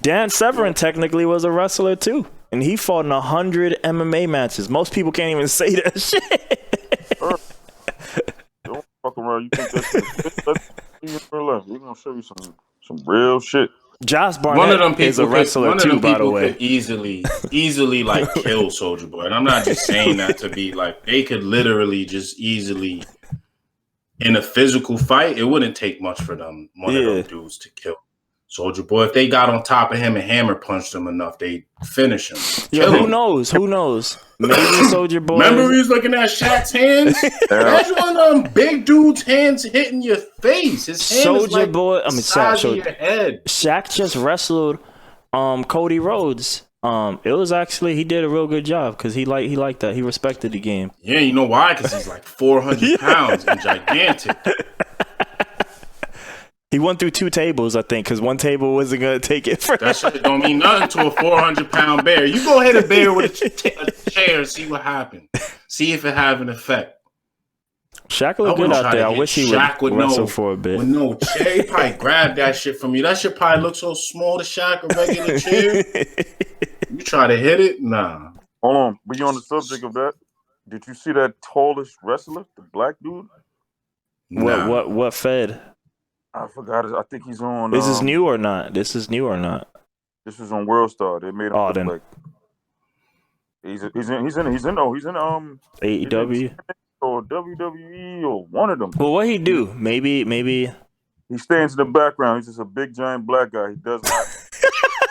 [SPEAKER 2] Dan
[SPEAKER 3] Severn technically was a wrestler too, and he fought in 100 MMA matches. Most people can't even say that shit.
[SPEAKER 2] Don't fuck around. You think that's in real life? We're gonna show you some real shit.
[SPEAKER 3] Josh
[SPEAKER 4] One of them
[SPEAKER 3] Barnett
[SPEAKER 4] people
[SPEAKER 3] is a wrestler too, by the way.
[SPEAKER 4] Could easily like kill Soulja Boy, and I'm not just saying that to be like they could literally just easily in a physical fight. It wouldn't take much for them of them dudes to kill Soulja Boy. If they got on top of him and hammer punched him enough, they finish him.
[SPEAKER 3] Yeah, who knows? Who knows? Maybe Soulja Boy.
[SPEAKER 4] Remember, he was looking at Shaq's hands. Imagine one of them big dude's hands hitting your face. His hand is like
[SPEAKER 3] Boy. I mean,
[SPEAKER 4] your head.
[SPEAKER 3] Shaq just wrestled Cody Rhodes. It was actually he did a real good job because he liked that. He respected the game.
[SPEAKER 4] Yeah, you know why? Because he's like 400 pounds and gigantic.
[SPEAKER 3] He went through 2 tables, I think, because one table wasn't gonna take it.
[SPEAKER 4] That shit don't mean nothing to a 400-pound bear. You go hit a bear with a chair and see what happens. See if it have an effect.
[SPEAKER 3] Shaq looked good out there. I wish he would wrestle for a bit.
[SPEAKER 4] With no chair, he probably grabbed that shit from you. That shit probably look so small to Shaq, a regular chair. You try to hit it? Nah.
[SPEAKER 2] Hold on. But you on the subject of that? Did you see that tallest wrestler, the black dude?
[SPEAKER 4] Nah.
[SPEAKER 3] What fed?
[SPEAKER 2] I forgot it. I think he's on.
[SPEAKER 3] This is new or not? This is new or not?
[SPEAKER 2] This is on World Star. They made him look like he's in
[SPEAKER 3] AEW
[SPEAKER 2] or WWE or one of them.
[SPEAKER 3] Well, what he do? Maybe
[SPEAKER 2] he stands in the background. He's just a big giant black guy. He does not.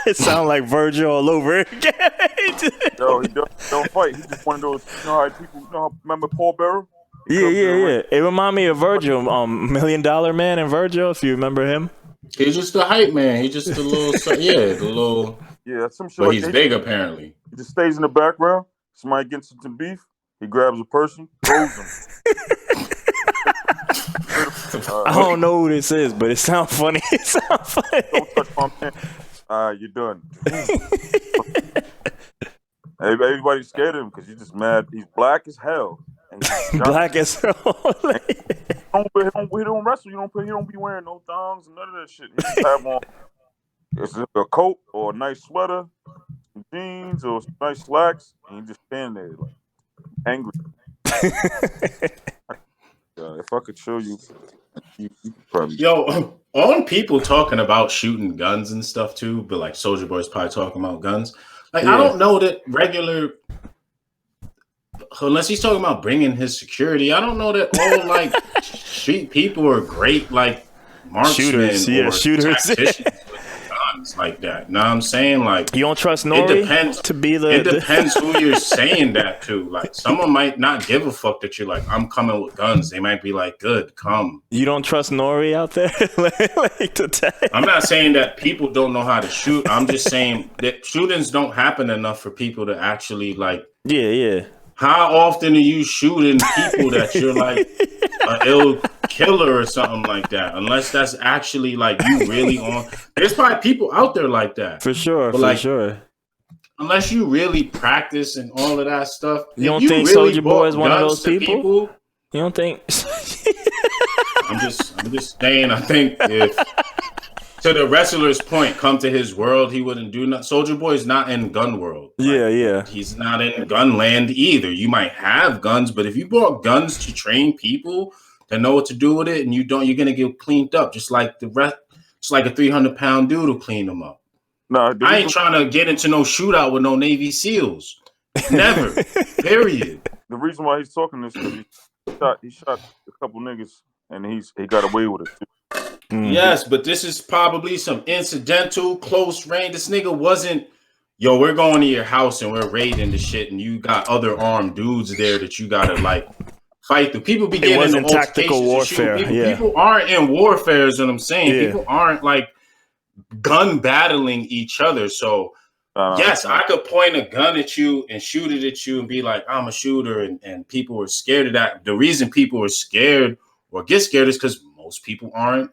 [SPEAKER 3] It sounds like Virgil all over again.
[SPEAKER 2] No, he don't fight. He's just one of those. You know how people remember Paul Bearer?
[SPEAKER 3] Yeah. It remind me of Virgil, $1 Million Man and Virgil, if you remember him.
[SPEAKER 4] He's just the hype man. He's just the little.
[SPEAKER 2] Yeah, some shit.
[SPEAKER 4] But he's big apparently.
[SPEAKER 2] He just stays in the background. Somebody gets into beef. He grabs a person, throws them.
[SPEAKER 3] I don't know who this is, but it sounds funny.
[SPEAKER 2] Don't touch my man. You're done. Everybody's scared of him because he's just mad. He's black as hell.
[SPEAKER 3] Black as hell.
[SPEAKER 2] He don't wrestle. He don't be wearing no thongs and none of that shit. He just have on a coat or a nice sweater, some jeans or some nice slacks, and he just stand there like angry. If I could show you could probably.
[SPEAKER 4] Yo, on people talking about shooting guns and stuff too, but like Soulja Boy's probably talking about guns. Like I don't know that regular. Unless he's talking about bringing his security, I don't know that all like street people are great like marksmen shooters tacticians with guns like that. Know what I'm saying? Like
[SPEAKER 3] you don't trust Nori
[SPEAKER 4] It depends who you're saying that to. Like someone might not give a fuck that you're like, I'm coming with guns. They might be like, good, come.
[SPEAKER 3] You don't trust Nori out there?
[SPEAKER 4] I'm not saying that people don't know how to shoot. I'm just saying that shootings don't happen enough for people to actually like.
[SPEAKER 3] Yeah.
[SPEAKER 4] How often are you shooting people that you're like an ill killer or something like that? Unless that's actually like you really on. There's probably people out there like that.
[SPEAKER 3] For sure,
[SPEAKER 4] Unless you really practice and all of that stuff.
[SPEAKER 3] You don't think Soulja Boy is one of those people? You don't think?
[SPEAKER 4] I'm just saying. I think if to the wrestler's point, come to his world, he wouldn't do nothing. Soulja Boy is not in gun world.
[SPEAKER 3] Yeah.
[SPEAKER 4] He's not in gun land either. You might have guns, but if you brought guns to train people to know what to do with it, and you don't, you're gonna get cleaned up, just like the rest. Just like a 300-pound dude will clean them up.
[SPEAKER 2] No,
[SPEAKER 4] I ain't trying to get into no shootout with no Navy SEALs. Never. Period.
[SPEAKER 2] The reason why he's talking this is he shot a couple niggas and he got away with it too.
[SPEAKER 3] Mm-hmm.
[SPEAKER 4] Yes, but this is probably some incidental, close range. This nigga wasn't, yo, we're going to your house and we're raiding the shit and you got other armed dudes there that you got to like fight through. People be getting into
[SPEAKER 3] tactical warfare.
[SPEAKER 4] People aren't in warfare is what I'm saying. Yeah. People aren't like gun battling each other. So yes, I could point a gun at you and shoot it at you and be like, I'm a shooter. And people were scared of that. The reason people are scared or get scared is because most people aren't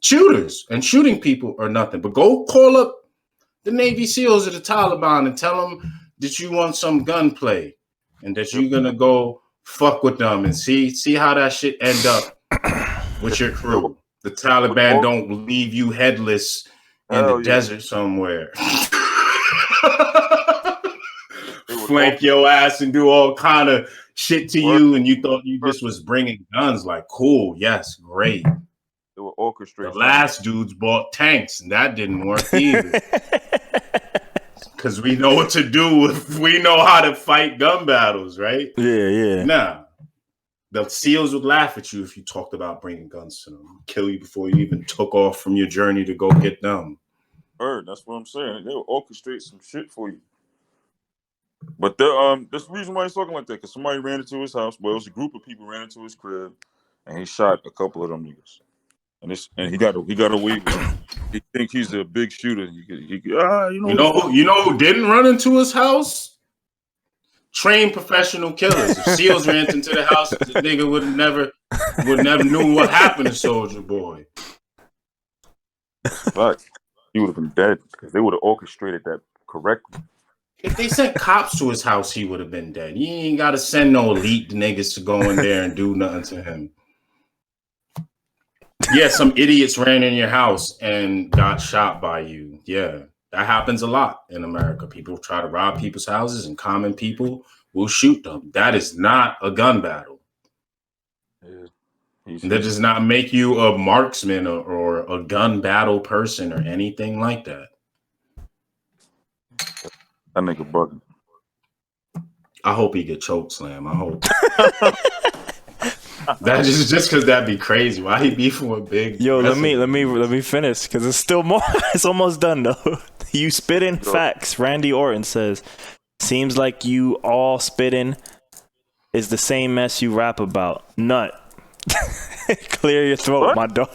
[SPEAKER 4] shooters and shooting people or nothing. But go call up the Navy SEALs or the Taliban and tell them that you want some gunplay and that you're going to go fuck with them and see how that shit end up with your crew. The Taliban don't leave you headless in the desert somewhere. Flank your ass and do all kind of shit to you, and you thought you just was bringing guns. Like, cool, yes, great.
[SPEAKER 2] They were orchestrate.
[SPEAKER 4] The last dudes bought tanks, and that didn't work either. Because we know what to do. We know how to fight gun battles, right?
[SPEAKER 3] Yeah.
[SPEAKER 4] Nah. The SEALs would laugh at you if you talked about bringing guns to them. Kill you before you even took off from your journey to go get them.
[SPEAKER 2] That's what I'm saying. They'll orchestrate some shit for you. But there's the reason why he's talking like that, because somebody ran into his house. Well, it was a group of people ran into his crib, and he shot a couple of them niggas. And he got away with it. He think he's a big shooter. You
[SPEAKER 4] know who didn't run into his house? Trained professional killers. If SEALs ran into the house, the nigga would never knew what happened to Soulja Boy.
[SPEAKER 2] But he would have been dead because they would have orchestrated that correctly.
[SPEAKER 4] If they sent cops to his house, he would have been dead. You ain't got to send no elite niggas to go in there and do nothing to him. Yeah, some idiots ran in your house and got shot by you. Yeah, that happens a lot in America. People try to rob people's houses, and common people will shoot them. That is not a gun battle. Yeah. That does not make you a marksman or a gun battle person or anything like that.
[SPEAKER 2] That nigga bugging.
[SPEAKER 4] I hope he get choke slam. I hope. That just because that'd be crazy. Why he beefing with big?
[SPEAKER 3] Yo, let me finish because it's still more. It's almost done though. You spitting facts. Randy Orton says, "Seems like you all spitting is the same mess you rap about. Nut." Clear your throat, what? My dog.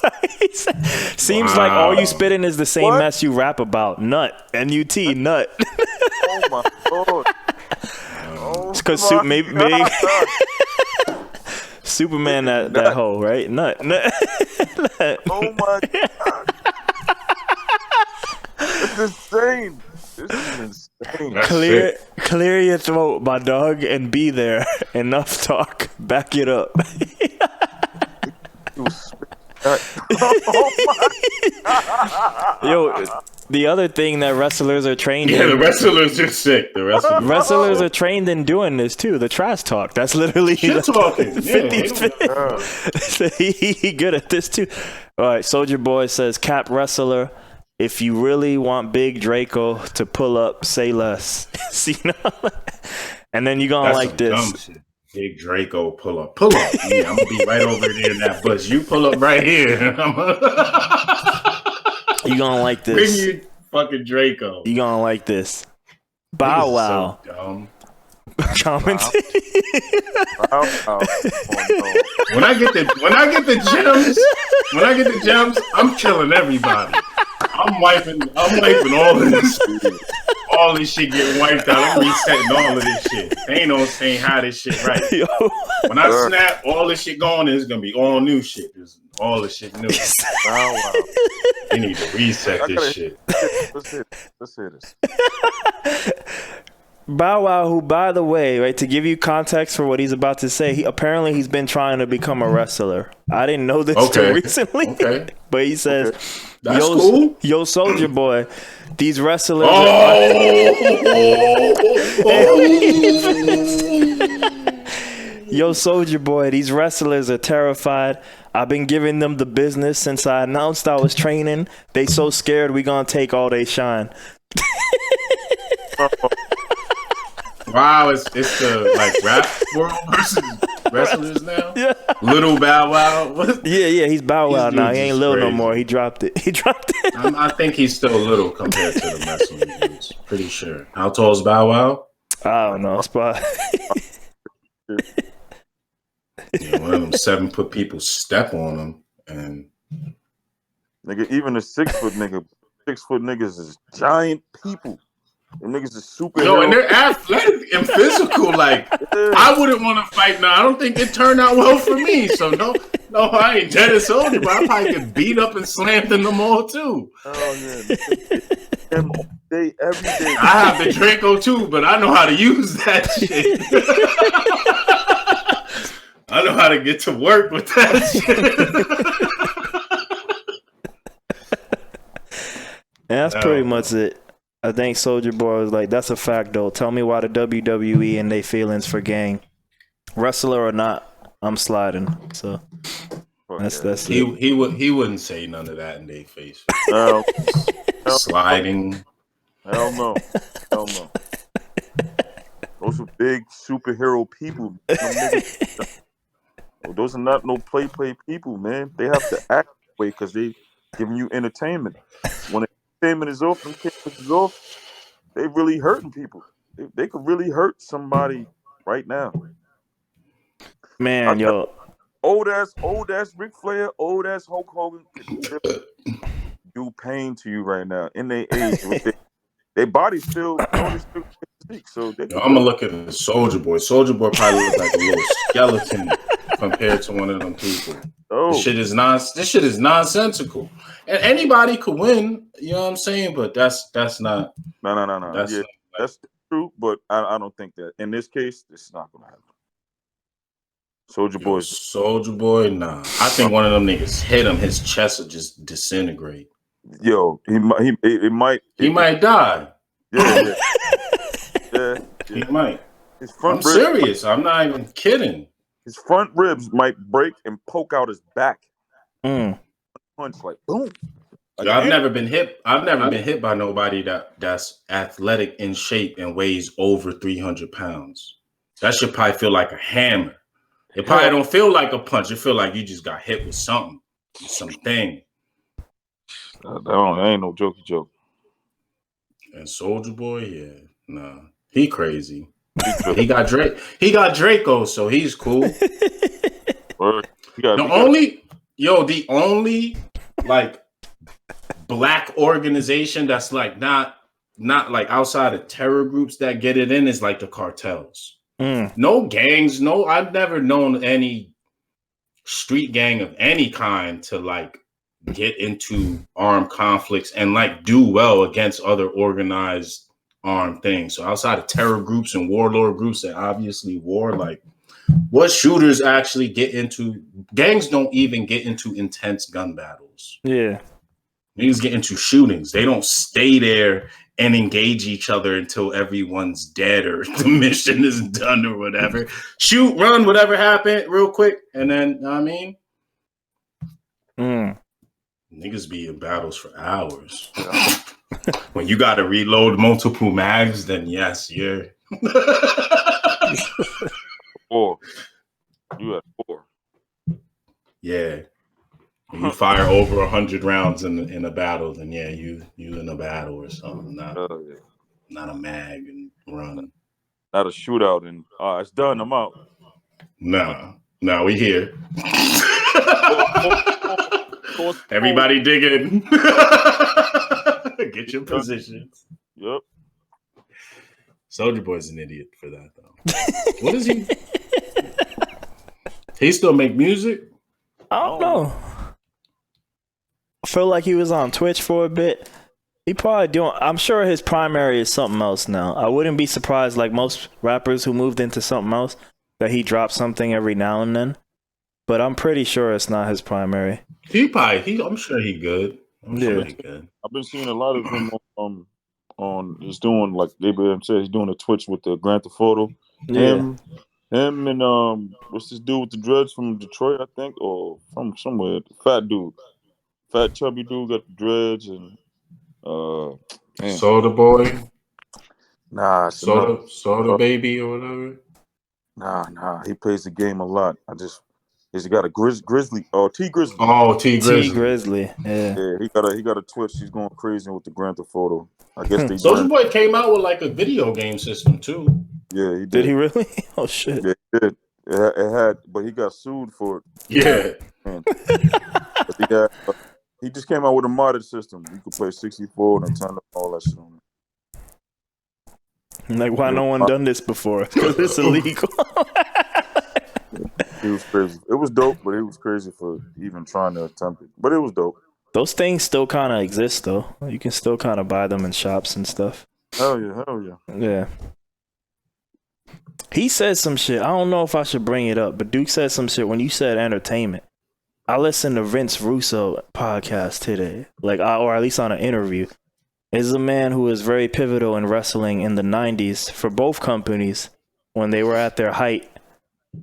[SPEAKER 3] Seems like all you spitting is the same mess you rap about. Nut. N-U-T. Nut.
[SPEAKER 2] Oh my god.
[SPEAKER 3] It's because maybe Superman that hoe, right? Nut.
[SPEAKER 2] Oh my god. It's insane. This is insane.
[SPEAKER 3] Clear your throat, my dog, and be there. Enough talk. Back it up.
[SPEAKER 2] Oh my god.
[SPEAKER 3] Yo, the other thing that wrestlers are trained in.
[SPEAKER 4] Yeah, the wrestlers are sick. The
[SPEAKER 3] wrestlers are trained in doing this too. The trash talk. That's literally
[SPEAKER 4] shit talking.
[SPEAKER 3] 50s. He good at this too. All right, Soulja Boy says, "Cap wrestler. If you really want Big Draco to pull up, say less." See, and then you gonna like this.
[SPEAKER 4] Big Draco pull up. Yeah, I'm gonna be right over there in that bush. You pull up right here.
[SPEAKER 3] You gonna like this.
[SPEAKER 4] Bring you fucking Draco.
[SPEAKER 3] You gonna like this. Bow Wow.
[SPEAKER 4] So dumb.
[SPEAKER 3] Commenting.
[SPEAKER 2] Wow. Oh, no.
[SPEAKER 4] When I get the gems, I'm killing everybody. I'm wiping all this shit getting wiped out. I'm resetting all of this shit. Ain't no saying how this shit right. Yo. When I snap, all this shit going, it's gonna be all new shit. There's all this shit new. Wow. You need to reset this shit.
[SPEAKER 2] Let's hear this.
[SPEAKER 3] Bow Wow, who, by the way, right, to give you context for what he's about to say, he's been trying to become a wrestler. I didn't know this till recently, but he says,
[SPEAKER 4] "That's cool.
[SPEAKER 3] Yo, Soulja Boy, these wrestlers." Yo, Soulja Boy, these wrestlers are terrified. I've been giving them the business since I announced I was training. They so scared we gonna take all they shine.
[SPEAKER 4] Wow, it's the like rap world versus wrestlers now. Yeah. Little Bow Wow. What?
[SPEAKER 3] Yeah, he's Bow Wow now. He ain't little no more. He dropped it.
[SPEAKER 4] I think he's still little compared to the wrestling dudes. Pretty sure. How tall is Bow Wow?
[SPEAKER 3] I don't know. Spot.
[SPEAKER 4] One of them 7-foot people step on him, and
[SPEAKER 2] nigga, even a 6-foot niggas is giant people. Them niggas is super.
[SPEAKER 4] No, and they're athletic and physical. Like, I wouldn't want to fight now. I don't think it turned out well for me. So no, I ain't dead as soldier, but I probably get beat up and slammed in them all too.
[SPEAKER 2] Oh yeah, every day.
[SPEAKER 4] I have the Draco too, but I know how to use that shit. I know how to get to work with that
[SPEAKER 3] shit. Yeah, that's pretty much it. I think Soulja Boy was like, "That's a fact, though. Tell me why the WWE and they feelings for gang, wrestler or not, I'm sliding." So, That's
[SPEAKER 4] he wouldn't say none of that in their face. Sliding.
[SPEAKER 2] Hell no. Hell no. Those are big superhero people. Those are not no play people, man. They have to act that way because they giving you entertainment. When entertainment is off, them cameras is off, they really hurting people. They could really hurt somebody right now.
[SPEAKER 3] Man, yo.
[SPEAKER 2] Old ass Ric Flair, old ass Hulk Hogan could do pain to you right now in their age. Their body still, they still speak. So
[SPEAKER 4] I'm gonna look at the Soulja Boy. Soulja Boy probably looks like a little skeleton compared to one of them people. Oh. This shit is nonsensical. And anybody could win, you know what I'm saying? But that's not.
[SPEAKER 2] No. That's true, but I don't think that in this case, this is not gonna happen. Soulja Boy,
[SPEAKER 4] nah. I think one of them niggas hit him. His chest will just disintegrate.
[SPEAKER 2] Yo, he might
[SPEAKER 4] die.
[SPEAKER 2] Yeah.
[SPEAKER 4] He might. I'm serious. I'm not even kidding.
[SPEAKER 2] His front ribs might break and poke out his back. Punch like boom.
[SPEAKER 4] Like, I've never been hit by nobody that's athletic in shape and weighs over 300 pounds. That should probably feel like a hammer. It probably don't feel like a punch. It feel like you just got hit with something. Something.
[SPEAKER 2] That ain't no jokey joke.
[SPEAKER 4] And Soulja Boy, yeah, nah, he crazy. He got Draco, so he's cool. The only like black organization that's like not like outside of terror groups that get it in is like the cartels. No gangs, I've never known any street gang of any kind to like get into armed conflicts and like do well against other organized armed things. So outside of terror groups and warlord groups that obviously war, like what shooters actually get into? Gangs don't even get into intense gun battles.
[SPEAKER 3] Yeah.
[SPEAKER 4] Niggas get into shootings. They don't stay there and engage each other until everyone's dead or the mission is done or whatever. Shoot, run, whatever happened real quick. And then, you know what I mean? Niggas be in battles for hours. When you got to reload multiple mags, then yes, you're...
[SPEAKER 2] 4. You had 4.
[SPEAKER 4] Yeah. When you fire over 100 rounds in a battle, then yeah, you in a battle or something. Not a mag and run.
[SPEAKER 2] Not a shootout and it's done. I'm out.
[SPEAKER 4] Nah, we here. Everybody dig in. Get your positions.
[SPEAKER 2] Yep.
[SPEAKER 4] Soulja Boy's an idiot for that though. What is he? He still make music?
[SPEAKER 3] I don't know. I feel like he was on Twitch for a bit. He probably doing. I'm sure his primary is something else now. I wouldn't be surprised, like most rappers who moved into something else, that he drops something every now and then. But I'm pretty sure it's not his primary.
[SPEAKER 4] I'm sure he good.
[SPEAKER 2] Sure he good. I've been seeing a lot of him on. He's doing like Abraham said. He's doing a Twitch with the Grand Theft Auto.
[SPEAKER 3] Yeah.
[SPEAKER 2] Him and what's this dude with the dreads from Detroit? I think, or from somewhere. Fat dude. Fat chubby dude got the dreads and
[SPEAKER 4] Soda Boy.
[SPEAKER 2] Nah,
[SPEAKER 4] Soda Baby or whatever.
[SPEAKER 2] Nah. He plays the game a lot. He's got a Grizzly. T Grizzly.
[SPEAKER 4] Oh, T Grizzly.
[SPEAKER 3] T Grizzly. Yeah.
[SPEAKER 2] Yeah, he got a Twitch. He's going crazy with the Grand Theft Auto. I guess they.
[SPEAKER 4] Soulja Boy came out with like a video game system too.
[SPEAKER 2] Yeah, he did.
[SPEAKER 3] Did he really? Oh shit.
[SPEAKER 2] Yeah, he did. It had, but he got sued for it.
[SPEAKER 4] Yeah.
[SPEAKER 2] But he just came out with a modded system. You could play 64 and turn up all that shit on it.
[SPEAKER 3] Like, why no one done this before? Because it's illegal.
[SPEAKER 2] It was crazy. It was dope, but it was crazy for even trying to attempt it. But it was dope.
[SPEAKER 3] Those things still kind of exist, though. You can still kind of buy them in shops and stuff.
[SPEAKER 2] Hell yeah.
[SPEAKER 3] Yeah. He said some shit. I don't know if I should bring it up, but Duke said some shit when you said entertainment. I listened to Vince Russo podcast today, or at least on an interview. Is a man who was very pivotal in wrestling in the 90s for both companies when they were at their height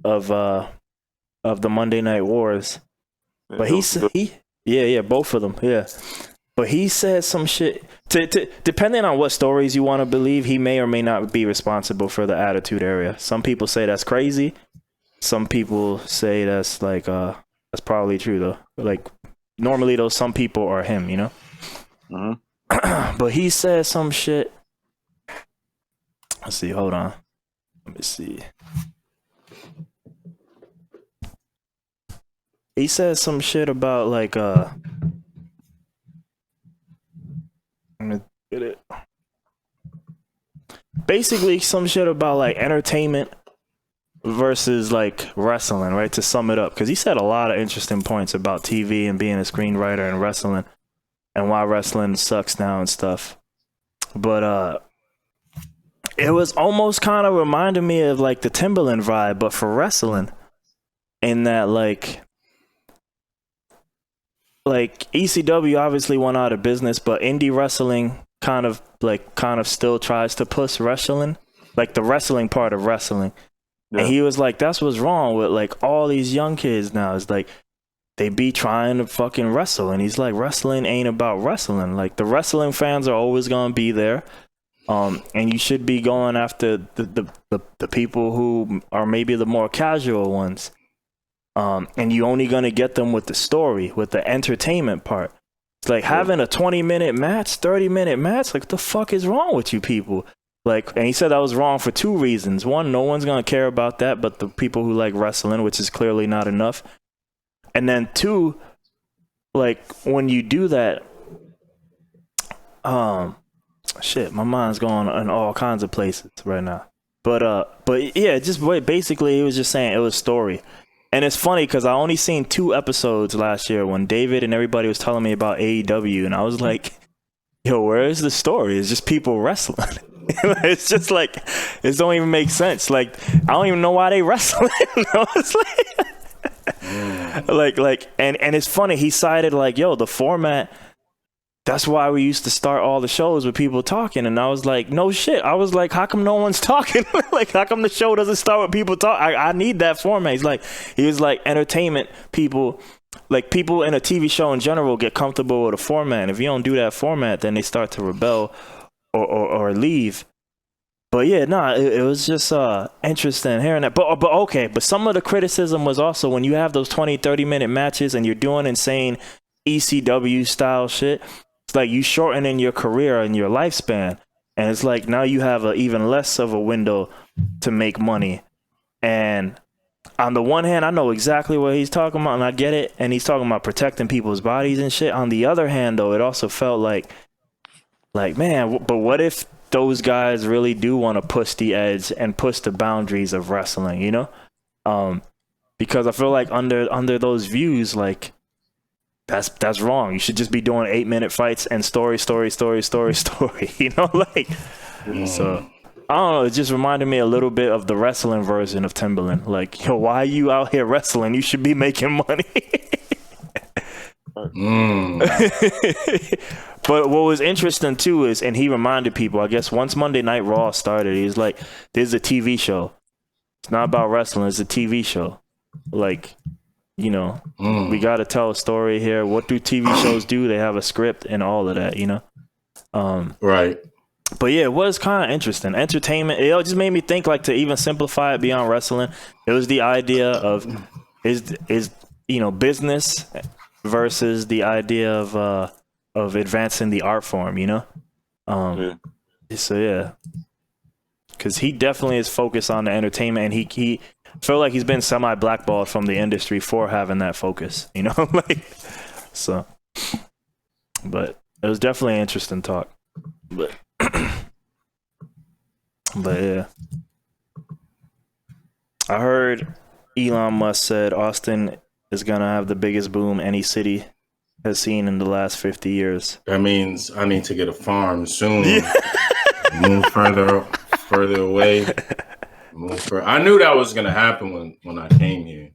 [SPEAKER 3] of the Monday Night Wars. But both of them, yeah. But he said some shit. Depending on what stories you want to believe, he may or may not be responsible for the Attitude Era. Some people say that's crazy. Some people say that's like that's probably true though. Like normally, those some people are him, you know.
[SPEAKER 2] Mm-hmm.
[SPEAKER 3] But he said some shit. Let's see. Hold on. Let me see. He said some shit about like let me get it. Basically some shit about like entertainment versus like wrestling, right? To sum it up, because he said a lot of interesting points about TV and being a screenwriter and wrestling and why wrestling sucks now and stuff. But it was almost kind of reminding me of like the Timberland vibe, but for wrestling, in that like ECW obviously went out of business, but indie wrestling kind of still tries to push wrestling, like the wrestling part of wrestling. Yeah. And he was like, that's what's wrong with like all these young kids now. It's like they be trying to fucking wrestle, and he's like, wrestling ain't about wrestling. Like the wrestling fans are always gonna be there. And you should be going after the people who are maybe the more casual ones. And you only gonna get them with the story, with the entertainment part. It's like having a 20-minute match, 30-minute match. Like, what the fuck is wrong with you people? Like, and he said that was wrong for two reasons. One, no one's gonna care about that, but the people who like wrestling, which is clearly not enough. And then two, like when you do that, shit, my mind's going in all kinds of places right now. But yeah, just basically, he was just saying it was story. And it's funny because I only seen 2 episodes last year when David and everybody was telling me about AEW, and I was like, yo, where is the story? It's just people wrestling. It's just like, it don't even make sense. Like, I don't even know why they wrestling. It's like, and it's funny, he cited like, yo, the format, that's why we used to start all the shows with people talking. And I was like, no shit. I was like, how come no one's talking? Like, how come the show doesn't start with people talking? I need that format. He was like, entertainment people, like people in a TV show in general get comfortable with a format. And if you don't do that format, then they start to rebel or leave. But yeah, it was just interesting hearing that. But okay, but some of the criticism was also when you have those 20, 30-minute matches and you're doing insane ECW style shit, it's like you shortening your career and your lifespan. And it's like now you have even less of a window to make money. And on the one hand, I know exactly what he's talking about and I get it. And he's talking about protecting people's bodies and shit. On the other hand, though, it also felt like man, but what if those guys really do want to push the edge and push the boundaries of wrestling, you know? Because I feel like under those views, like, that's wrong. You should just be doing 8-minute fights and story, you know, like. So I don't know. It just reminded me a little bit of the wrestling version of Timberland. Like, yo, why are you out here wrestling? You should be making money. But what was interesting too is, and he reminded people, I guess once Monday Night Raw started, he was like, "This is a TV show. It's not about wrestling. It's a TV show. Like." You know, we got to tell a story here. What do TV shows do? They have a script and all of that, you know?
[SPEAKER 4] Right.
[SPEAKER 3] But yeah, it was kind of interesting. Entertainment, it just made me think, like, to even simplify it beyond wrestling, it was the idea of is you know, business versus the idea of advancing the art form, you know? So yeah. Because he definitely is focused on the entertainment, and he feel like he's been semi-blackballed from the industry for having that focus, you know? Like, so, but it was definitely an interesting talk. But yeah. I heard Elon Musk said Austin is going to have the biggest boom any city has seen in the last 50 years.
[SPEAKER 4] That means I need to get a farm soon. Yeah. Move further away. I knew that was gonna happen when I came here,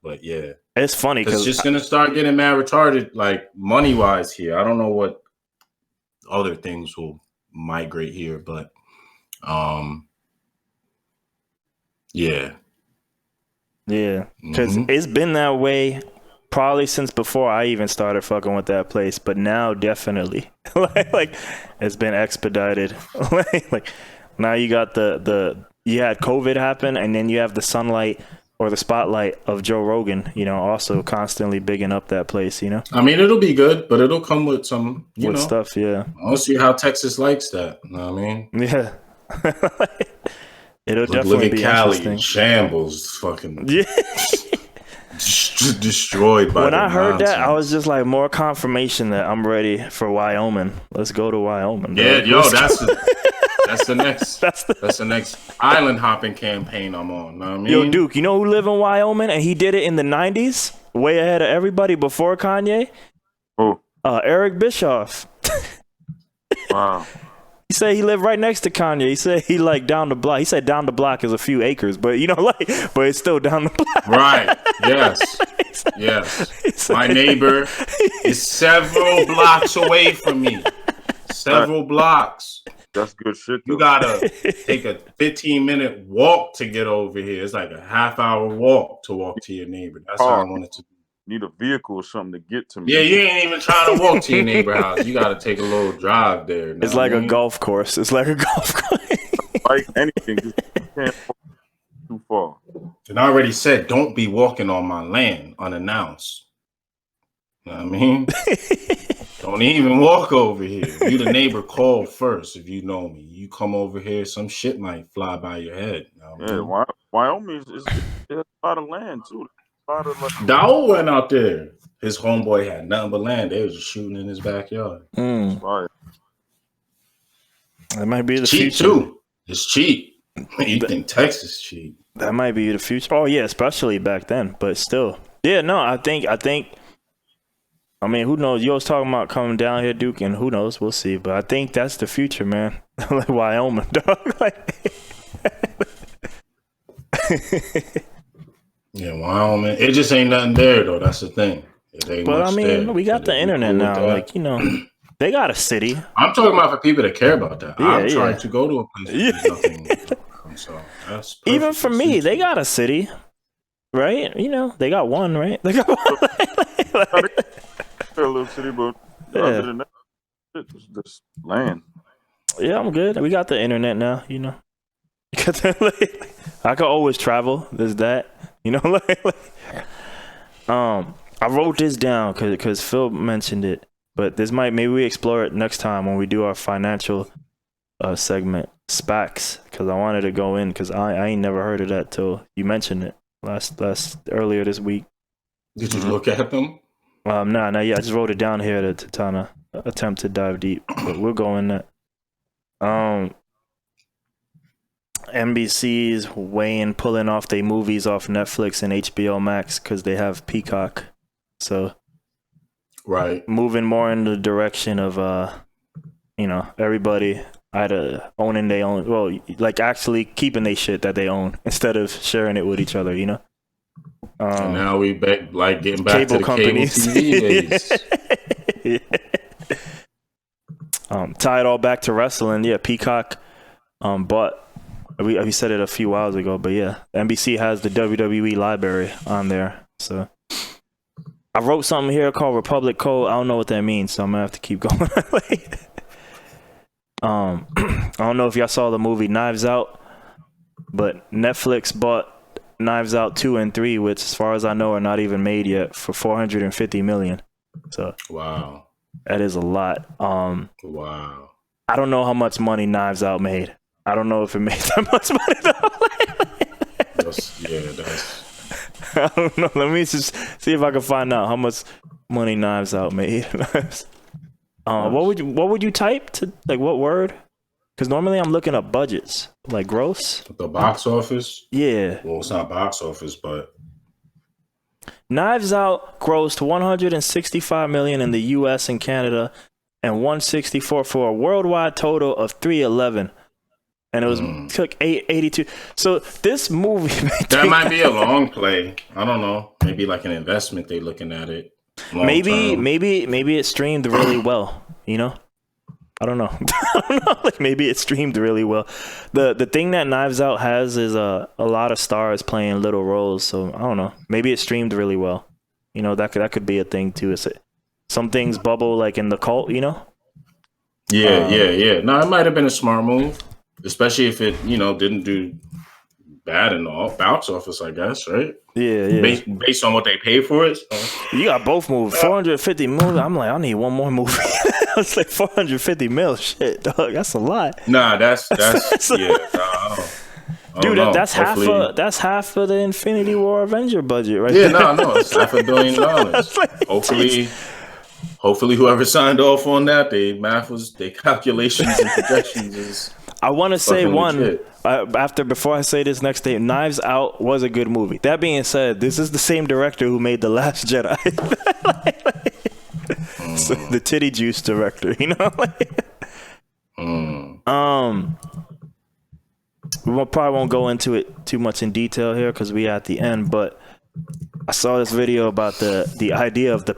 [SPEAKER 4] but yeah,
[SPEAKER 3] it's funny because
[SPEAKER 4] it's just gonna start getting mad retarded, like money wise here. I don't know what other things will migrate here, but yeah,
[SPEAKER 3] because it's been that way Probably since before I even started fucking with that place, but now definitely like it's been expedited. like now you got you had COVID happen, and then you have the sunlight or the spotlight of Joe Rogan, also constantly bigging up that place,
[SPEAKER 4] I mean, it'll be good, but it'll come with some,
[SPEAKER 3] stuff, yeah.
[SPEAKER 4] I'll see how Texas likes that. You know what I mean?
[SPEAKER 3] Yeah. It'll definitely be
[SPEAKER 4] Cali,
[SPEAKER 3] interesting.
[SPEAKER 4] Shambles, fucking
[SPEAKER 3] Yeah.
[SPEAKER 4] destroyed by
[SPEAKER 3] when I heard
[SPEAKER 4] nonsense.
[SPEAKER 3] that, I was just like, more confirmation that I'm ready for Wyoming. Let's go to Wyoming.
[SPEAKER 4] Yeah,
[SPEAKER 3] dog.
[SPEAKER 4] that's the next that's the next island hopping campaign I'm on. Know what I mean?
[SPEAKER 3] Yo, Duke, you know who live in Wyoming and he did it in the 90s, way ahead of everybody before Kanye?
[SPEAKER 2] Oh,
[SPEAKER 3] Eric Bischoff.
[SPEAKER 2] wow.
[SPEAKER 3] He said he lived right next to Kanye. He said he like down the block. He said down the block is a few acres, but but it's still down the block.
[SPEAKER 4] Right. Yes. Yes. My neighbor is several blocks away from me. Several blocks.
[SPEAKER 2] That's good shit, though.
[SPEAKER 4] You gotta take a 15-minute walk to get over here. It's like a half-hour walk to walk to your neighbor. That's how I want it to be.
[SPEAKER 2] Need a vehicle or something to get to me.
[SPEAKER 4] Yeah, you ain't even trying to walk to your neighbor house. You got to take a little drive there.
[SPEAKER 3] It's like a golf course. It's like a golf course.
[SPEAKER 2] Like anything, just can't walk too far.
[SPEAKER 4] And I already said, don't be walking on my land unannounced. You know what I mean? Don't even walk over here. You the neighbor, call first if you know me. You come over here, some shit might fly by your head. You know what I mean?
[SPEAKER 2] Wyoming is a lot of land, too.
[SPEAKER 4] Dao went out there. His homeboy had nothing but land. They was just shooting in his backyard.
[SPEAKER 3] That might be the
[SPEAKER 4] cheap
[SPEAKER 3] future.
[SPEAKER 4] Too. It's cheap. You think Texas cheap?
[SPEAKER 3] That might be the future. Oh yeah, especially back then. But still, yeah. No, I think. I mean, who knows? You was talking about coming down here, Duke, and who knows? We'll see. But I think that's the future, man. Like Wyoming, dog.
[SPEAKER 4] Yeah, Wyoming. It just ain't nothing there though. That's the thing.
[SPEAKER 3] But I mean, there. We got the internet now. Like, they got a city.
[SPEAKER 4] I'm talking about for people that care about that.
[SPEAKER 3] Yeah,
[SPEAKER 4] I'm trying to go to a place where there's nothing. So that's
[SPEAKER 3] even for me, they got a city, right? They got one, right? They got one.
[SPEAKER 2] A little city, but other than that, it's just land.
[SPEAKER 3] Yeah, I'm good. We got the internet now. I could always travel. There's that. I wrote this down because Phil mentioned it, but maybe we explore it next time when we do our financial segment, SPACs, because I wanted to go in because I ain't never heard of that till you mentioned it earlier this week.
[SPEAKER 4] Did you look at them?
[SPEAKER 3] Nah, yeah, I just wrote it down here to kind of attempt to dive deep, but we'll go in that. NBC's weighing pulling off their movies off Netflix and HBO Max because they have Peacock. So,
[SPEAKER 4] right,
[SPEAKER 3] moving more in the direction of, everybody either owning their own, well, like actually keeping their shit that they own instead of sharing it with each other,
[SPEAKER 4] and now we getting back to the companies. Cable TV days.
[SPEAKER 3] Tie it all back to wrestling. Yeah, Peacock, but. We said it a few whiles ago, but yeah, NBC has the WWE library on there. So I wrote something here called Republic Code. I don't know what that means, so I'm gonna have to keep going. I don't know if y'all saw the movie Knives Out, but Netflix bought Knives Out 2 and 3, which, as far as I know, are not even made yet, for $450 million. So
[SPEAKER 4] wow,
[SPEAKER 3] that is a lot.
[SPEAKER 4] Wow,
[SPEAKER 3] I don't know how much money Knives Out made. I don't know if it made that much money though.
[SPEAKER 4] that's.
[SPEAKER 3] I don't know. Let me just see if I can find out how much money Knives Out made. What would you type to, like, what word? Because normally I'm looking up budgets, like gross.
[SPEAKER 4] The box office.
[SPEAKER 3] Yeah.
[SPEAKER 4] Well, it's not box office, but
[SPEAKER 3] Knives Out grossed $165 million in the U.S. and Canada, and $164 for a worldwide total of $311. And it was took $882. So this movie
[SPEAKER 4] that might be a long play. I don't know. Maybe like an investment. They looking at it.
[SPEAKER 3] Maybe it streamed really well. I don't know. Like maybe it streamed really well. The thing that Knives Out has is a lot of stars playing little roles. So I don't know. Maybe it streamed really well. You know, that could be a thing too. Some things bubble like in the cult, you know?
[SPEAKER 4] Yeah. No, it might have been a smart move, especially if it, didn't do bad in the box office, I guess, right?
[SPEAKER 3] Yeah.
[SPEAKER 4] Based on what they pay for it.
[SPEAKER 3] You got both movies. 450 million. I'm like, I need one more movie. It's like 450 mil. Shit, dog. That's a lot.
[SPEAKER 4] Nah, that's yeah.
[SPEAKER 3] Dude, that's half of the Infinity War Avenger budget, right?
[SPEAKER 4] Yeah, no, it's $500 million. Like, hopefully, whoever signed off on that, their calculations and projections is.
[SPEAKER 3] I want to say one
[SPEAKER 4] legit.
[SPEAKER 3] Before I say this next day, Knives Out was a good movie. That being said, this is the same director who made The Last Jedi. So, the titty juice director, you know. We probably won't go into it too much in detail here because we at the end. But I saw this video about the idea of the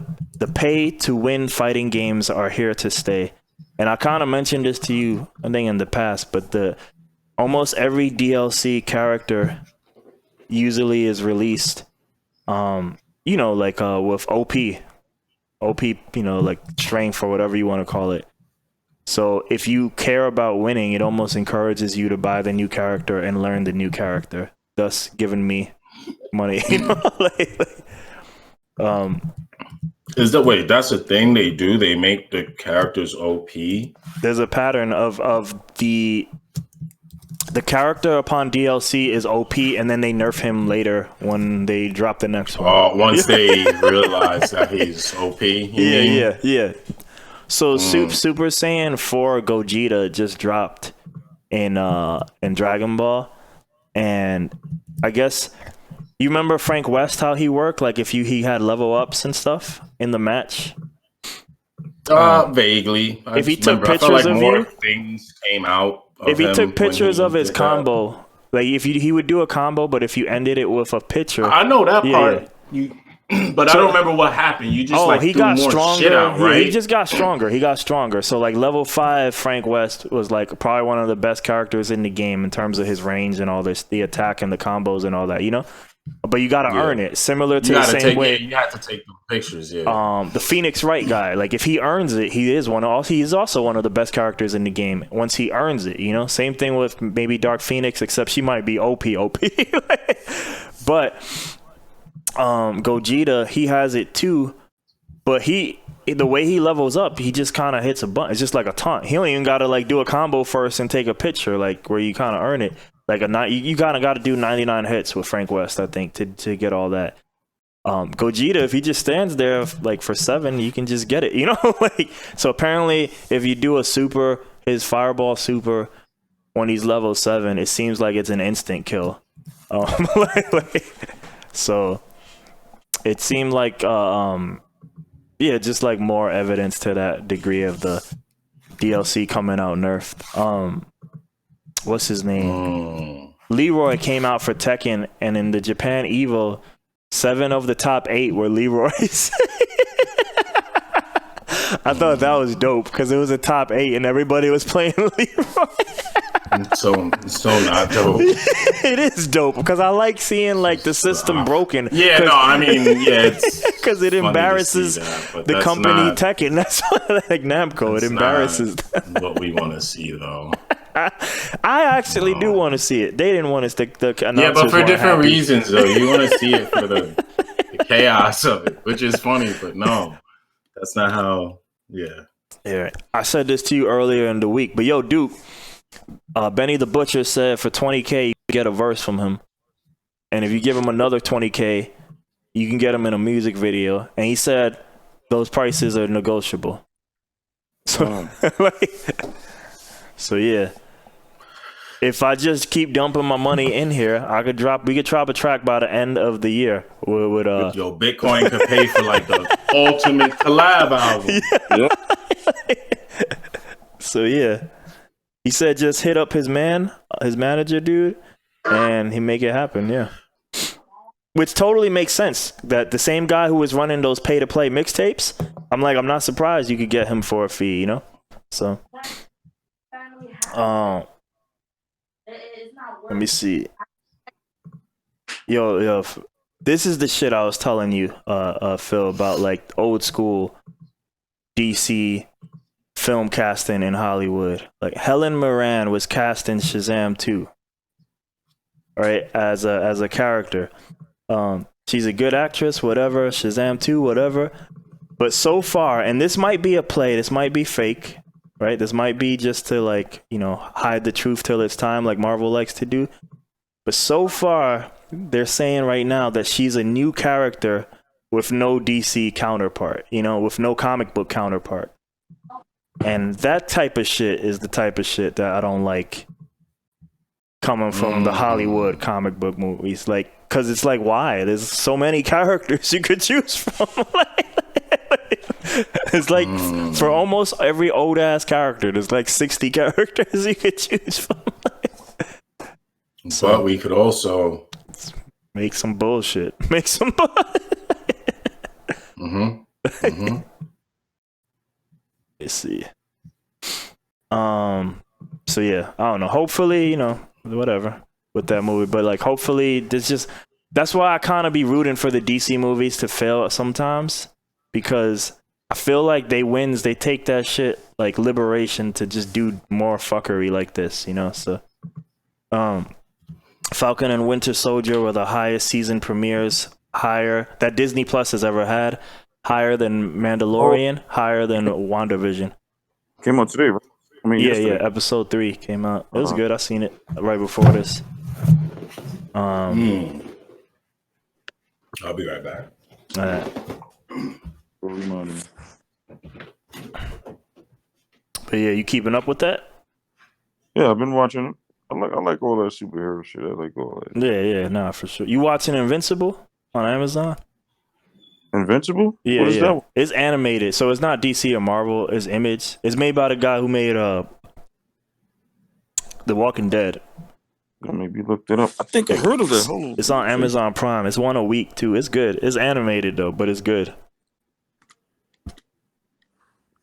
[SPEAKER 3] pay to win fighting games are here to stay. And I kind of mentioned this to you, I think, in the past, but almost every DLC character usually is released, with OP, like strength or whatever you want to call it. So if you care about winning, it almost encourages you to buy the new character and learn the new character, thus giving me money.
[SPEAKER 4] That's a thing they do? They make the characters OP?
[SPEAKER 3] There's a pattern of the character upon DLC is OP, and then they nerf him later when they drop the next one.
[SPEAKER 4] Once they realize that he's OP.
[SPEAKER 3] Yeah. So Super Saiyan 4 Gogeta just dropped in Dragon Ball, and I guess you remember Frank West, how he worked, like if he had level ups and stuff in the match.
[SPEAKER 4] Vaguely.
[SPEAKER 3] If he took pictures of
[SPEAKER 4] more
[SPEAKER 3] you,
[SPEAKER 4] things came out.
[SPEAKER 3] If he took pictures of his combo, like if he would do a combo, but if you ended it with a picture,
[SPEAKER 4] I know that part. Yeah. But I don't remember what happened. You just
[SPEAKER 3] he got
[SPEAKER 4] more
[SPEAKER 3] stronger.
[SPEAKER 4] Shit out, right?
[SPEAKER 3] He just got stronger. He got stronger. So like level 5, Frank West was like probably one of the best characters in the game in terms of his range and all this, the attack and the combos and all that, you know. But you got to earn it. Similar to the same way
[SPEAKER 4] you have to take the pictures. Yeah.
[SPEAKER 3] The Phoenix Wright guy, like if he earns it, he's also one of the best characters in the game. Once he earns it, you know. Same thing with maybe Dark Phoenix, except she might be OP. But Gogeta, he has it too, but the way he levels up, he just kind of hits a button. It's just like a taunt. He don't even gotta like do a combo first and take a picture, like where you kind of earn it. Like you kind of got to do 99 hits with Frank West, I think, to get all that. Gogeta, if he just stands there like for 7, you can just get it, you know. Like so, apparently, if you do his Fireball Super when he's level 7, it seems like it's an instant kill. So it seemed like just like more evidence to that degree of the DLC coming out nerfed. What's his name? Leroy came out for Tekken, and in the Japan Evo, 7 of the top 8 were Leroy's. I thought that was dope because it was a top 8 and everybody was playing Leroy.
[SPEAKER 4] So not dope.
[SPEAKER 3] It is dope because I like seeing like the system broken.
[SPEAKER 4] Yeah, no, I mean, it's
[SPEAKER 3] because it embarrasses the company Tekken. That's why like Namco. It embarrasses them.
[SPEAKER 4] What we want to see though.
[SPEAKER 3] I actually do want to see it. They didn't want to stick the
[SPEAKER 4] yeah, but for different reasons though. You want to see it for the chaos of it, which is funny, but no, that's not how. Yeah.
[SPEAKER 3] I said this to you earlier in the week, but yo, Duke. Benny the Butcher said for 20K you get a verse from him, and if you give him another 20K, you can get him in a music video. And he said those prices are negotiable. So, so yeah. If I just keep dumping my money in here, we could drop a track by the end of the year.
[SPEAKER 4] Yo, Bitcoin could pay for like the ultimate collab album.
[SPEAKER 3] Yeah. So yeah. He said just hit up his manager dude, and he make it happen, yeah. Which totally makes sense. That the same guy who was running those pay-to-play mixtapes, I'm not surprised you could get him for a fee, you know? So, let me see. Yo, this is the shit I was telling you, Phil, about like old school DC film casting in Hollywood. Like Helen Mirren was cast in Shazam 2, right? As a character. She's a good actress, whatever. Shazam 2, whatever. But so far, and this might be a play, this might be fake, right? This might be just to like, you know, hide the truth till it's time, like Marvel likes to do. But so far, they're saying right now that she's a new character with no DC counterpart, you know, with no comic book counterpart. And that type of shit is the type of shit that I don't like coming from the Hollywood comic book movies. Like, because it's like, why? There's so many characters you could choose from. It's like for almost every old ass character, there's like 60 characters you could choose from.
[SPEAKER 4] But we could also
[SPEAKER 3] make some bullshit. Make some. Let's see. So yeah, I don't know. Hopefully, you know, whatever with that movie, but like, hopefully, that's why I kind of be rooting for the DC movies to fail sometimes, because I feel like they take that shit like liberation to just do more fuckery like this, you know. So, Falcon and Winter Soldier were the highest season premieres, higher that Disney Plus has ever had, higher than Mandalorian, higher than WandaVision.
[SPEAKER 2] Came out today, right? I mean,
[SPEAKER 3] yeah, episode 3 came out. It was good. I seen it right before this.
[SPEAKER 4] I'll be right back.
[SPEAKER 3] All right. But yeah, you keeping up with that?
[SPEAKER 2] Yeah, I've been watching it. I like all that superhero shit. I like all that.
[SPEAKER 3] Yeah, nah, for sure. You watching Invincible on Amazon?
[SPEAKER 2] Invincible?
[SPEAKER 3] Yeah,
[SPEAKER 2] what is that?
[SPEAKER 3] It's animated, so it's not DC or Marvel. It's Image. It's made by the guy who made The Walking Dead.
[SPEAKER 2] I maybe looked it up. I think I heard of it.
[SPEAKER 3] It's on Amazon Prime. It's one a week too. It's good. It's animated though, but it's good.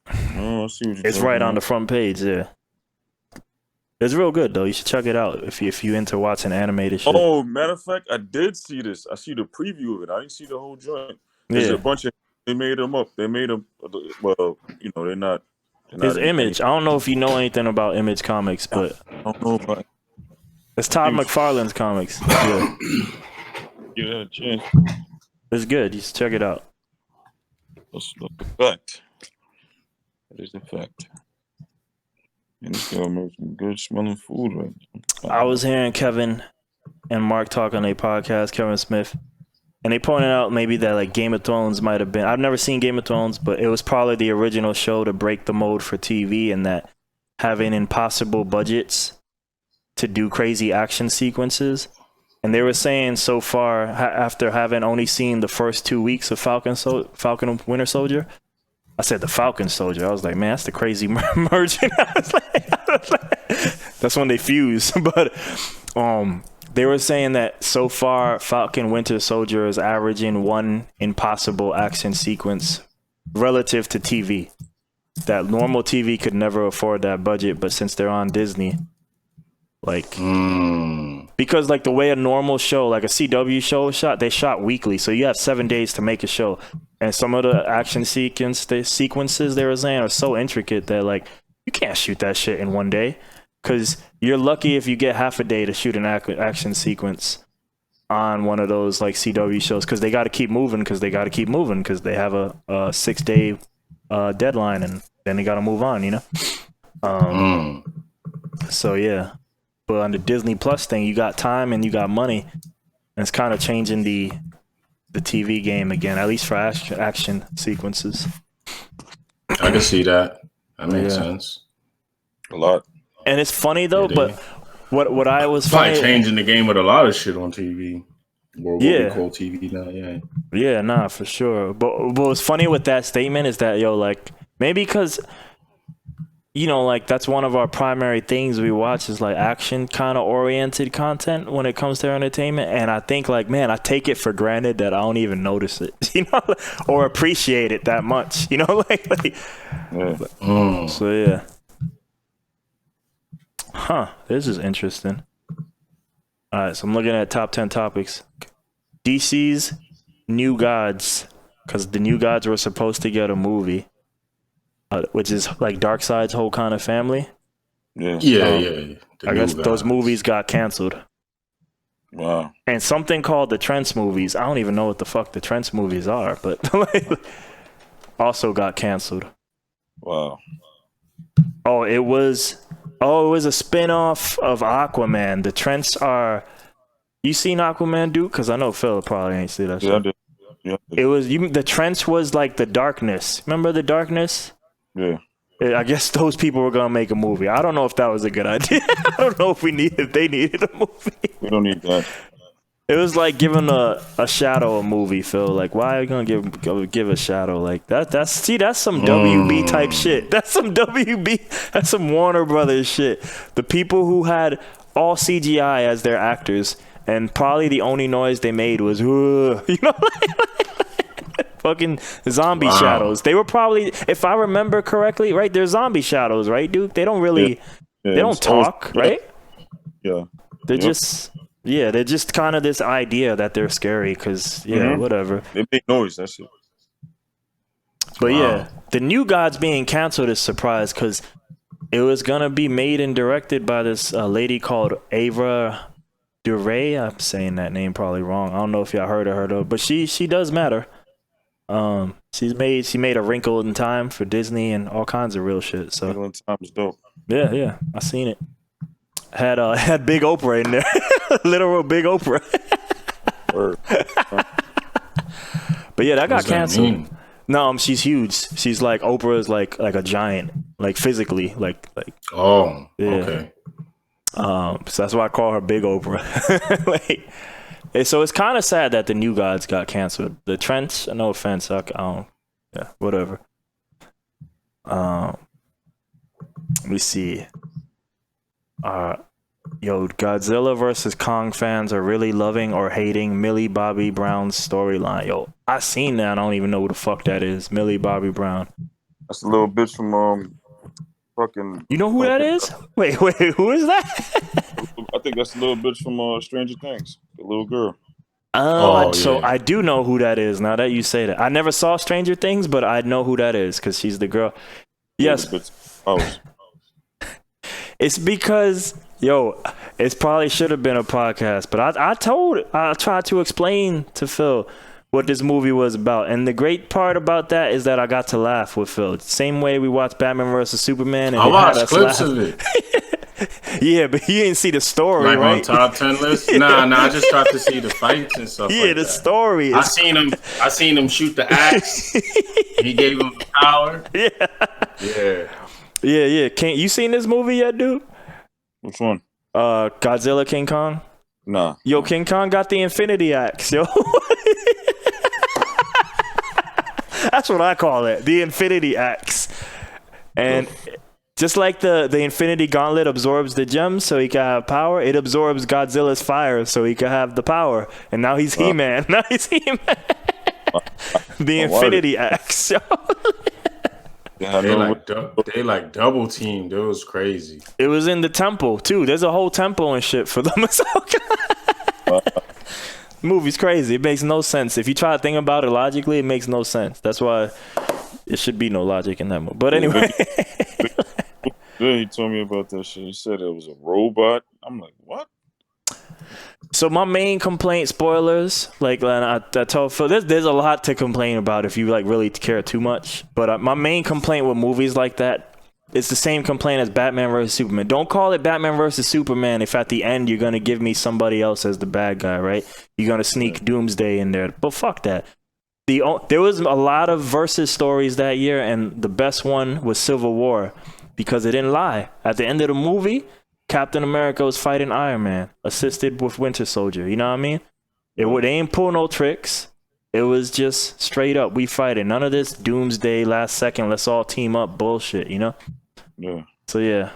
[SPEAKER 2] Oh, I see what you're
[SPEAKER 3] It's right on the front page. Yeah, it's real good though. You should check it out if you into watching animated shit.
[SPEAKER 2] Oh, matter of fact, I did see this. I see the preview of it. I didn't see the whole joint. There's a bunch of. They made them up. They made them. Well, you know, they're not.
[SPEAKER 3] It's Image. I don't know if you know anything about Image Comics, but
[SPEAKER 2] I don't know about.
[SPEAKER 3] It's Todd McFarlane's comics. Yeah.
[SPEAKER 2] Give that a chance.
[SPEAKER 3] It's good. You should check it out.
[SPEAKER 2] That's the fact. That is the fact. And this guy makes some good smelling food right now.
[SPEAKER 3] I was hearing Kevin and Mark talk on a podcast, Kevin Smith, and they pointed out maybe that like Game of Thrones might have been. I've never seen Game of Thrones, but it was probably the original show to break the mold for TV, and that having impossible budgets to do crazy action sequences. And they were saying so far, after having only seen the first 2 weeks of Falcon and Winter Soldier, I said the Falcon Soldier. I was like, man, that's the crazy merging. That's when they fuse. But they were saying that so far, Falcon Winter Soldier is averaging one impossible action sequence relative to TV. That normal TV could never afford that budget, but since they're on Disney, like, because like the way a normal show, like a CW show is shot, they shot weekly. So you have 7 days to make a show. And some of the action sequences they were saying are so intricate that like, you can't shoot that shit in one day. Because you're lucky if you get half a day to shoot an action sequence on one of those like CW shows. Because they got to keep moving because they have a 6-day deadline and then they got to move on, you know? So yeah. But on the Disney Plus thing, you got time and you got money. And it's kind of changing the TV game again, at least for action sequences.
[SPEAKER 4] I can see that. That makes sense.
[SPEAKER 2] A lot.
[SPEAKER 3] And it's funny though, but what I was
[SPEAKER 4] probably changing the game with a lot of shit on TV. Or what we call TV now,
[SPEAKER 3] Yeah, nah, for sure. But what's funny with that statement is that, yo, like, maybe because, you know, like, that's one of our primary things we watch is, like, action kind of oriented content when it comes to entertainment. And I think, like, man, I take it for granted that I don't even notice it, you know, or appreciate it that much, you know, So, yeah. Huh, this is interesting. All right, so I'm looking at top 10 topics. DC's New Gods, because the New Gods were supposed to get a movie, which is like Darkseid's whole kind of family.
[SPEAKER 2] Yeah.
[SPEAKER 3] I guess those movies got canceled.
[SPEAKER 2] Wow.
[SPEAKER 3] And something called the Trents movies. I don't even know what the fuck the Trents movies are, but also got canceled.
[SPEAKER 2] Wow.
[SPEAKER 3] Oh, it was a spin-off of Aquaman. The Trents are. You seen Aquaman, Duke? Because I know Phil probably ain't see that shit.
[SPEAKER 2] I did. Yeah.
[SPEAKER 3] It was the Trents was like the darkness. Remember the darkness?
[SPEAKER 2] Yeah.
[SPEAKER 3] I guess those people were gonna make a movie. I don't know if that was a good idea. I don't know if they needed a movie.
[SPEAKER 2] We don't need that.
[SPEAKER 3] It was like giving a Shadow a movie, Phil. Like, why are you gonna give a Shadow like that? That's some WB type shit. That's some WB. That's some Warner Brothers shit. The people who had all CGI as their actors, and probably the only noise they made was, you know. Fucking zombie shadows. They were probably, if I remember correctly, right? They're zombie shadows, right, Duke? They don't really, they don't talk, right?
[SPEAKER 2] Yeah.
[SPEAKER 3] They're they're just kind of this idea that they're scary because, whatever.
[SPEAKER 2] They make noise, that's it.
[SPEAKER 3] But yeah, the New Gods being canceled is a surprise because it was going to be made and directed by this lady called aLr. I'm saying that name probably wrong. I don't know if y'all heard of her though, but she does matter. She made A Wrinkle in Time for Disney and all kinds of real shit. So
[SPEAKER 2] Wrinkle in Time is dope.
[SPEAKER 3] Yeah, I seen it. Had Big Oprah in there, literal Big Oprah. But yeah, that got canceled. No, she's huge. She's like Oprah is like a giant, like physically, like.
[SPEAKER 4] Oh, yeah. Okay.
[SPEAKER 3] So that's why I call her Big Oprah. So it's kind of sad that the New Gods got canceled. The Trents, no offense, whatever. Let me see. Godzilla versus Kong fans are really loving or hating Millie Bobby Brown's storyline. Yo, I seen that. I don't even know who the fuck that is. Millie Bobby Brown.
[SPEAKER 2] That's a little bitch from fucking.
[SPEAKER 3] You know who that is? Wait, who is that?
[SPEAKER 2] I think that's a little bitch from Stranger Things. The little girl.
[SPEAKER 3] So I do know who that is now that you say that. I never saw Stranger Things, but I know who that is because she's the girl. Yes. It's because, it probably should have been a podcast, but I tried to explain to Phil what this movie was about. And the great part about that is that I got to laugh with Phil. Same way we watched Batman vs. Superman. And
[SPEAKER 4] I watched clips of it.
[SPEAKER 3] Yeah, but you didn't see the story,
[SPEAKER 4] like
[SPEAKER 3] right?
[SPEAKER 4] On top 10 list? Nah, I just got to see the fights and stuff.
[SPEAKER 3] Yeah, the story.
[SPEAKER 4] I seen him shoot the axe. He gave him the power.
[SPEAKER 3] Yeah. Can't you seen this movie yet, dude?
[SPEAKER 2] Which one?
[SPEAKER 3] Godzilla King Kong.
[SPEAKER 2] Nah.
[SPEAKER 3] Yo, King Kong got the Infinity Axe, yo. That's what I call it, the Infinity Axe. And just like the Infinity Gauntlet absorbs the gems so he can have power, it absorbs Godzilla's fire so he can have the power. And now he's He-Man. Now he's He-Man. The Infinity Axe.
[SPEAKER 4] They like double teamed. It was crazy.
[SPEAKER 3] It was in the temple too. There's a whole temple and shit for them. Movie's crazy. It makes no sense. If you try to think about it logically, it makes no sense. That's why it should be no logic in that movie. But anyway.
[SPEAKER 2] Yeah, he told me about that shit. He said it was a robot. I'm like, what?
[SPEAKER 3] So my main complaint, spoilers, like I told Phil, there's a lot to complain about if you like really care too much. But my main complaint with movies like that, it's the same complaint as Batman versus Superman. Don't call it Batman versus Superman if at the end you're gonna give me somebody else as the bad guy, right? You're gonna sneak Doomsday in there, but fuck that. There was a lot of versus stories that year, and the best one was Civil War because it didn't lie. At the end of the movie, Captain America was fighting Iron Man, assisted with Winter Soldier. You know what I mean? They ain't pull no tricks. It was just straight up, we fighting. None of this doomsday, last second, let's all team up bullshit, you know?
[SPEAKER 2] Yeah.
[SPEAKER 3] So, yeah.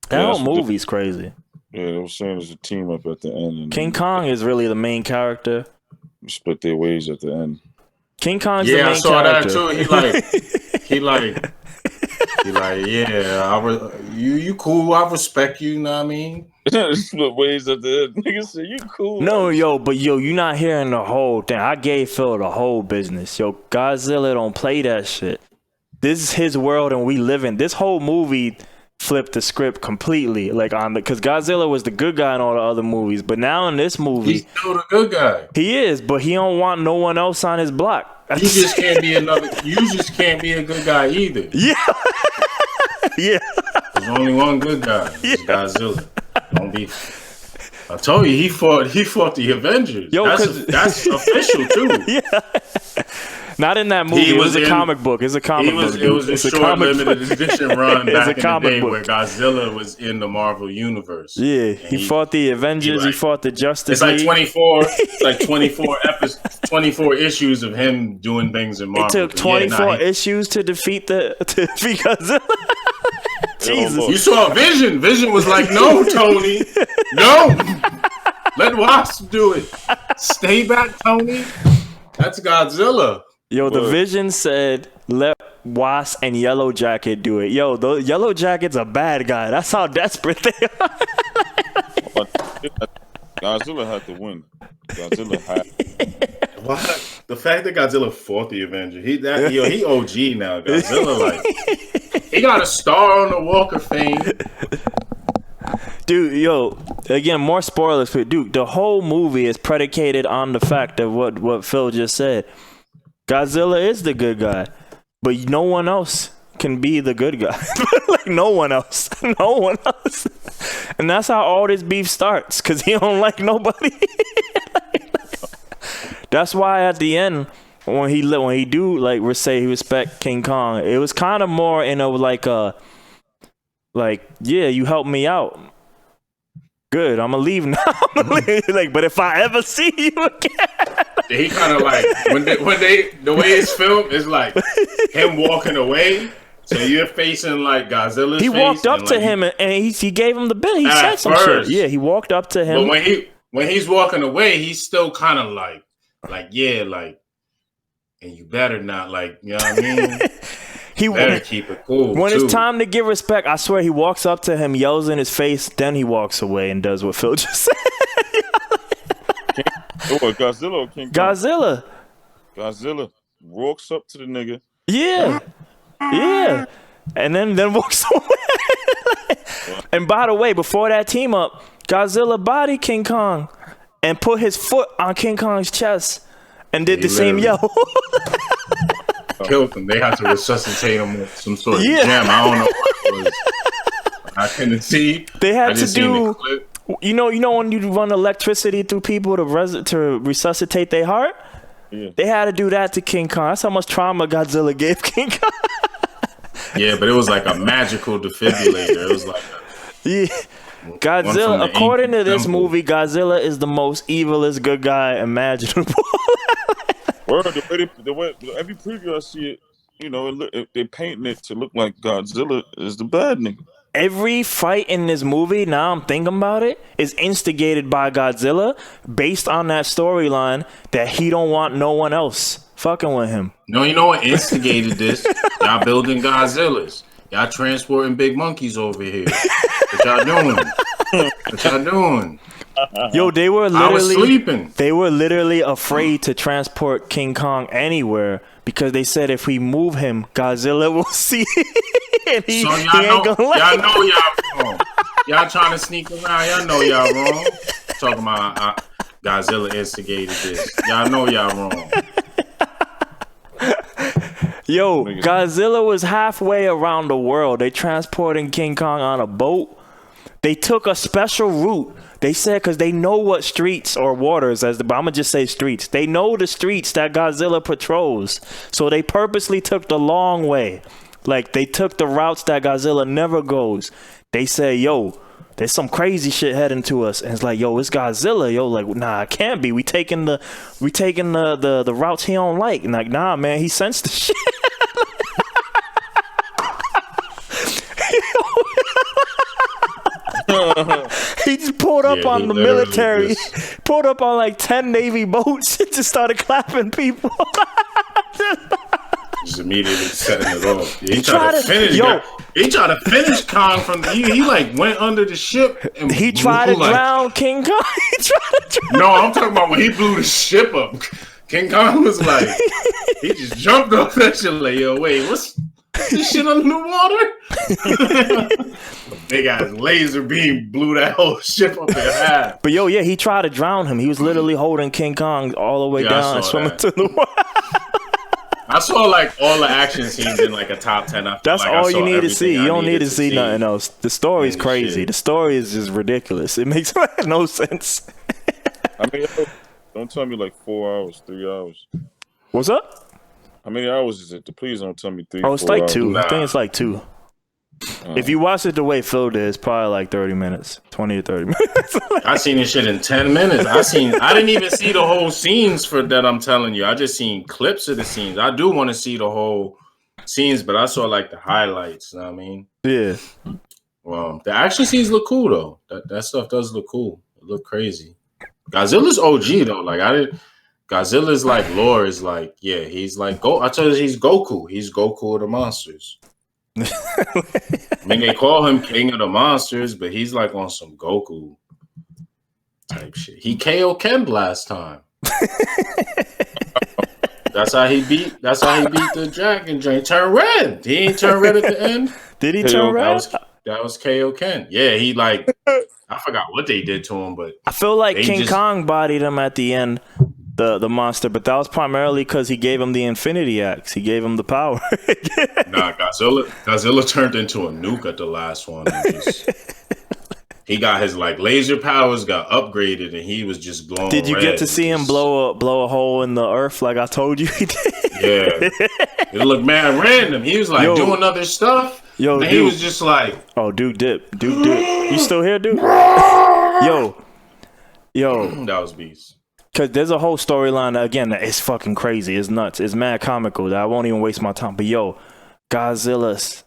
[SPEAKER 3] That whole movie's crazy.
[SPEAKER 2] Yeah, they were saying there's a team up at the end. And
[SPEAKER 3] King Kong is really the main character.
[SPEAKER 2] Split their ways at the end.
[SPEAKER 3] King Kong's the main character.
[SPEAKER 4] Yeah, I saw that too. He like He like, yeah, you cool. I respect you. You know what I mean?
[SPEAKER 2] But ways at the end. Nigga said, you cool.
[SPEAKER 3] No, yo, but yo, you not hearing the whole thing. I gave Phil the whole business. Yo, Godzilla don't play that shit. This is his world and we live in. This whole movie flipped the script completely. Because Godzilla was the good guy in all the other movies. But now in this movie,
[SPEAKER 4] he's still the good guy.
[SPEAKER 3] He is, but he don't want no one else on his block.
[SPEAKER 4] You just can't be you just can't be a good guy either.
[SPEAKER 3] Yeah. Yeah.
[SPEAKER 4] There's only one good guy. It's Godzilla. Don't be. I told you he fought the Avengers.
[SPEAKER 3] Yo,
[SPEAKER 4] that's official too.
[SPEAKER 3] Yeah. Not in that movie. It was a comic book. It's a comic book.
[SPEAKER 4] It was a short limited edition run back in the day
[SPEAKER 3] book.
[SPEAKER 4] where Godzilla was in the Marvel universe.
[SPEAKER 3] Yeah, he fought the Avengers. He fought the Justice League.
[SPEAKER 4] It's like 24. It's like 24 issues of him doing things in Marvel.
[SPEAKER 3] It took 24 issues to defeat Godzilla. Jesus,
[SPEAKER 4] you saw Vision. Vision was like, "No, Tony, no, let Wasp do it. Stay back, Tony. That's Godzilla."
[SPEAKER 3] Yo, the Vision said, let Wasp and Yellow Jacket do it. Yo, the Yellow Jacket's a bad guy. That's how desperate they are.
[SPEAKER 2] Godzilla had to win. Godzilla had.
[SPEAKER 4] What? The fact that Godzilla fought the Avenger, he OG now. Godzilla, he got a star on the Walk of Fame.
[SPEAKER 3] Dude, yo, again, more spoilers for Duke. The whole movie is predicated on the fact of what Phil just said. Godzilla is the good guy, but no one else can be the good guy. Like, no one else. And that's how all this beef starts, because he don't like nobody. That's why at the end, when he do say he respect King Kong, it was kind of more in a yeah, you helped me out. Good, I'm gonna leave now. But if I ever see you again,
[SPEAKER 4] he kind of like the way it's filmed is like him walking away. So you're facing like Godzilla's
[SPEAKER 3] he
[SPEAKER 4] face.
[SPEAKER 3] He walked up to him and he gave him the bill. He said some shit. Yeah, he walked up to him.
[SPEAKER 4] But when he's walking away, he's still kind of like and you better not, you know what I mean? He better keep it cool.
[SPEAKER 3] When it's time to give respect, I swear he walks up to him, yells in his face, then he walks away and does what Phil just said.
[SPEAKER 2] Godzilla or King Kong?
[SPEAKER 3] Godzilla.
[SPEAKER 2] Godzilla walks up to the nigga.
[SPEAKER 3] Yeah. Yeah. And then walks away. And by the way, before that team up, Godzilla bodied King Kong and put his foot on King Kong's chest and did the same yell.
[SPEAKER 4] Killed him. They had to resuscitate him with some sort of gem. I don't know what it was. I couldn't see.
[SPEAKER 3] They had to do. You know when you run electricity through people to resuscitate their heart. Yeah. They had to do that to King Kong. That's how much trauma Godzilla gave King Kong.
[SPEAKER 4] Yeah, but it was like a magical defibrillator. It was like
[SPEAKER 3] Godzilla. According to this movie, Godzilla is the most evilest good guy imaginable.
[SPEAKER 2] Word, the way every preview I see it, they painting it to look like Godzilla is the bad nigga.
[SPEAKER 3] Every fight in this movie, now I'm thinking about it, is instigated by Godzilla based on that storyline that he don't want no one else fucking with him.
[SPEAKER 4] No, you know what instigated this? Y'all building Godzillas. Y'all transporting big monkeys over here. What y'all doing? What y'all doing?
[SPEAKER 3] Yo, they were literally
[SPEAKER 4] I was sleeping.
[SPEAKER 3] They were literally afraid to transport King Kong anywhere because they said if we move him, Godzilla will see and he ain't gonna let
[SPEAKER 4] y'all know y'all wrong. Y'all trying to sneak around. Y'all know y'all wrong. Talking about Godzilla instigated this. Y'all know y'all wrong.
[SPEAKER 3] Yo, Godzilla was halfway around the world. They transporting King Kong on a boat. They took a special route. They said because they know what streets or waters, but I'm going to just say streets. They know the streets that Godzilla patrols. So they purposely took the long way. Like, they took the routes that Godzilla never goes. They say, yo, there's some crazy shit heading to us. And it's like, yo, it's Godzilla. Yo, like, nah, it can't be. We taking the routes he don't like. And like, nah, man, he sensed the shit. He just pulled up on the military, pulled up on like 10 Navy boats, and just started clapping people.
[SPEAKER 4] Just immediately setting it off. He tried to finish. He tried to finish Kong from. He like went under the ship and
[SPEAKER 3] he tried to drown King Kong.
[SPEAKER 4] No, I'm talking about when he blew the ship up. King Kong was like, he just jumped off that shit. Like, yo, wait, what's this shit under the water? Big ass laser beam blew that whole ship up in half.
[SPEAKER 3] But yeah, he tried to drown him. He was literally holding King Kong all the way down and swimming to the water.
[SPEAKER 4] I saw like all the action scenes in like a top 10.
[SPEAKER 3] That's all you need to see. You don't need to see nothing else. The story's crazy.
[SPEAKER 4] Shit.
[SPEAKER 3] The story is just ridiculous. It makes no sense.
[SPEAKER 2] I mean, don't tell me like 4 hours, 3 hours.
[SPEAKER 3] What's up?
[SPEAKER 2] How many hours is it? Please don't tell me 3.
[SPEAKER 3] Oh, it's like
[SPEAKER 2] hours.
[SPEAKER 3] 2. I think it's like 2. If you watch it the way Phil did, it's probably like 30 minutes, 20 to 30 minutes.
[SPEAKER 4] I seen this shit in 10 minutes. I didn't even see the whole scenes for that. I'm telling you, I just seen clips of the scenes. I do want to see the whole scenes, but I saw like the highlights. You know what I mean?
[SPEAKER 3] Yeah.
[SPEAKER 4] Well, the action scenes look cool though. That stuff does look cool. It look crazy. Godzilla's OG though. Like Godzilla's like lore is like, yeah, he's like I told you he's Goku. He's Goku of the monsters. I mean, they call him King of the Monsters, but he's like on some Goku type shit. He KO Ken last time. That's how he beat the dragon. He turned red. He ain't turn red at the end.
[SPEAKER 3] Did he turn red?
[SPEAKER 4] That was KO Ken. Yeah, he like I forgot what they did to him, but
[SPEAKER 3] I feel like King Kong bodied him at the end. The monster, but that was primarily because he gave him the Infinity Axe. He gave him the power.
[SPEAKER 4] Nah, Godzilla turned into a nuke at the last one. He got his like laser powers got upgraded, and he was just glowing.
[SPEAKER 3] Did you get to see him blow a hole in the earth like I told you he did? Yeah,
[SPEAKER 4] it looked mad random. He was like doing other stuff. And he was just like,
[SPEAKER 3] "Oh, Duke dip. You still here, Duke? Yo,
[SPEAKER 4] that was beast."
[SPEAKER 3] Because there's a whole storyline that, again, it's fucking crazy. It's nuts. It's mad comical that I won't even waste my time. But Godzilla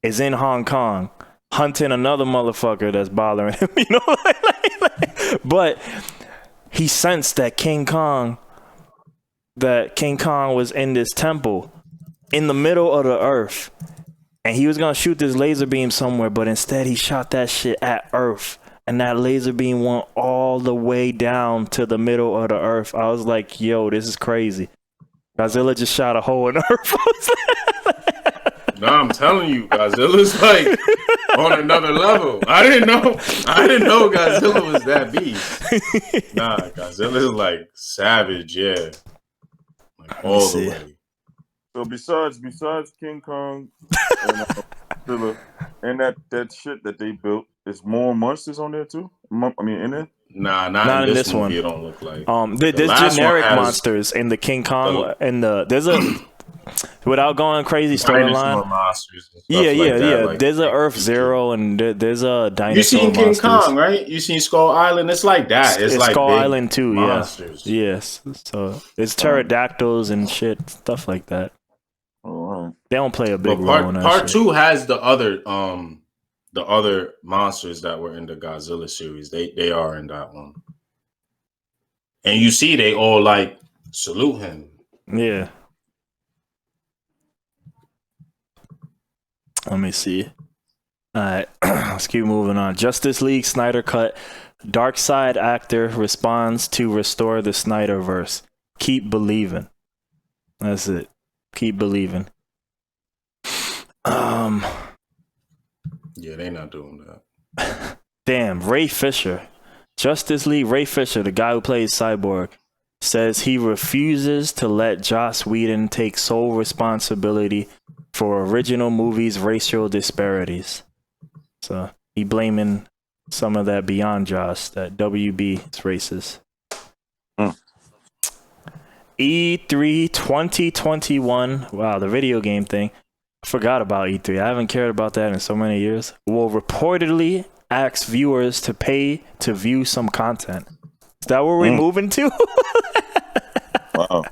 [SPEAKER 3] is in Hong Kong hunting another motherfucker that's bothering him. You know, but he sensed that King Kong was in this temple in the middle of the earth, and he was gonna shoot this laser beam somewhere, but instead he shot that shit at Earth. And that laser beam went all the way down to the middle of the earth. I was like, yo, this is crazy. Godzilla just shot a hole in the earth.
[SPEAKER 4] No, I'm telling you, Godzilla's like on another level. I didn't know Godzilla was that beast. Nah, Godzilla's like savage, yeah. Like all the way.
[SPEAKER 2] So besides King Kong and Godzilla and that shit that they built, is more monsters on there too? I mean, in it?
[SPEAKER 4] Nah, not in this one. It don't look like.
[SPEAKER 3] There's generic monsters in the King Kong there's a without going crazy storyline. Yeah. Like there's a Earth Zero and there's a dinosaur.
[SPEAKER 4] You seen King
[SPEAKER 3] monsters.
[SPEAKER 4] Kong, right? You seen Skull Island? It's like that. It's like
[SPEAKER 3] Skull Island too.
[SPEAKER 4] Monsters.
[SPEAKER 3] Yeah. Yes. So it's pterodactyls and shit, stuff like that. They don't play a big role in that.
[SPEAKER 4] Part 2 has the other monsters that were in the Godzilla series. They are in that one. And you see they all like salute him.
[SPEAKER 3] Yeah. Let me see. All right. Let's keep moving on. Justice League Snyder Cut. Darkseid actor responds to restore the Snyderverse. Keep believing. That's it. Keep believing.
[SPEAKER 4] Yeah, they not doing that.
[SPEAKER 3] Damn, Ray Fisher. Justice League Ray Fisher, the guy who plays Cyborg, says he refuses to let Joss Whedon take sole responsibility for original movie's racial disparities. So he blaming some of that beyond Joss, that WB is racist. E3 2021. Wow, the video game thing. I forgot about E3. I haven't cared about that in so many years. Will reportedly ask viewers to pay to view some content. Is that where we're moving to?
[SPEAKER 2] Wow.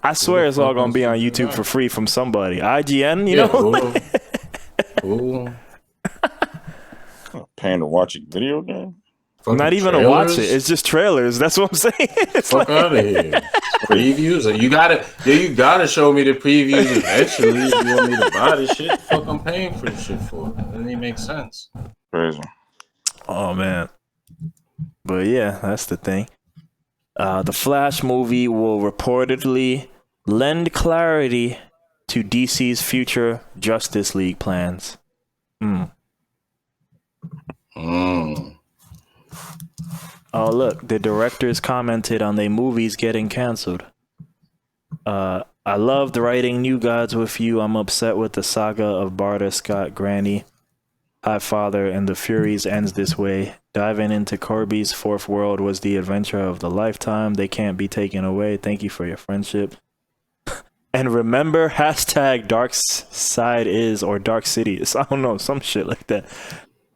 [SPEAKER 3] I swear it's all going to be on YouTube for free from somebody. IGN, you know?
[SPEAKER 2] Paying to watch a video game?
[SPEAKER 3] I'm not even gonna watch it. It's just trailers. That's what I'm saying. It's
[SPEAKER 4] Fuck out of here. Previews. You gotta show me the previews eventually. If you want me to buy this shit, fuck, I'm paying for this shit for. It doesn't even make sense.
[SPEAKER 2] Crazy.
[SPEAKER 3] Oh man. But yeah, that's the thing. The Flash movie will reportedly lend clarity to DC's future Justice League plans. Oh, look, the directors commented on their movies getting canceled. I loved writing New Gods with you. I'm upset with the saga of Barda, Scott, Granny, High Father, and the Furies ends this way. Diving into Corby's fourth world was the adventure of the lifetime. They can't be taken away. Thank you for your friendship. And remember, hashtag Dark Side is or Dark City is. I don't know, some shit like that.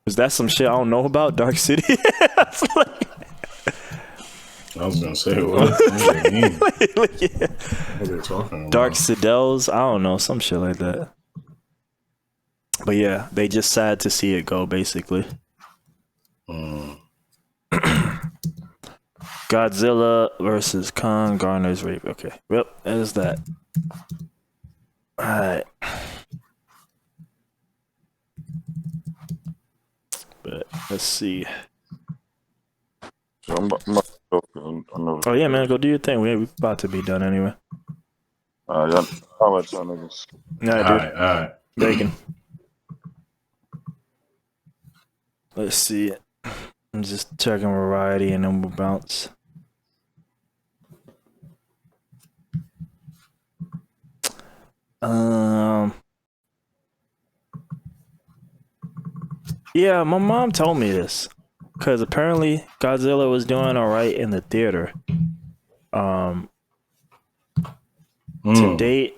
[SPEAKER 3] Is that some shit I don't know about? Dark City?
[SPEAKER 4] I was gonna say, what do they mean?
[SPEAKER 3] Yeah.
[SPEAKER 4] What are they talking about?
[SPEAKER 3] Dark Citadels? I don't know, some shit like that. But yeah, they just sad to see it go, basically. Godzilla versus Kong, Garner's rape. Okay, yep, there's that. Alright. But let's see.
[SPEAKER 2] So I'm
[SPEAKER 3] Oh yeah, man, go do your thing. We about to be done anyway.
[SPEAKER 2] I'll let y'all niggas.
[SPEAKER 3] Yeah, dude.
[SPEAKER 4] All right.
[SPEAKER 3] Bacon. Let's see. I'm just checking variety and then we'll bounce. Yeah, my mom told me this because apparently Godzilla was doing all right in the theater. To date,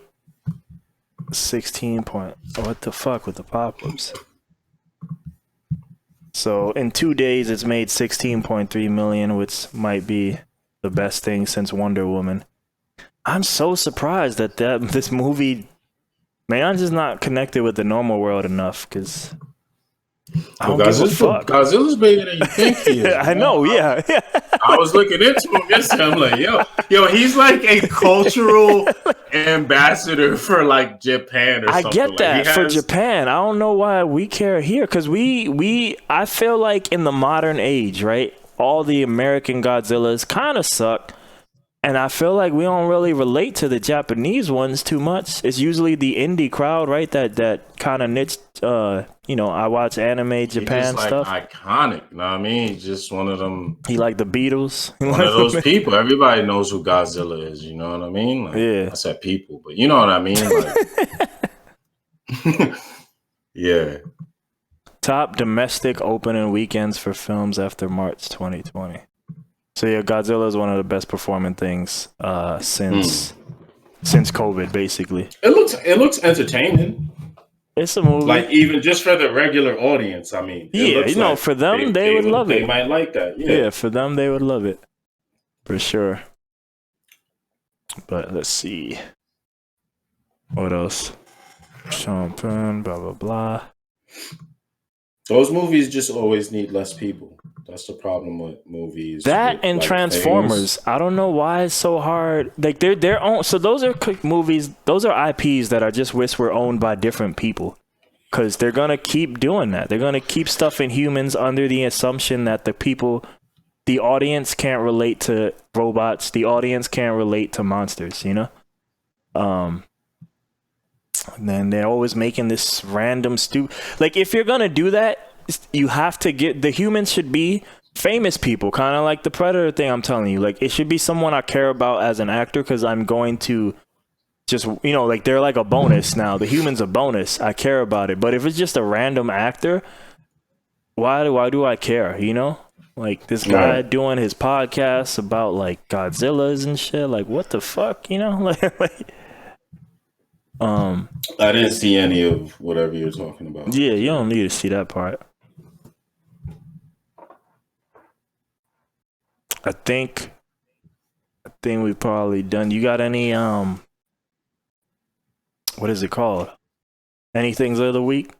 [SPEAKER 3] 16 point. What the fuck with the pop-ups? So in 2 days, it's made 16.3 million, which might be the best thing since Wonder Woman. I'm so surprised that this movie, man, I'm just not connected with the normal world enough because I don't give a fuck.
[SPEAKER 4] Godzilla's bigger than you think he is.
[SPEAKER 3] I know, yeah.
[SPEAKER 4] I was looking into him yesterday. I'm like, yo, he's like a cultural ambassador for like Japan or something.
[SPEAKER 3] I get that for Japan. I don't know why we care here because I feel like in the modern age, right? All the American Godzillas kind of suck. And I feel like we don't really relate to the Japanese ones too much. It's usually the indie crowd, right? That kind of niche. I watch anime, Japan
[SPEAKER 4] just,
[SPEAKER 3] stuff.
[SPEAKER 4] Iconic, you know what I mean? Just one of them.
[SPEAKER 3] He like the Beatles.
[SPEAKER 4] One of those people. Everybody knows who Godzilla is. You know what I mean? Like,
[SPEAKER 3] yeah.
[SPEAKER 4] I said people, but you know what I mean? Like, yeah.
[SPEAKER 3] Top domestic opening weekends for films after March 2020. So yeah, Godzilla is one of the best performing things since COVID, basically.
[SPEAKER 1] It looks entertaining.
[SPEAKER 3] It's a movie,
[SPEAKER 1] like even just for the regular audience. I mean,
[SPEAKER 3] yeah, for them, they would love it.
[SPEAKER 1] They might like that.
[SPEAKER 3] Yeah, for them, they would love it for sure. But let's see, what else? Champagne, blah blah blah.
[SPEAKER 1] Those movies just always need less people. That's the problem with movies.
[SPEAKER 3] That and like Transformers. Things. I don't know why it's so hard. Like they're their own. So those are movies. Those are IPs that I just wish were owned by different people. Because they're gonna keep doing that. They're gonna keep stuffing humans under the assumption that the audience can't relate to robots. The audience can't relate to monsters. You know. And then they're always making this random like if you're gonna do that. You have to get the humans should be famous people, kind of like the Predator thing I'm telling you. Like it should be someone I care about as an actor because I'm going to just like they're like a bonus now. The human's a bonus. I care about it. But if it's just a random actor, why do I care? You know, like this guy doing his podcast about like Godzillas and shit. Like what the fuck? You know, like.
[SPEAKER 1] I didn't see any of whatever you're talking about.
[SPEAKER 3] Yeah, you don't need to see that part. I think we've probably done. You got any what is it called? Anythings of the week?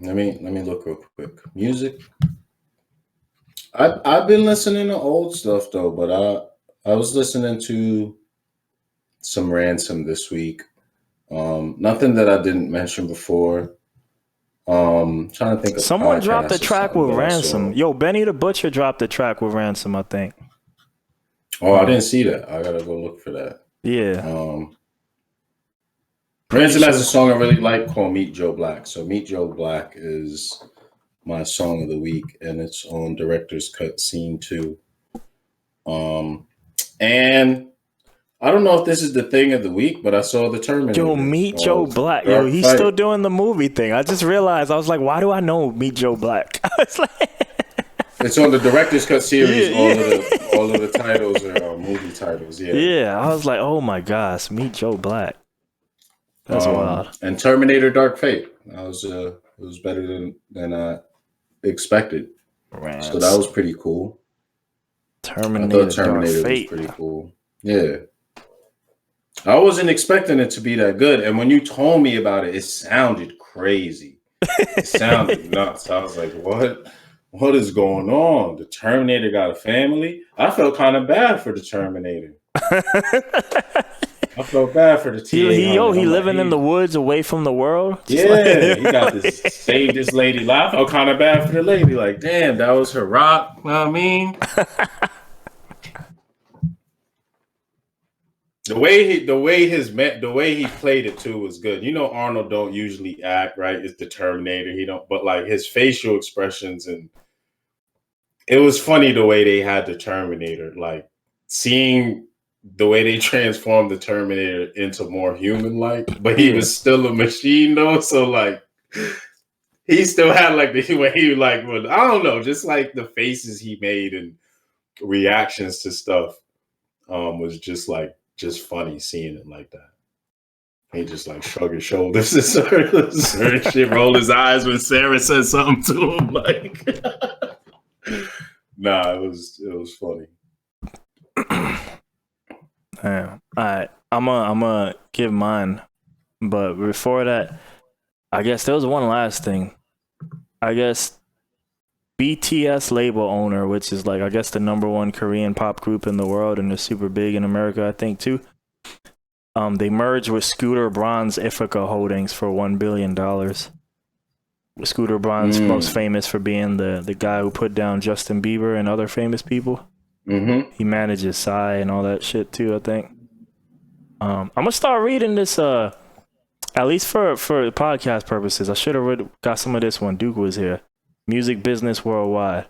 [SPEAKER 4] Let me look real quick. Music. I've been listening to old stuff though, but I was listening to some Ransom this week. Nothing that I didn't mention before. Trying to think of
[SPEAKER 3] someone dropped a
[SPEAKER 4] podcasts or
[SPEAKER 3] track
[SPEAKER 4] something
[SPEAKER 3] with
[SPEAKER 4] that I
[SPEAKER 3] Ransom.
[SPEAKER 4] saw.
[SPEAKER 3] Yo, Benny the Butcher dropped a track with Ransom, I think.
[SPEAKER 4] Oh, I didn't see that. I gotta go look for that.
[SPEAKER 3] Yeah.
[SPEAKER 4] Ransom has a song I really like called Meet Joe Black. So Meet Joe Black is my song of the week, and it's on Director's Cut Scene 2. And I don't know if this is the thing of the week, but I saw the Terminator.
[SPEAKER 3] Yo, Meet Joe Black. Yo, he's still doing the movie thing. I just realized, I was like, why do I know Meet Joe Black? I was like...
[SPEAKER 4] It's on the Director's Cut series. All of the titles are movie titles.
[SPEAKER 3] Yeah, I was like, oh my gosh, Meet Joe Black. That's wild.
[SPEAKER 4] And Terminator Dark Fate. It was better than I expected. So that was pretty cool.
[SPEAKER 3] Terminator
[SPEAKER 4] Dark Fate was pretty cool. Yeah. I wasn't expecting it to be that good. And when you told me about it, it sounded crazy. It sounded nuts. I was like, what is going on? The Terminator got a family? I felt kind of bad for the Terminator. I felt bad for the TA.
[SPEAKER 3] He living in the woods away from the world?
[SPEAKER 4] Yeah, he got this save this lady life. I felt kind of bad for the lady. Like, damn, that was her rock. You know what I mean? The way he played it too was good. You know, Arnold don't usually act right. It's the Terminator. But like his facial expressions, and it was funny the way they had the Terminator. Like seeing the way they transformed the Terminator into more human-like, but he was still a machine though. So like he still had like the way he like. Well, I don't know, just like the faces he made and reactions to stuff was just funny seeing it like that. He just like shrug his shoulders and certain shit, roll his eyes when Sarah said something to him. Like, nah, it was funny.
[SPEAKER 3] Yeah. All right, I'm gonna give mine, but before that, I guess there was one last thing. I guess BTS label owner, which is like I guess the #1 Korean pop group in the world, and they're super big in America, I think too. They merged with Scooter Braun's Ithaca Holdings for $1 billion. Scooter Braun's most famous for being the guy who put down Justin Bieber and other famous people.
[SPEAKER 4] Mm-hmm.
[SPEAKER 3] He manages Psy and all that shit too, I think. I'm gonna start reading this at least for podcast purposes. I should have got some of this when Duke was here. Music Business Worldwide.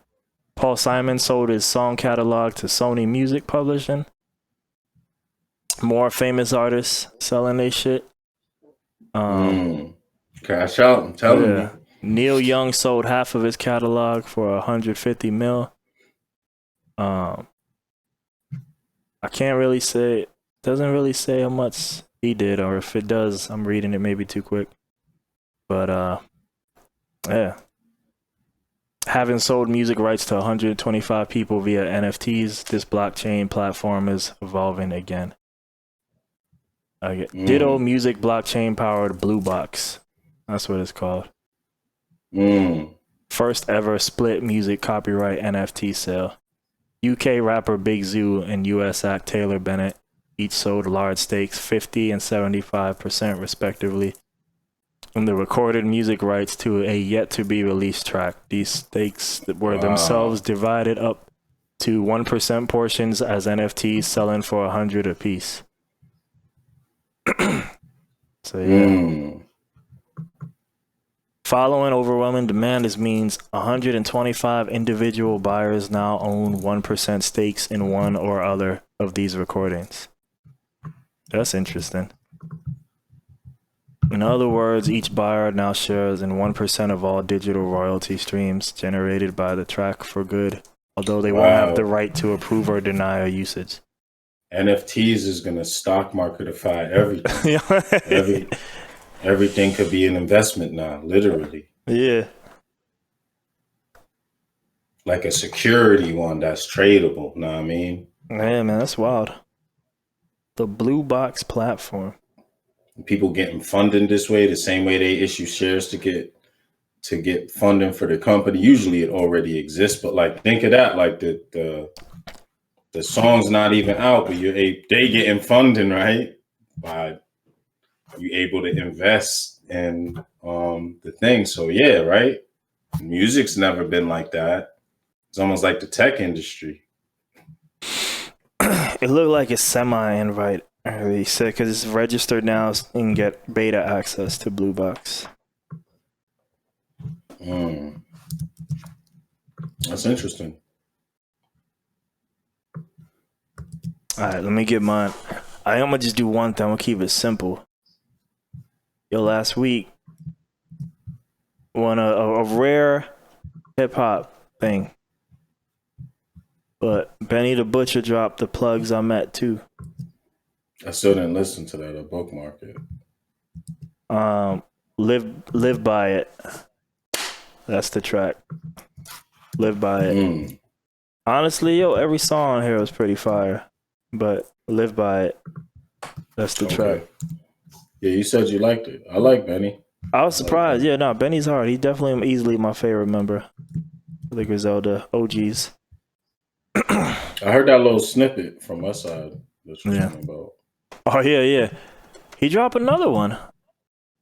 [SPEAKER 3] Paul Simon sold his song catalog to Sony Music Publishing. More famous artists selling their shit.
[SPEAKER 4] Cash out, I'm telling you.
[SPEAKER 3] Neil Young sold half of his catalog for $150 million. I can't really say, doesn't really say how much he did, or if it does, I'm reading it maybe too quick. But yeah. Having sold music rights to 125 people via NFTs, this blockchain platform is evolving again. Ditto Music blockchain powered Blue Box. That's what it's called. First ever split music copyright NFT sale. UK rapper Big Zoo and US act Taylor Bennett each sold large stakes, 50 and 75% respectively, in the recorded music rights to a yet to be released track. These stakes were themselves divided up to 1% portions as NFTs, selling for $100 a piece. So yeah. Following overwhelming demand, this means 125 individual buyers now own 1% stakes in one or other of these recordings. That's interesting. In other words, each buyer now shares in 1% of all digital royalty streams generated by the track for good, although they won't have the right to approve or deny a usage.
[SPEAKER 4] NFTs is going to stock marketify everything. Everything could be an investment now, literally.
[SPEAKER 3] Yeah.
[SPEAKER 4] Like a security one that's tradable, know what I mean?
[SPEAKER 3] Yeah, man, that's wild. The Blue Box platform.
[SPEAKER 4] People getting funded this way, the same way they issue shares to get to get funding for the company. Usually it already exists, but like think of that, like the song's not even out, but they getting funding, right? By you able to invest in the thing. So yeah, right? Music's never been like that. It's almost like the tech industry.
[SPEAKER 3] It looked like a semi-invite. He said because it's registered now and get beta access to Blue Box.
[SPEAKER 4] That's interesting.
[SPEAKER 3] All right, let me get mine. I'm gonna just do one thing. I'm gonna keep it simple. Yo, last week, won a rare hip hop thing, but Benny the Butcher dropped the plugs I'm at too.
[SPEAKER 4] I still didn't listen to that. I bookmarked it.
[SPEAKER 3] Live by it. That's the track. Live by it. Honestly, yo, every song on here was pretty fire, but Live by it. That's the track.
[SPEAKER 4] Yeah, you said you liked it. I like Benny.
[SPEAKER 3] I was surprised. Yeah, no, Benny's hard. He's definitely easily my favorite member of the Griselda OGs.
[SPEAKER 4] I heard that little snippet from my side that you're talking about.
[SPEAKER 3] Oh yeah. He dropped another one.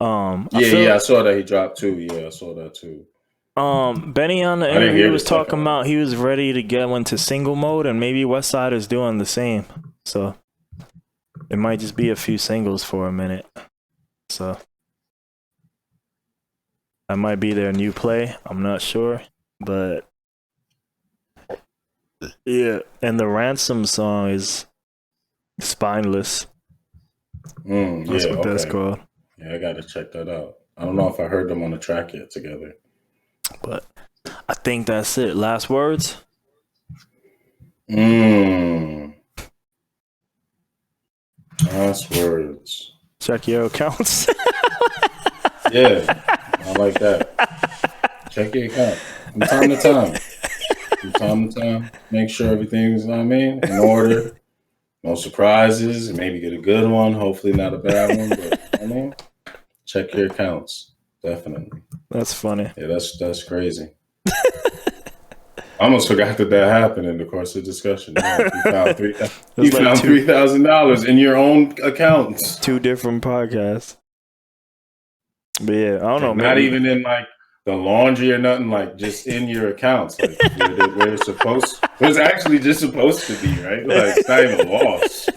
[SPEAKER 4] I saw that he dropped two. Yeah, I saw that too.
[SPEAKER 3] Benny on the interview was talking about he was ready to get into single mode, and maybe Westside is doing the same. So it might just be a few singles for a minute. So that might be their new play. I'm not sure, but yeah. And the Ransom song is Spineless. That's what that's called.
[SPEAKER 4] Yeah, I gotta check that out. I don't know if I heard them on the track yet together.
[SPEAKER 3] But I think that's it. Last words?
[SPEAKER 4] Last words.
[SPEAKER 3] Check your accounts.
[SPEAKER 4] Yeah, I like that. Check your account from time to time. From time to time. Make sure everything's, in order. No surprises. Maybe get a good one. Hopefully not a bad one. But check your accounts. Definitely.
[SPEAKER 3] That's funny.
[SPEAKER 4] Yeah, that's crazy. I almost forgot that happened in the course of the discussion. Yeah, you found $3,000 in your own accounts. 2 different podcasts.
[SPEAKER 3] But yeah, I don't know.
[SPEAKER 4] Not even in like the laundry or nothing. Like just in your accounts, like where it's supposed. It was actually just supposed to be, right? Like it's not even lost.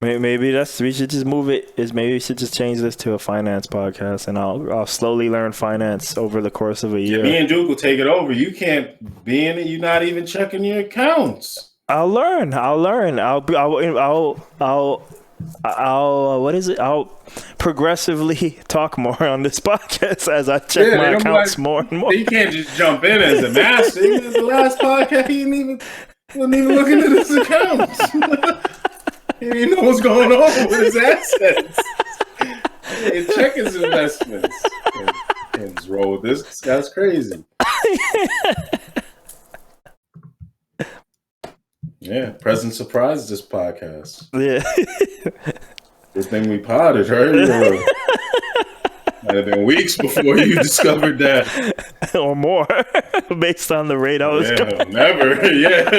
[SPEAKER 3] Maybe we should just move it. Maybe we should just change this to a finance podcast, and I'll slowly learn finance over the course of a year.
[SPEAKER 4] Me and Duke will take it over. You can't be in it. You're not even checking your accounts.
[SPEAKER 3] I'll learn. I'll what is it? I'll progressively talk more on this podcast as I check my accounts more and more.
[SPEAKER 4] You can't just jump in as a master. The last podcast, he wasn't even looking at his accounts. He didn't know what's going on with his assets. He check his investments. And just roll with this. This guy's crazy. Yeah, present surprise this podcast.
[SPEAKER 3] Yeah.
[SPEAKER 4] This thing we potted, right? Might have been weeks before you discovered that.
[SPEAKER 3] Or more. Based on the rate I was
[SPEAKER 4] going. Never. Yeah.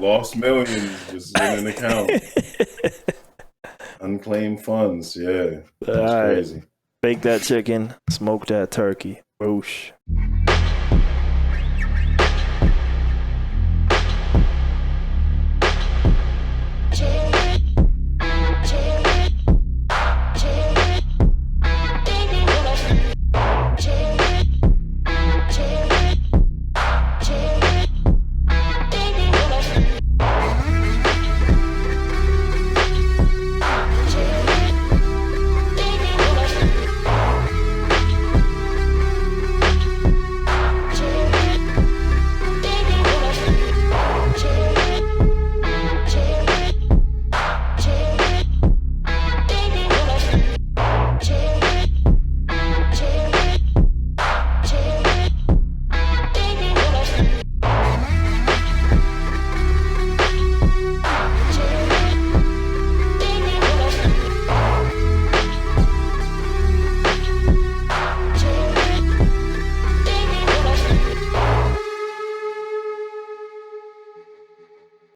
[SPEAKER 4] Lost millions just in an account. Unclaimed funds. Yeah. That's crazy.
[SPEAKER 3] Bake that chicken, smoke that turkey. Boosh.